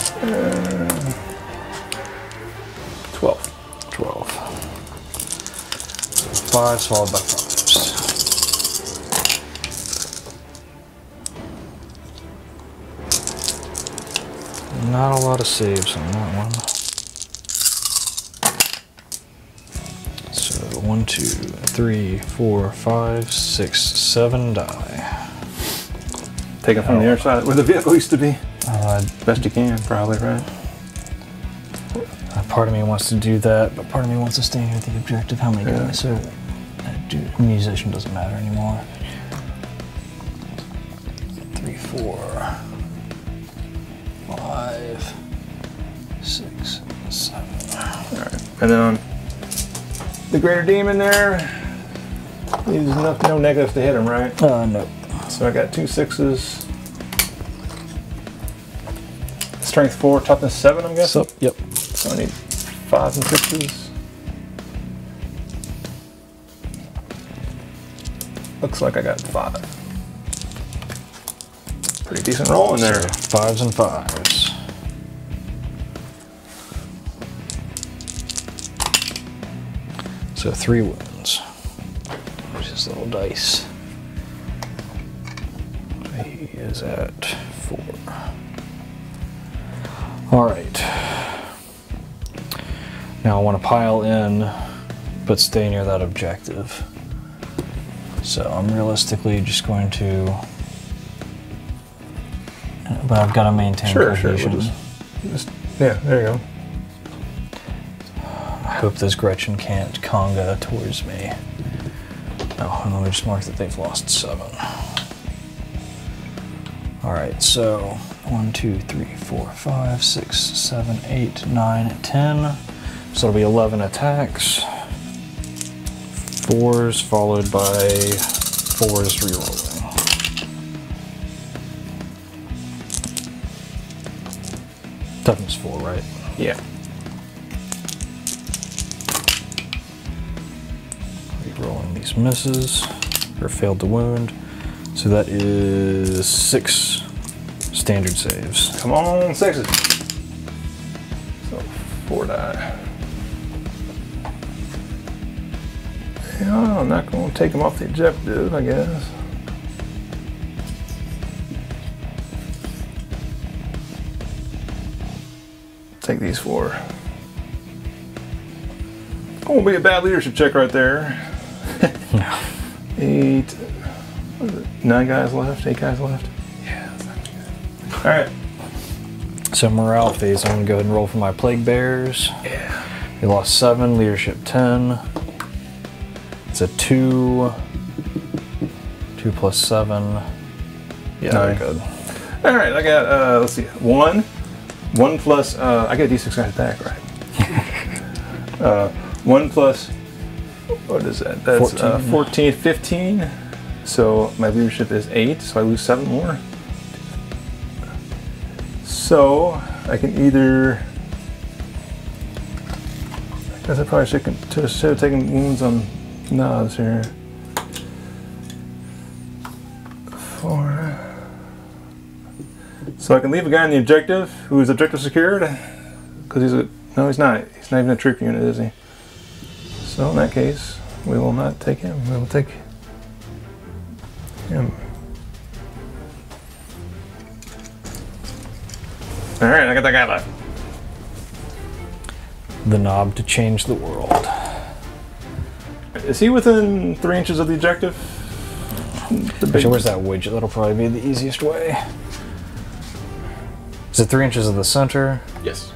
12. 12. 5 followed by 5s. Not a lot of saves on that one. So 1, 2, 3, 4, 5, 6, 7 die. Take it from the other side where the vehicle used to be. Best you can, probably, right? Part of me wants to do that, but part of me wants to stay near the objective. How many guys? So, musician doesn't matter anymore. 3, 4, 5, 6, 7. Alright, and then on the greater demon there, there's no negatives to hit him, right? No. So I got 2 6s. Strength 4, toughness 7, I'm guessing? So, yep. So I need 5s and 6s. Looks like I got 5. Pretty decent roll in there. So 5s and 5s. So 3 wounds. Where's his little dice? He is at 4. All right. Now I want to pile in, but stay near that objective. So I'm realistically just going to, but I've got to maintain cohesion. Yeah, there you go. I hope this Gretchen can't conga towards me. Oh, and let me just mark that they've lost 7. All right, so 1, 2, 3, 4, 5, 6, 7, 8, 9, 10. So it'll be 11 attacks. 4s followed by 4s rerolling. Toughness 4, right? Yeah. Rerolling these misses, or failed to wound. So that is 6 standard saves. Come on, 6s. So 4 die. Yeah, I'm not going to take them off the objective, I guess. Take these 4. Won't be a bad leadership check right there. 8. What is it? 9 guys left? 8 guys left? Yeah, that's not good. Alright. So morale phase, I'm gonna go ahead and roll for my plague bears. Yeah. They lost 7, leadership 10. It's a 2. 2 plus 7. Yeah, 9. Good. All right, I got, let's see, 1. 1 plus, I get a d6 on attack, right? 1 plus, what is that? That's 14, 15. So my leadership is 8, so I lose 7 more. So I can either, I guess I probably should have taken wounds on knobs here. 4. So I can leave a guy in the objective who is objective secured, because he's a, no he's not. He's not even a troop unit, is he? So in that case, we will not take him. We will take him. All right, I got that guy left. The knob to change the world. Is he within 3 inches of the objective? Actually, where's that widget? That'll probably be the easiest way. Is it 3 inches of the center? Yes.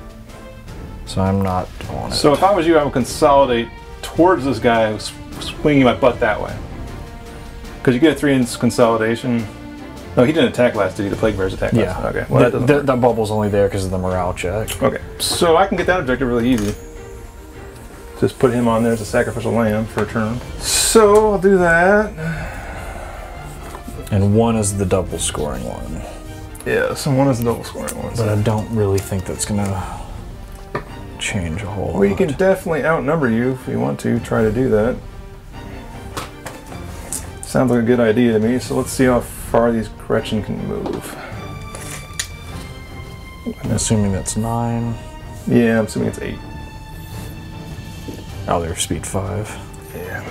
So I'm not on it. So if I was you, I would consolidate towards this guy, swinging my butt that way. Because you get a 3-inch consolidation. No, he didn't attack last, did he? The plague bears attacked last. Yeah. Okay. Well, that bubble's only there because of the morale check. Okay. So I can get that objective really easy. Just put him on there as a sacrificial lamb for a turn. So I'll do that. And 1 is the double scoring one. Yeah, so 1 is the double scoring one. But I don't really think that's gonna change a whole lot. We can definitely outnumber you if you want to try to do that. Sounds like a good idea to me, so let's see how far these Gretchen can move. I'm assuming that's 9. Yeah, I'm assuming it's 8. Oh, they're speed 5. Yeah.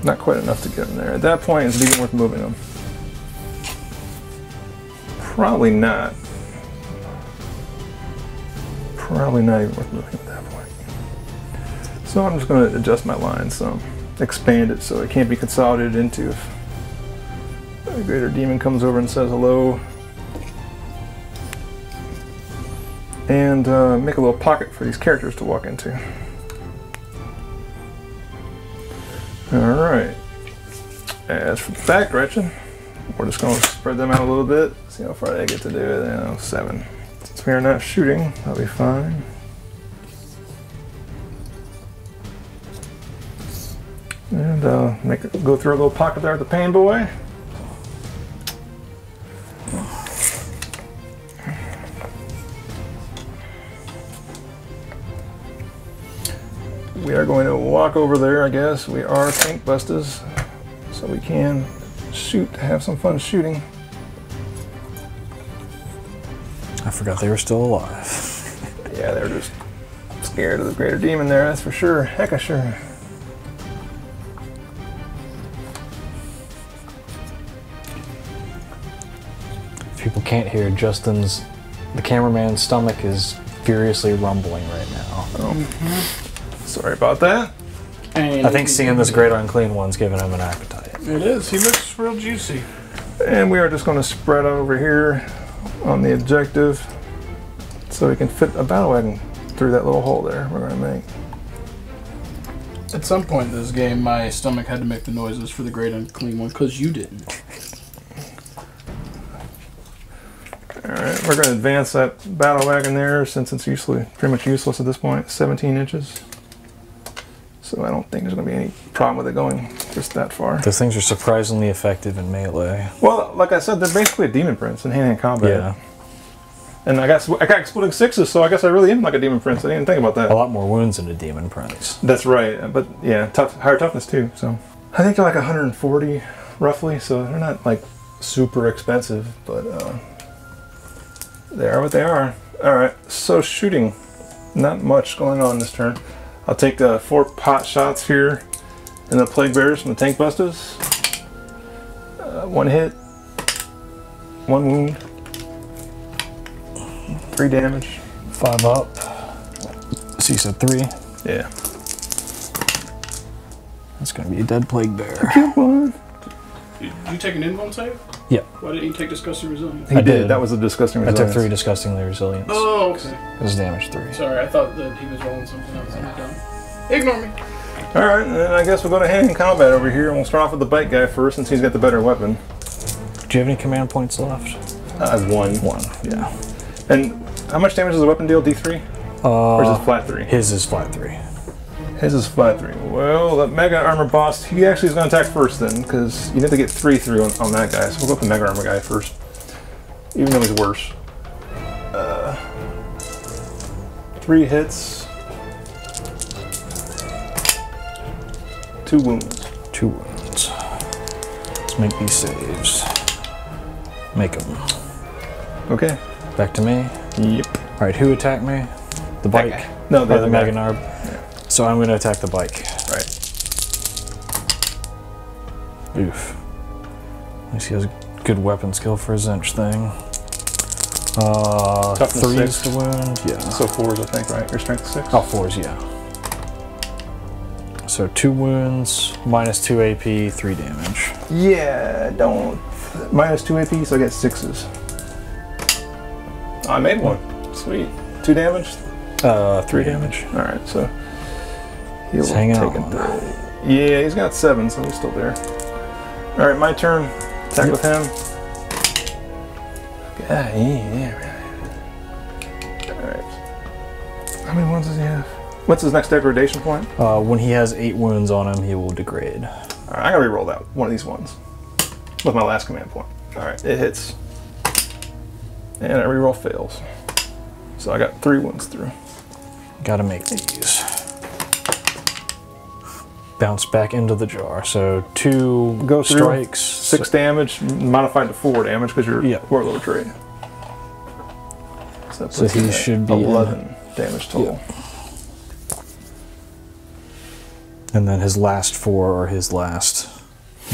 Not quite enough to get them there. At that point, it's even worth moving them. Probably not. Probably not even worth moving at that point. So I'm just going to adjust my line some. Expand it so it can't be consolidated into if a greater demon comes over and says hello. And make a little pocket for these characters to walk into. Alright. As for the back direction, we're just going to spread them out a little bit. See how far they get to do it. 7. Since we are not shooting, that'll be fine. And go through a little pocket there with the pain boy. We are going to walk over there, I guess. We are tank busters, so we can shoot, have some fun shooting. I forgot they were still alive. Yeah, they're just scared of the greater demon there, that's for sure. Hecka sure. If people can't hear, the cameraman's stomach is furiously rumbling right now. Oh. Sorry about that. And I think seeing this great unclean one's giving him an appetite. it is. He looks real juicy. And we are just going to spread out over here on the objective so we can fit a battle wagon through that little hole there we're going to make. At some point in this game, my stomach had to make the noises for the great unclean one because you didn't. Alright, we're going to advance that battle wagon there since it's pretty much useless at this point. 17 inches. So I don't think there's going to be any problem with it going just that far. Those things are surprisingly effective in melee. Well, like I said, they're basically a demon prince in hand-to-hand combat. Yeah. And I got exploding 6s, so I guess I really am like a demon prince. I didn't even think about that. A lot more wounds in a demon prince. That's right, but yeah, higher toughness too. So I think they're like 140 roughly, so they're not like super expensive, but they are what they are. All right, so shooting, not much going on this turn. I'll take 4 pot shots here in the plague bears from the tank busters. 1 hit, 1 wound, 3 damage. 5 up. So you said 3? Yeah. That's gonna be a dead plague bear. Come on. Did you take an invuln save? Yeah. Why didn't you take disgusting resilience? He did. That was a disgusting resilience. I took 3 disgustingly resilience. Oh, okay. It was damage 3. Sorry, I thought that he was rolling something else. I'm done. Ignore me. Alright, then I guess we'll go to hand combat over here, and we'll start off with the bite guy first since he's got the better weapon. Do you have any command points left? I have 1. 1, yeah. And how much damage does the weapon deal? D3? Or is it flat 3? His is flat 3. His is flat 3. Well, that Mega Armor boss, he actually is going to attack first then, because you need to get 3 through on that guy. So we'll go with the Mega Armor guy first, even though he's worse. 3 hits. 2 wounds. 2 wounds. Let's make these saves. Make them. Okay. Back to me. Yep. Alright, who attacked me? The bike? No, the guy. Magnarb. Yeah. So I'm going to attack the bike. Right. Oof. At least he has a good weapon skill for his inch thing. Toughness 3 is 6. the wound. Yeah. So 4s, I think, right? Your strength 6? Oh, 4s, yeah. So 2 wounds, minus 2 AP, 3 damage. Yeah, don't. Minus 2 AP, so I get 6s. Oh, I made 1. Sweet. 2 damage? 3 damage. Alright, so he'll hang take on. it. Yeah, he's got 7, so he's still there. Alright, my turn. Attack with him. Yeah. Alright. How many wounds does he have? What's his next degradation point? When he has 8 wounds on him, he will degrade. Alright, I'm gonna reroll that one of these ones with my last command point. Alright, it hits. And I reroll fails. So I got 3 wounds through. Gotta make these. Bounce back into the jar. So 2 Go through, strikes. 6 damage, modified to 4 damage because you're warlord trait. So he should be 11 damage total. Yeah. And then his last 4 are his last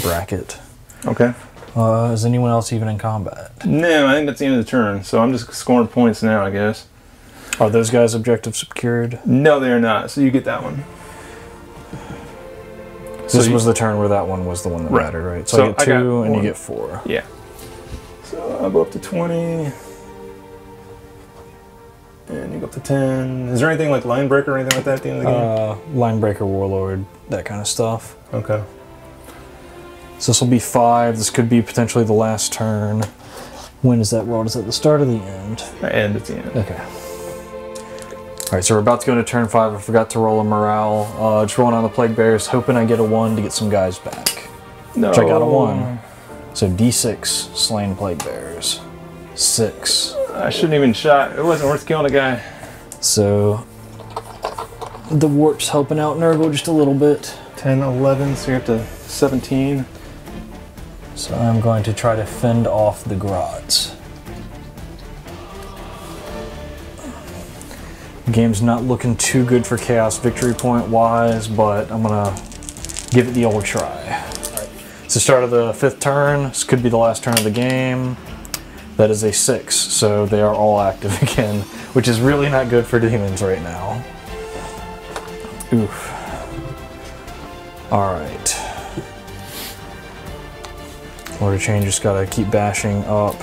bracket. Okay. Is anyone else even in combat? No, I think that's the end of the turn, so I'm just scoring points now, I guess. Are those guys' objectives secured? No, they are not, so you get that one. This was the turn where that one was the one that mattered, right? So I get 2 and you get 4. Yeah. So I'll go up to 20. And you go up to 10. Is there anything like line breaker or anything like that at the end of the game? Line breaker, warlord, that kind of stuff. Okay. So this will be 5. This could be potentially the last turn. When is that rolled? Is that the start or the end? And at the end. Okay. Alright, so we're about to go into turn 5. I forgot to roll a morale. Just rolling on the Plague Bears, hoping I get a 1 to get some guys back. No. Which I got a 1. So D6 slain Plague Bears. 6. I shouldn't even shot. It wasn't worth killing a guy. So the warp's helping out Nurgle just a little bit. 10, 11, so you're up to 17. So I'm going to try to fend off the Grots. The game's not looking too good for Chaos victory point wise, but I'm gonna give it the old try. It's the start of the 5th turn. This could be the last turn of the game. That is a 6, so they are all active again, which is really not good for demons right now. Oof. Alright. Order change, just gotta keep bashing up.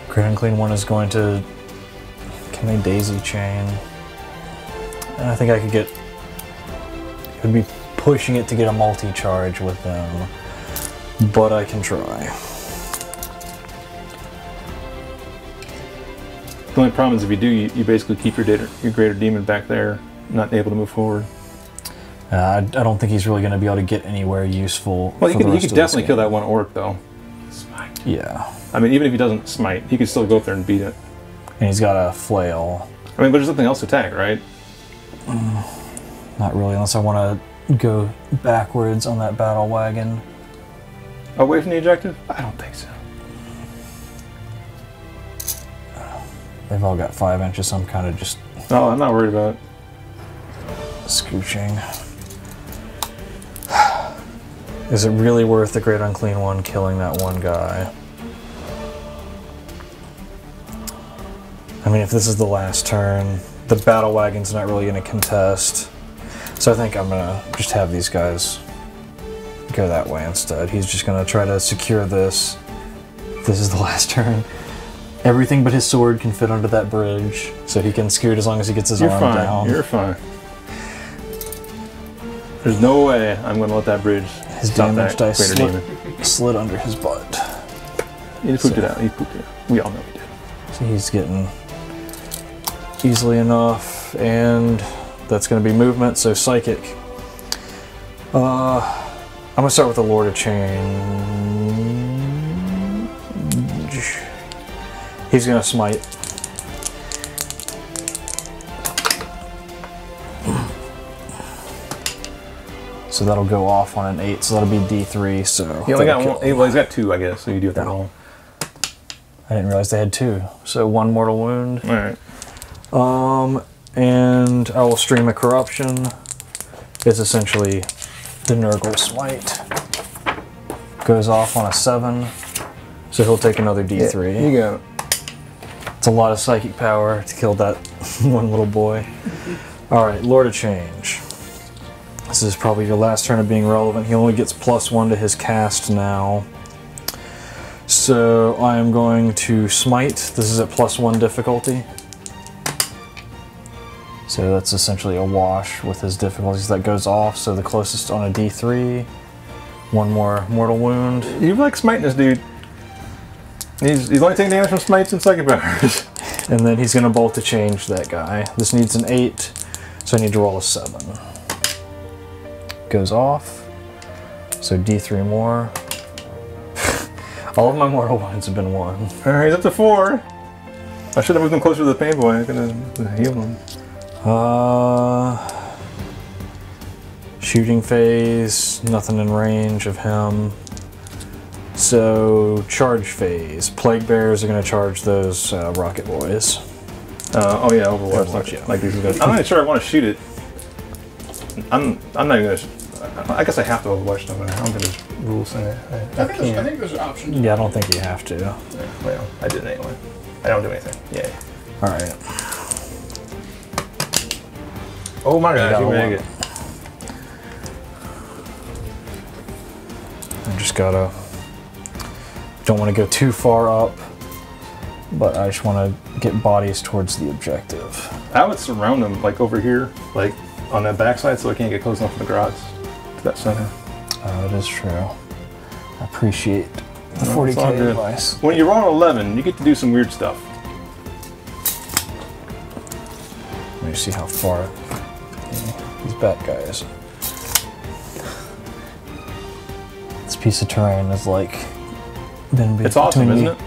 Great Unclean One is going to... Can they daisy chain? And I think I could get... Could be pushing it to get a multi-charge with them, but I can try. The only problem is if you do, you basically keep your greater demon back there, not able to move forward. I don't think he's really going to be able to get anywhere useful. Well, you could definitely kill that one orc, though. Smite. Yeah. I mean, even if he doesn't smite, he could still go up there and beat it. And he's got a flail. I mean, but there's nothing else to attack, right? Not really, unless I want to go backwards on that battle wagon. Away from the objective? I don't think so. They've all got 5 inches, so I'm kind of just... Oh, I'm not worried about it. Scooching. Is it really worth the Great Unclean One killing that one guy? I mean, if this is the last turn, the battle wagon's not really going to contest. So I think I'm going to just have these guys go that way instead. He's just going to try to secure this. This is the last turn. Everything but his sword can fit under that bridge, so he can scoot as long as he gets his arm down. You're fine. There's no way I'm going to let that bridge. His damage dice slid under his butt. He pooped it out. He pooped it out. We all know he did. So he's getting easily enough, and that's going to be movement, so psychic. I'm going to start with the Lord of Change. He's going to smite. So that'll go off on an 8, so that'll be D3, so... He only got one, well, he's got 2, I guess, so you do have to roll. I didn't realize they had 2. So 1 mortal wound. Alright. And I will stream a corruption. It's essentially the Nurgle Smite. Goes off on a 7, so he'll take another D3. Yeah, you got it. It's a lot of psychic power to kill that one little boy. Alright, Lord of Change. This is probably your last turn of being relevant. He only gets +1 to his cast now. So I am going to smite. This is at +1 difficulty. So that's essentially a wash with his difficulties. That goes off, so the closest on a D3. 1 more mortal wound. You like smiting this dude. He's only taking damage from smites and psychic powers. And then he's going to bolt to change that guy. This needs an 8, so I need to roll a 7. Goes off, so D3 more. All of my mortal wounds have been 1. Alright, he's up to 4. I should have moved him closer to the pain boy. I could have healed him. Shooting phase, nothing in range of him. So, charge phase. Plague bears are going to charge those rocket boys. Oh yeah, Overwatch. Yeah. Like these guys. I'm not sure I want to shoot it. I'm not even going to... I guess I have to Overwatch them, but I don't think there's rules in it. I think there's options. Yeah, I don't think you have to. Yeah, well, I did it anyway. I don't do anything. Yay. Alright. Oh my gosh, you make it. I just gotta... Don't want to go too far up, but I just want to get bodies towards the objective. I would surround them, like over here, like on that backside, so I can't get close enough to the grots. That center. Oh, it is true. I appreciate the 40k advice. When you roll an 11, you get to do some weird stuff. Let me see how far these bat guys. This piece of terrain is like it's awesome, isn't it?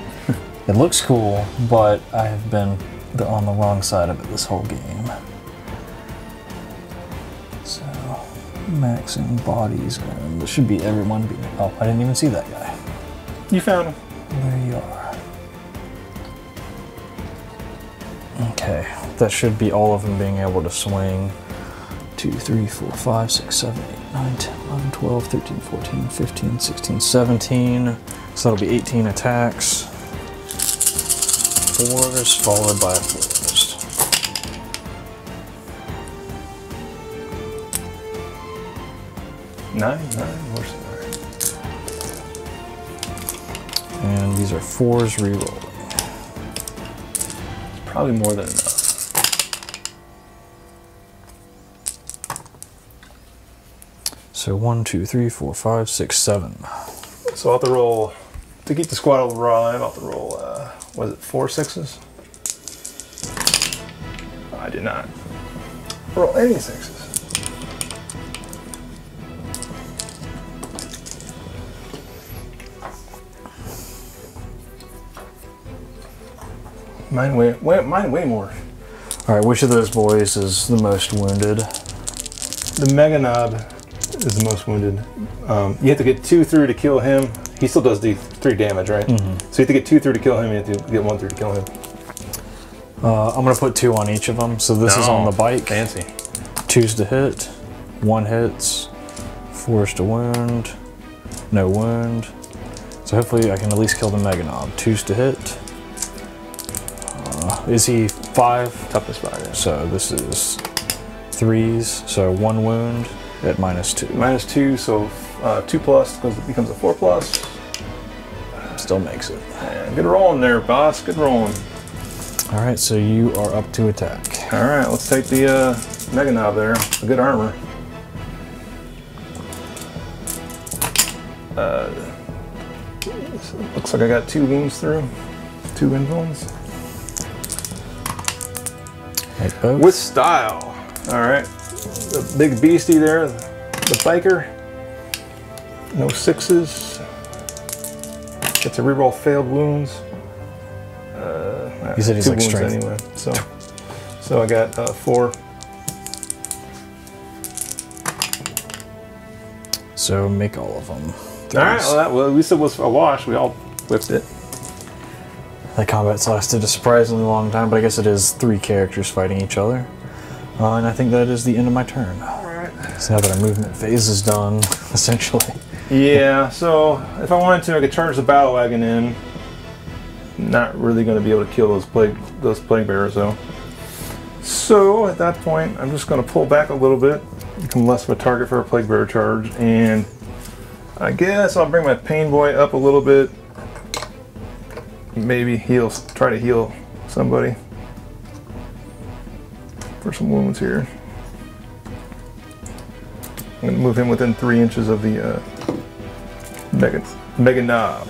It looks cool, but I have been on the wrong side of it this whole game. So. Maxing bodies, and this should be everyone being... Oh, I didn't even see that guy. You found him. There you are. Okay, that should be all of them being able to swing. 2, 3, 4, 5, 6, 7, 8, 9, 10, 11, 12, 13, 14, 15, 16, 17. So that'll be 18 attacks. 4s followed by 4s. 9, where's the 9? And these are 4s rerolling. Probably more than enough. So 1, 2, 3, 4, 5, 6, 7. So I'll have to roll, to keep the squad alive, I'll have to roll, was it 4 6s? I did not roll any 6s. Mine way more. All right, which of those boys is the most wounded? The Mega Knob is the most wounded. You have to get 2 through to kill him. He still does the 3 damage, right? Mm-hmm. So you have to get 2 through to kill him. You have to get 1 through to kill him. I'm gonna put 2 on each of them. So this is on the bike. Fancy. 2's to hit, 1 hits, 4's to wound, no wound. So hopefully I can at least kill the Mega Knob. 2's to hit. Is he 5? Toughness 5, yeah. So this is 3s, so 1 wound at -2. -2, so 2+ because it becomes a 4+. Still makes it. And good rolling there, boss. Good rolling. All right, so you are up to attack. All right, let's take the Mega Knob there. The good armor. Looks like I got 2 wounds through. 2 wind wounds. Like both. With style. All right. The big beastie there, the biker. No 6s. Gets a reroll failed wounds. You said he's 2 like wounds strength. anyway. So I got 4. So make all of them. All right. Well, at least it was a wash. We all whipped it. That combat's lasted a surprisingly long time, but I guess it is 3 characters fighting each other. And I think that is the end of my turn. Alright. So now that our movement phase is done, essentially. Yeah, so if I wanted to, I could charge the battle wagon in. Not really going to be able to kill those plague bearers, though. So at that point, I'm just going to pull back a little bit, become less of a target for a plague bearer charge, and I guess I'll bring my pain boy up a little bit. Maybe try to heal somebody for some wounds here. I'm going to move him within 3 inches of the Mega Knob.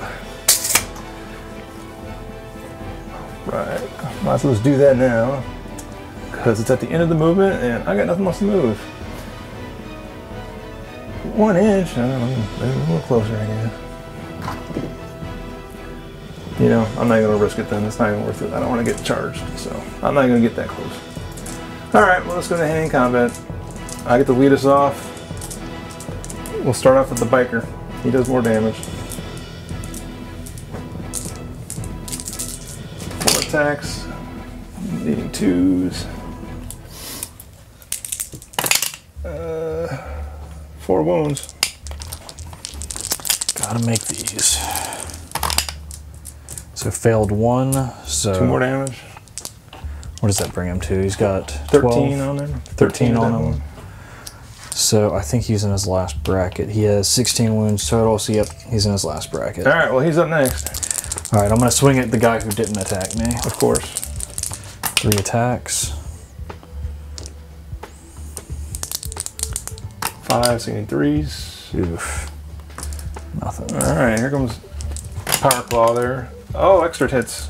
Right, might as well just do that now because it's at the end of the movement and I got nothing else to move. 1 inch, I don't know, maybe a little closer, I guess. You know, I'm not going to risk it then. It's not even worth it. I don't want to get charged, so I'm not going to get that close. Alright, well, let's go to hand combat. I get to lead us off. We'll start off with the biker. He does more damage. 4 attacks. Needing 2s. 4 wounds. Gotta make these. So failed 1, so 2 more damage. what does that bring him to? He's got 13 on there. 13 on him. So I think he's in his last bracket. He has 16 wounds total, so yep, he's in his last bracket. Alright, well he's up next. Alright, I'm gonna swing at the guy who didn't attack me. Of course. 3 attacks. 5, so you need 3s. Oof. Nothing. Alright, here comes Power Claw there. Oh, extra hits.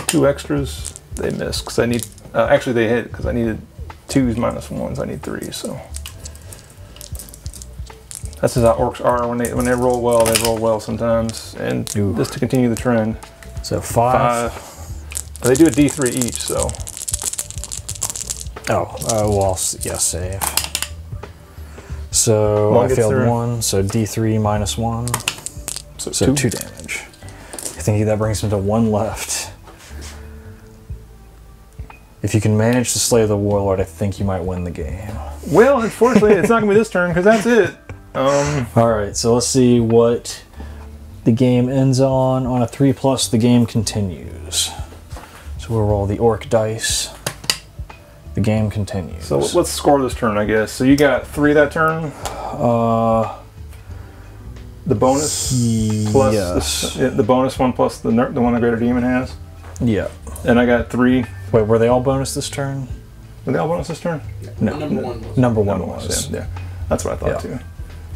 2 extras. They miss because I need. Actually, they hit because I needed 2s minus 1s. I need 3s. So that's just how Orks are when they roll well. They roll well sometimes. And just to continue the trend. So 5. They do a D3 each. So. Well, yeah, save. So One I failed through. 1. So D3 minus 1. So 2 damage. I think that brings him to 1 left. If you can manage to slay the warlord, I think you might win the game. Well, unfortunately, it's not gonna be this turn because that's it. All right, so let's see what the game ends on. On a 3+, the game continues. So we'll roll the orc dice. The game continues. So let's score this turn, I guess. So you got 3 that turn. The bonus plus yes. the bonus one plus the one the greater demon has. Yeah. And I got 3. Wait, were they all bonus this turn? Were they all bonus this turn? No. Number 1 was. Number one was. Yeah, that's what I thought too.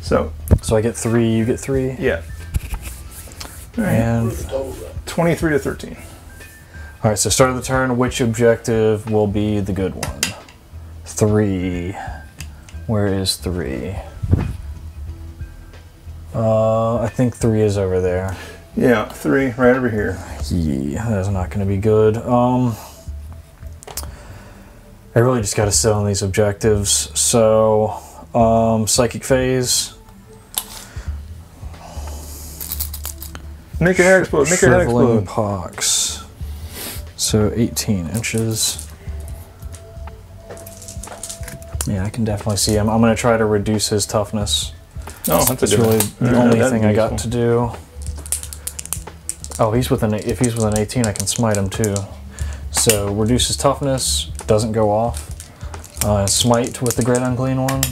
So I get 3, you get 3. yeah. All right. And 23 to 13. all right, so start of the turn, which objective will be the good one? 3. Where is 3? I think 3 is over there. Yeah, 3 right over here. Yeah, that's not going to be good. I really just got to sit on these objectives. So, psychic phase. Make your hair explode. Make your head Shriveling explode. pox. So 18 inches. Yeah, I can definitely see him. I'm going to try to reduce his toughness. Oh, that's really the only thing I got to do. Oh, if he's with an 18, I can smite him too. So reduce his toughness, doesn't go off. Smite with the great unclean one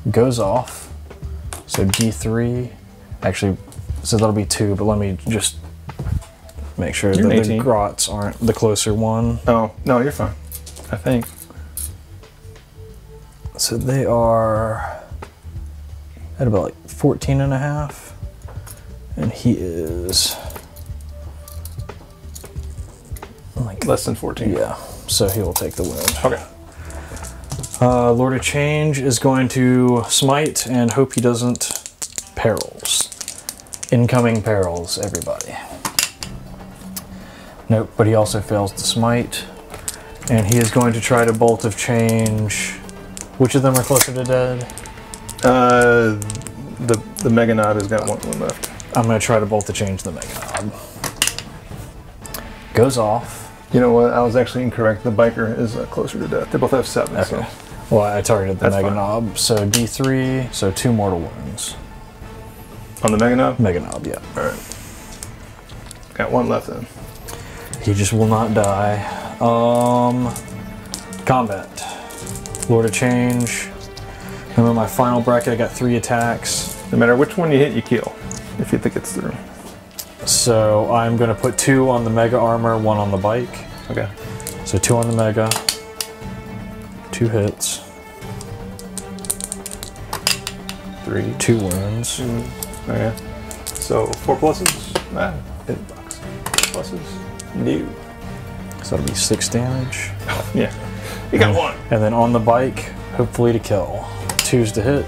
goes off. So D3. Actually, so that'll be 2, but let me just make sure that the grots aren't the closer one. Oh, no, you're fine. I think. So they are at about like 14 and a half. And he is like less than 14. Yeah, so he will take the wound. Okay. Lord of Change is going to smite and hope he doesn't perils. Incoming perils, everybody. Nope, but he also fails to smite. And he is going to try to Bolt of Change. Which of them are closer to dead? The Mega Knob has got one left. I'm going to try to Bolt of Change the Mega Knob. Goes off. You know what? I was actually incorrect. The Biker is closer to death. They both have 7. Okay. So. Well, I targeted the Mega fine. Knob. So D3, so 2 mortal wounds. On the Mega Knob? Mega Knob, yeah. Alright. Got 1 left then. He just will not die. Combat. Lord of Change. Remember my final bracket, I got 3 attacks. No matter which one you hit, you kill. If you think it's through. So I'm going to put 2 on the Mega Armor, 1 on the bike. Okay. So 2 on the Mega. 2 hits. 3. 2 wounds. Okay. So 4 pluses. Hitbox. 4 pluses. New. So that'll be 6 damage. Yeah. You got 1. And then on the bike, hopefully to kill. 2's to hit.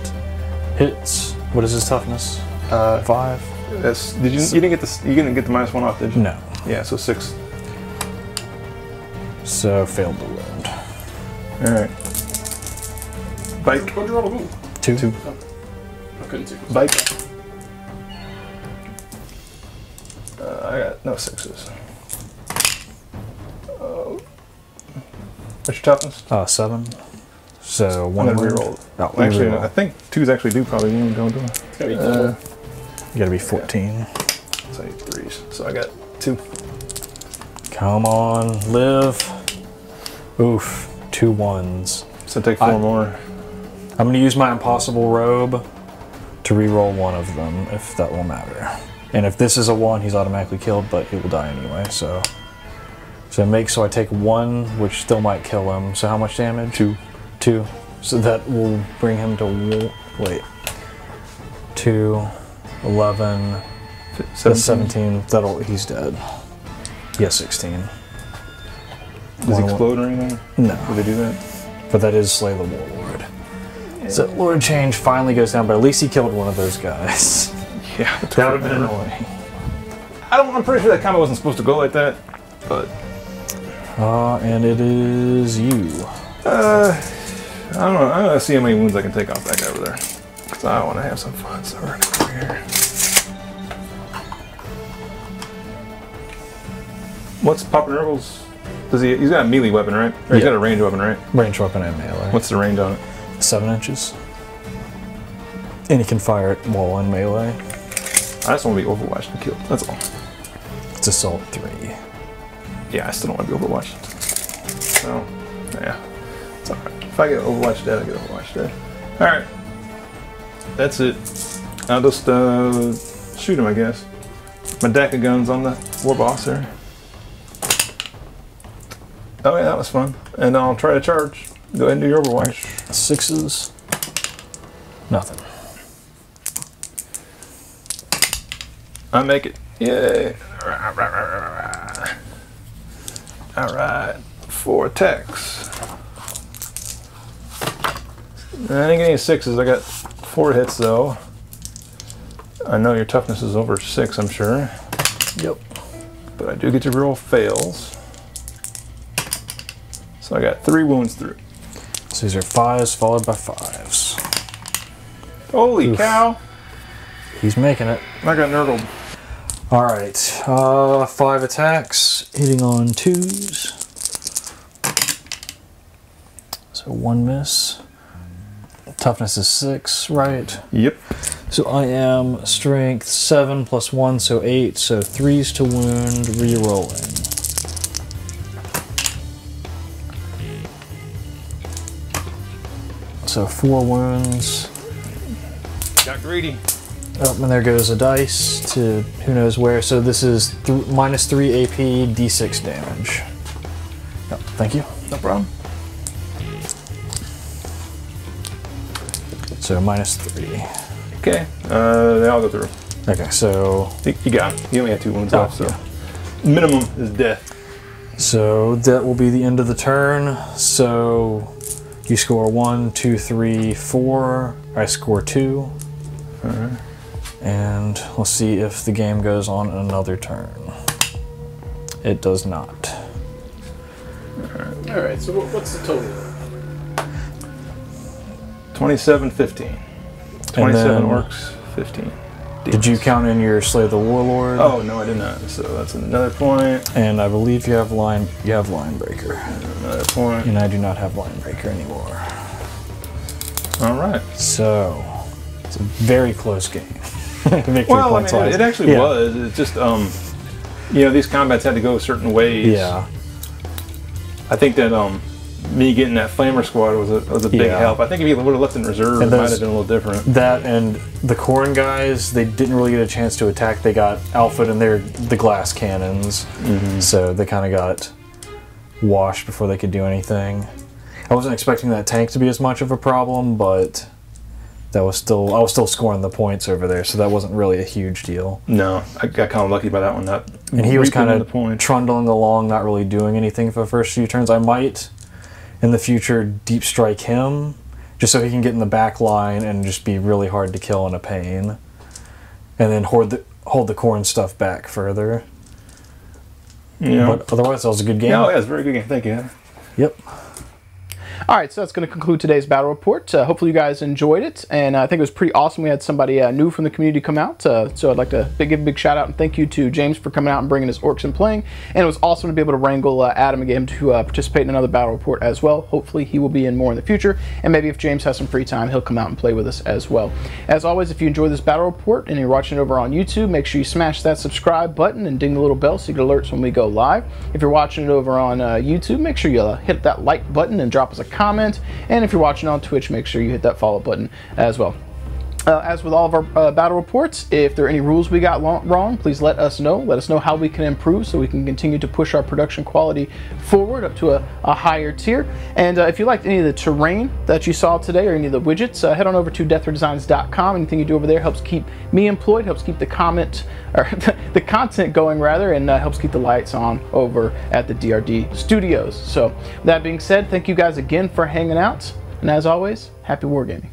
Hits. What is his toughness? 5. That's, you didn't get the -1 off, did you? No. Yeah, so 6. So failed the wound. Alright. Bike. What'd you roll a wound? 2. I couldn't see. Bike. I got no 6s. What's your toughness? 7. So I'm 1 gonna wound. reroll. Oh, Actually, reroll. I think 2s actually do probably go into it. It's gotta be double. You gotta be 14. So I need 3s. So I got 2. Come on, live. Oof, 2 1s. So take 4 more. I'm gonna use my Impossible Robe to reroll 1 of them, if that will matter. And if this is a 1, he's automatically killed, but he will die anyway, so. So I take 1, which still might kill him. So how much damage? 2. 2. So that will bring him to, wait. 2, 11, 17. He's dead. Yeah, 16. Does he explode or anything? No. Do they do that? But that is Slay the Warlord. So Lord of Change finally goes down, but at least he killed one of those guys. Yeah. That would have been annoying. I'm pretty sure that combo wasn't supposed to go like that, but. And it is you. I don't know. I'm gonna see how many wounds I can take off that guy over there. Because I want to have some fun, so we're gonna go over here. What's Papa Nurgle's? He's got a melee weapon, right? Or he's got a range weapon, right? Range weapon and melee. What's the range on it? 7 inches. And he can fire it while in melee. I just want to be overwatched and killed. That's all. It's Assault 3. Yeah, I still don't want to be overwatched. So, yeah. It's alright. If I get Overwatch dead, I get Overwatch dead. Alright. That's it. I'll just shoot him, I guess. My deck of guns on the war boss there. Oh yeah, that was fun. And I'll try to charge. Go ahead and do your Overwatch. 6s. Nothing. I make it. Yay. Alright. 4 attacks. I didn't get any 6s. I got 4 hits though. I know your toughness is over 6, I'm sure. Yep. But I do get to roll fails. So I got 3 wounds through. So these are 5s followed by 5s. Holy cow! He's making it. I got nurgled. Alright, 5 attacks, hitting on 2s. So 1 miss. Toughness is 6, right? Yep. So I am strength 7 plus 1, so 8. So 3s to wound, re-rolling. So 4 wounds. Got greedy. Oh, and there goes a dice to who knows where. So this is -3 AP, D6 damage. Oh, thank you. No problem. So -3. Okay, they all go through. Okay, so You got him. You only had 2 wounds left, so yeah. minimum is death. So that will be the end of the turn. So you score 1, 2, 3, 4. I score 2. Alright. And we'll see if the game goes on another turn. It does not. Alright, so what's the total? 27, 15. 27 orcs, 15. Did you count in your Slay the Warlord? Oh no, I did not. So that's another point. And I believe you have line breaker. Another point. And I do not have line breaker anymore. All right. So it's a very close game. Victory Well, I points mean, wise. it actually was. It's just, you know, these combats had to go certain ways. Yeah. I think that me getting that flamer squad was a big help. I think if you would have left in reserve, it might have been a little different. That and the Khorne guys, they didn't really get a chance to attack. They got alpha and the glass cannons, so they kind of got washed before they could do anything. I wasn't expecting that tank to be as much of a problem, but I was still scoring the points over there, so that wasn't really a huge deal. No, I got kind of lucky by that one. And he was kind of trundling along, not really doing anything for the first few turns. I might, in the future, deep strike him, just so he can get in the back line and just be really hard to kill and a pain. And then hold the Khorne stuff back further. Yeah. But otherwise, that was a good game. Yeah, it was a very good game. Thank you. Yep. All right, so that's going to conclude today's battle report. Hopefully you guys enjoyed it, and I think it was pretty awesome. We had somebody new from the community come out, so I'd like to give a big shout out and thank you to James for coming out and bringing his orcs and playing. And it was awesome to be able to wrangle Adam and get him to participate in another battle report as well. Hopefully he will be in more in the future, and maybe if James has some free time, he'll come out and play with us as well. As always, if you enjoy this battle report and you're watching it over on YouTube, make sure you smash that subscribe button and ding the little bell so you get alerts when we go live. If you're watching it over on YouTube, make sure you hit that like button and drop us a comment. And if you're watching on Twitch, make sure you hit that follow button as well. As with all of our battle reports, if there are any rules we got wrong, please let us know. Let us know how we can improve so we can continue to push our production quality forward up to a higher tier. And if you liked any of the terrain that you saw today or any of the widgets, head on over to deathredesigns.com. Anything you do over there helps keep me employed, helps keep the content going rather, and helps keep the lights on over at the DRD studios. So that being said, thank you guys again for hanging out. And as always, happy wargaming.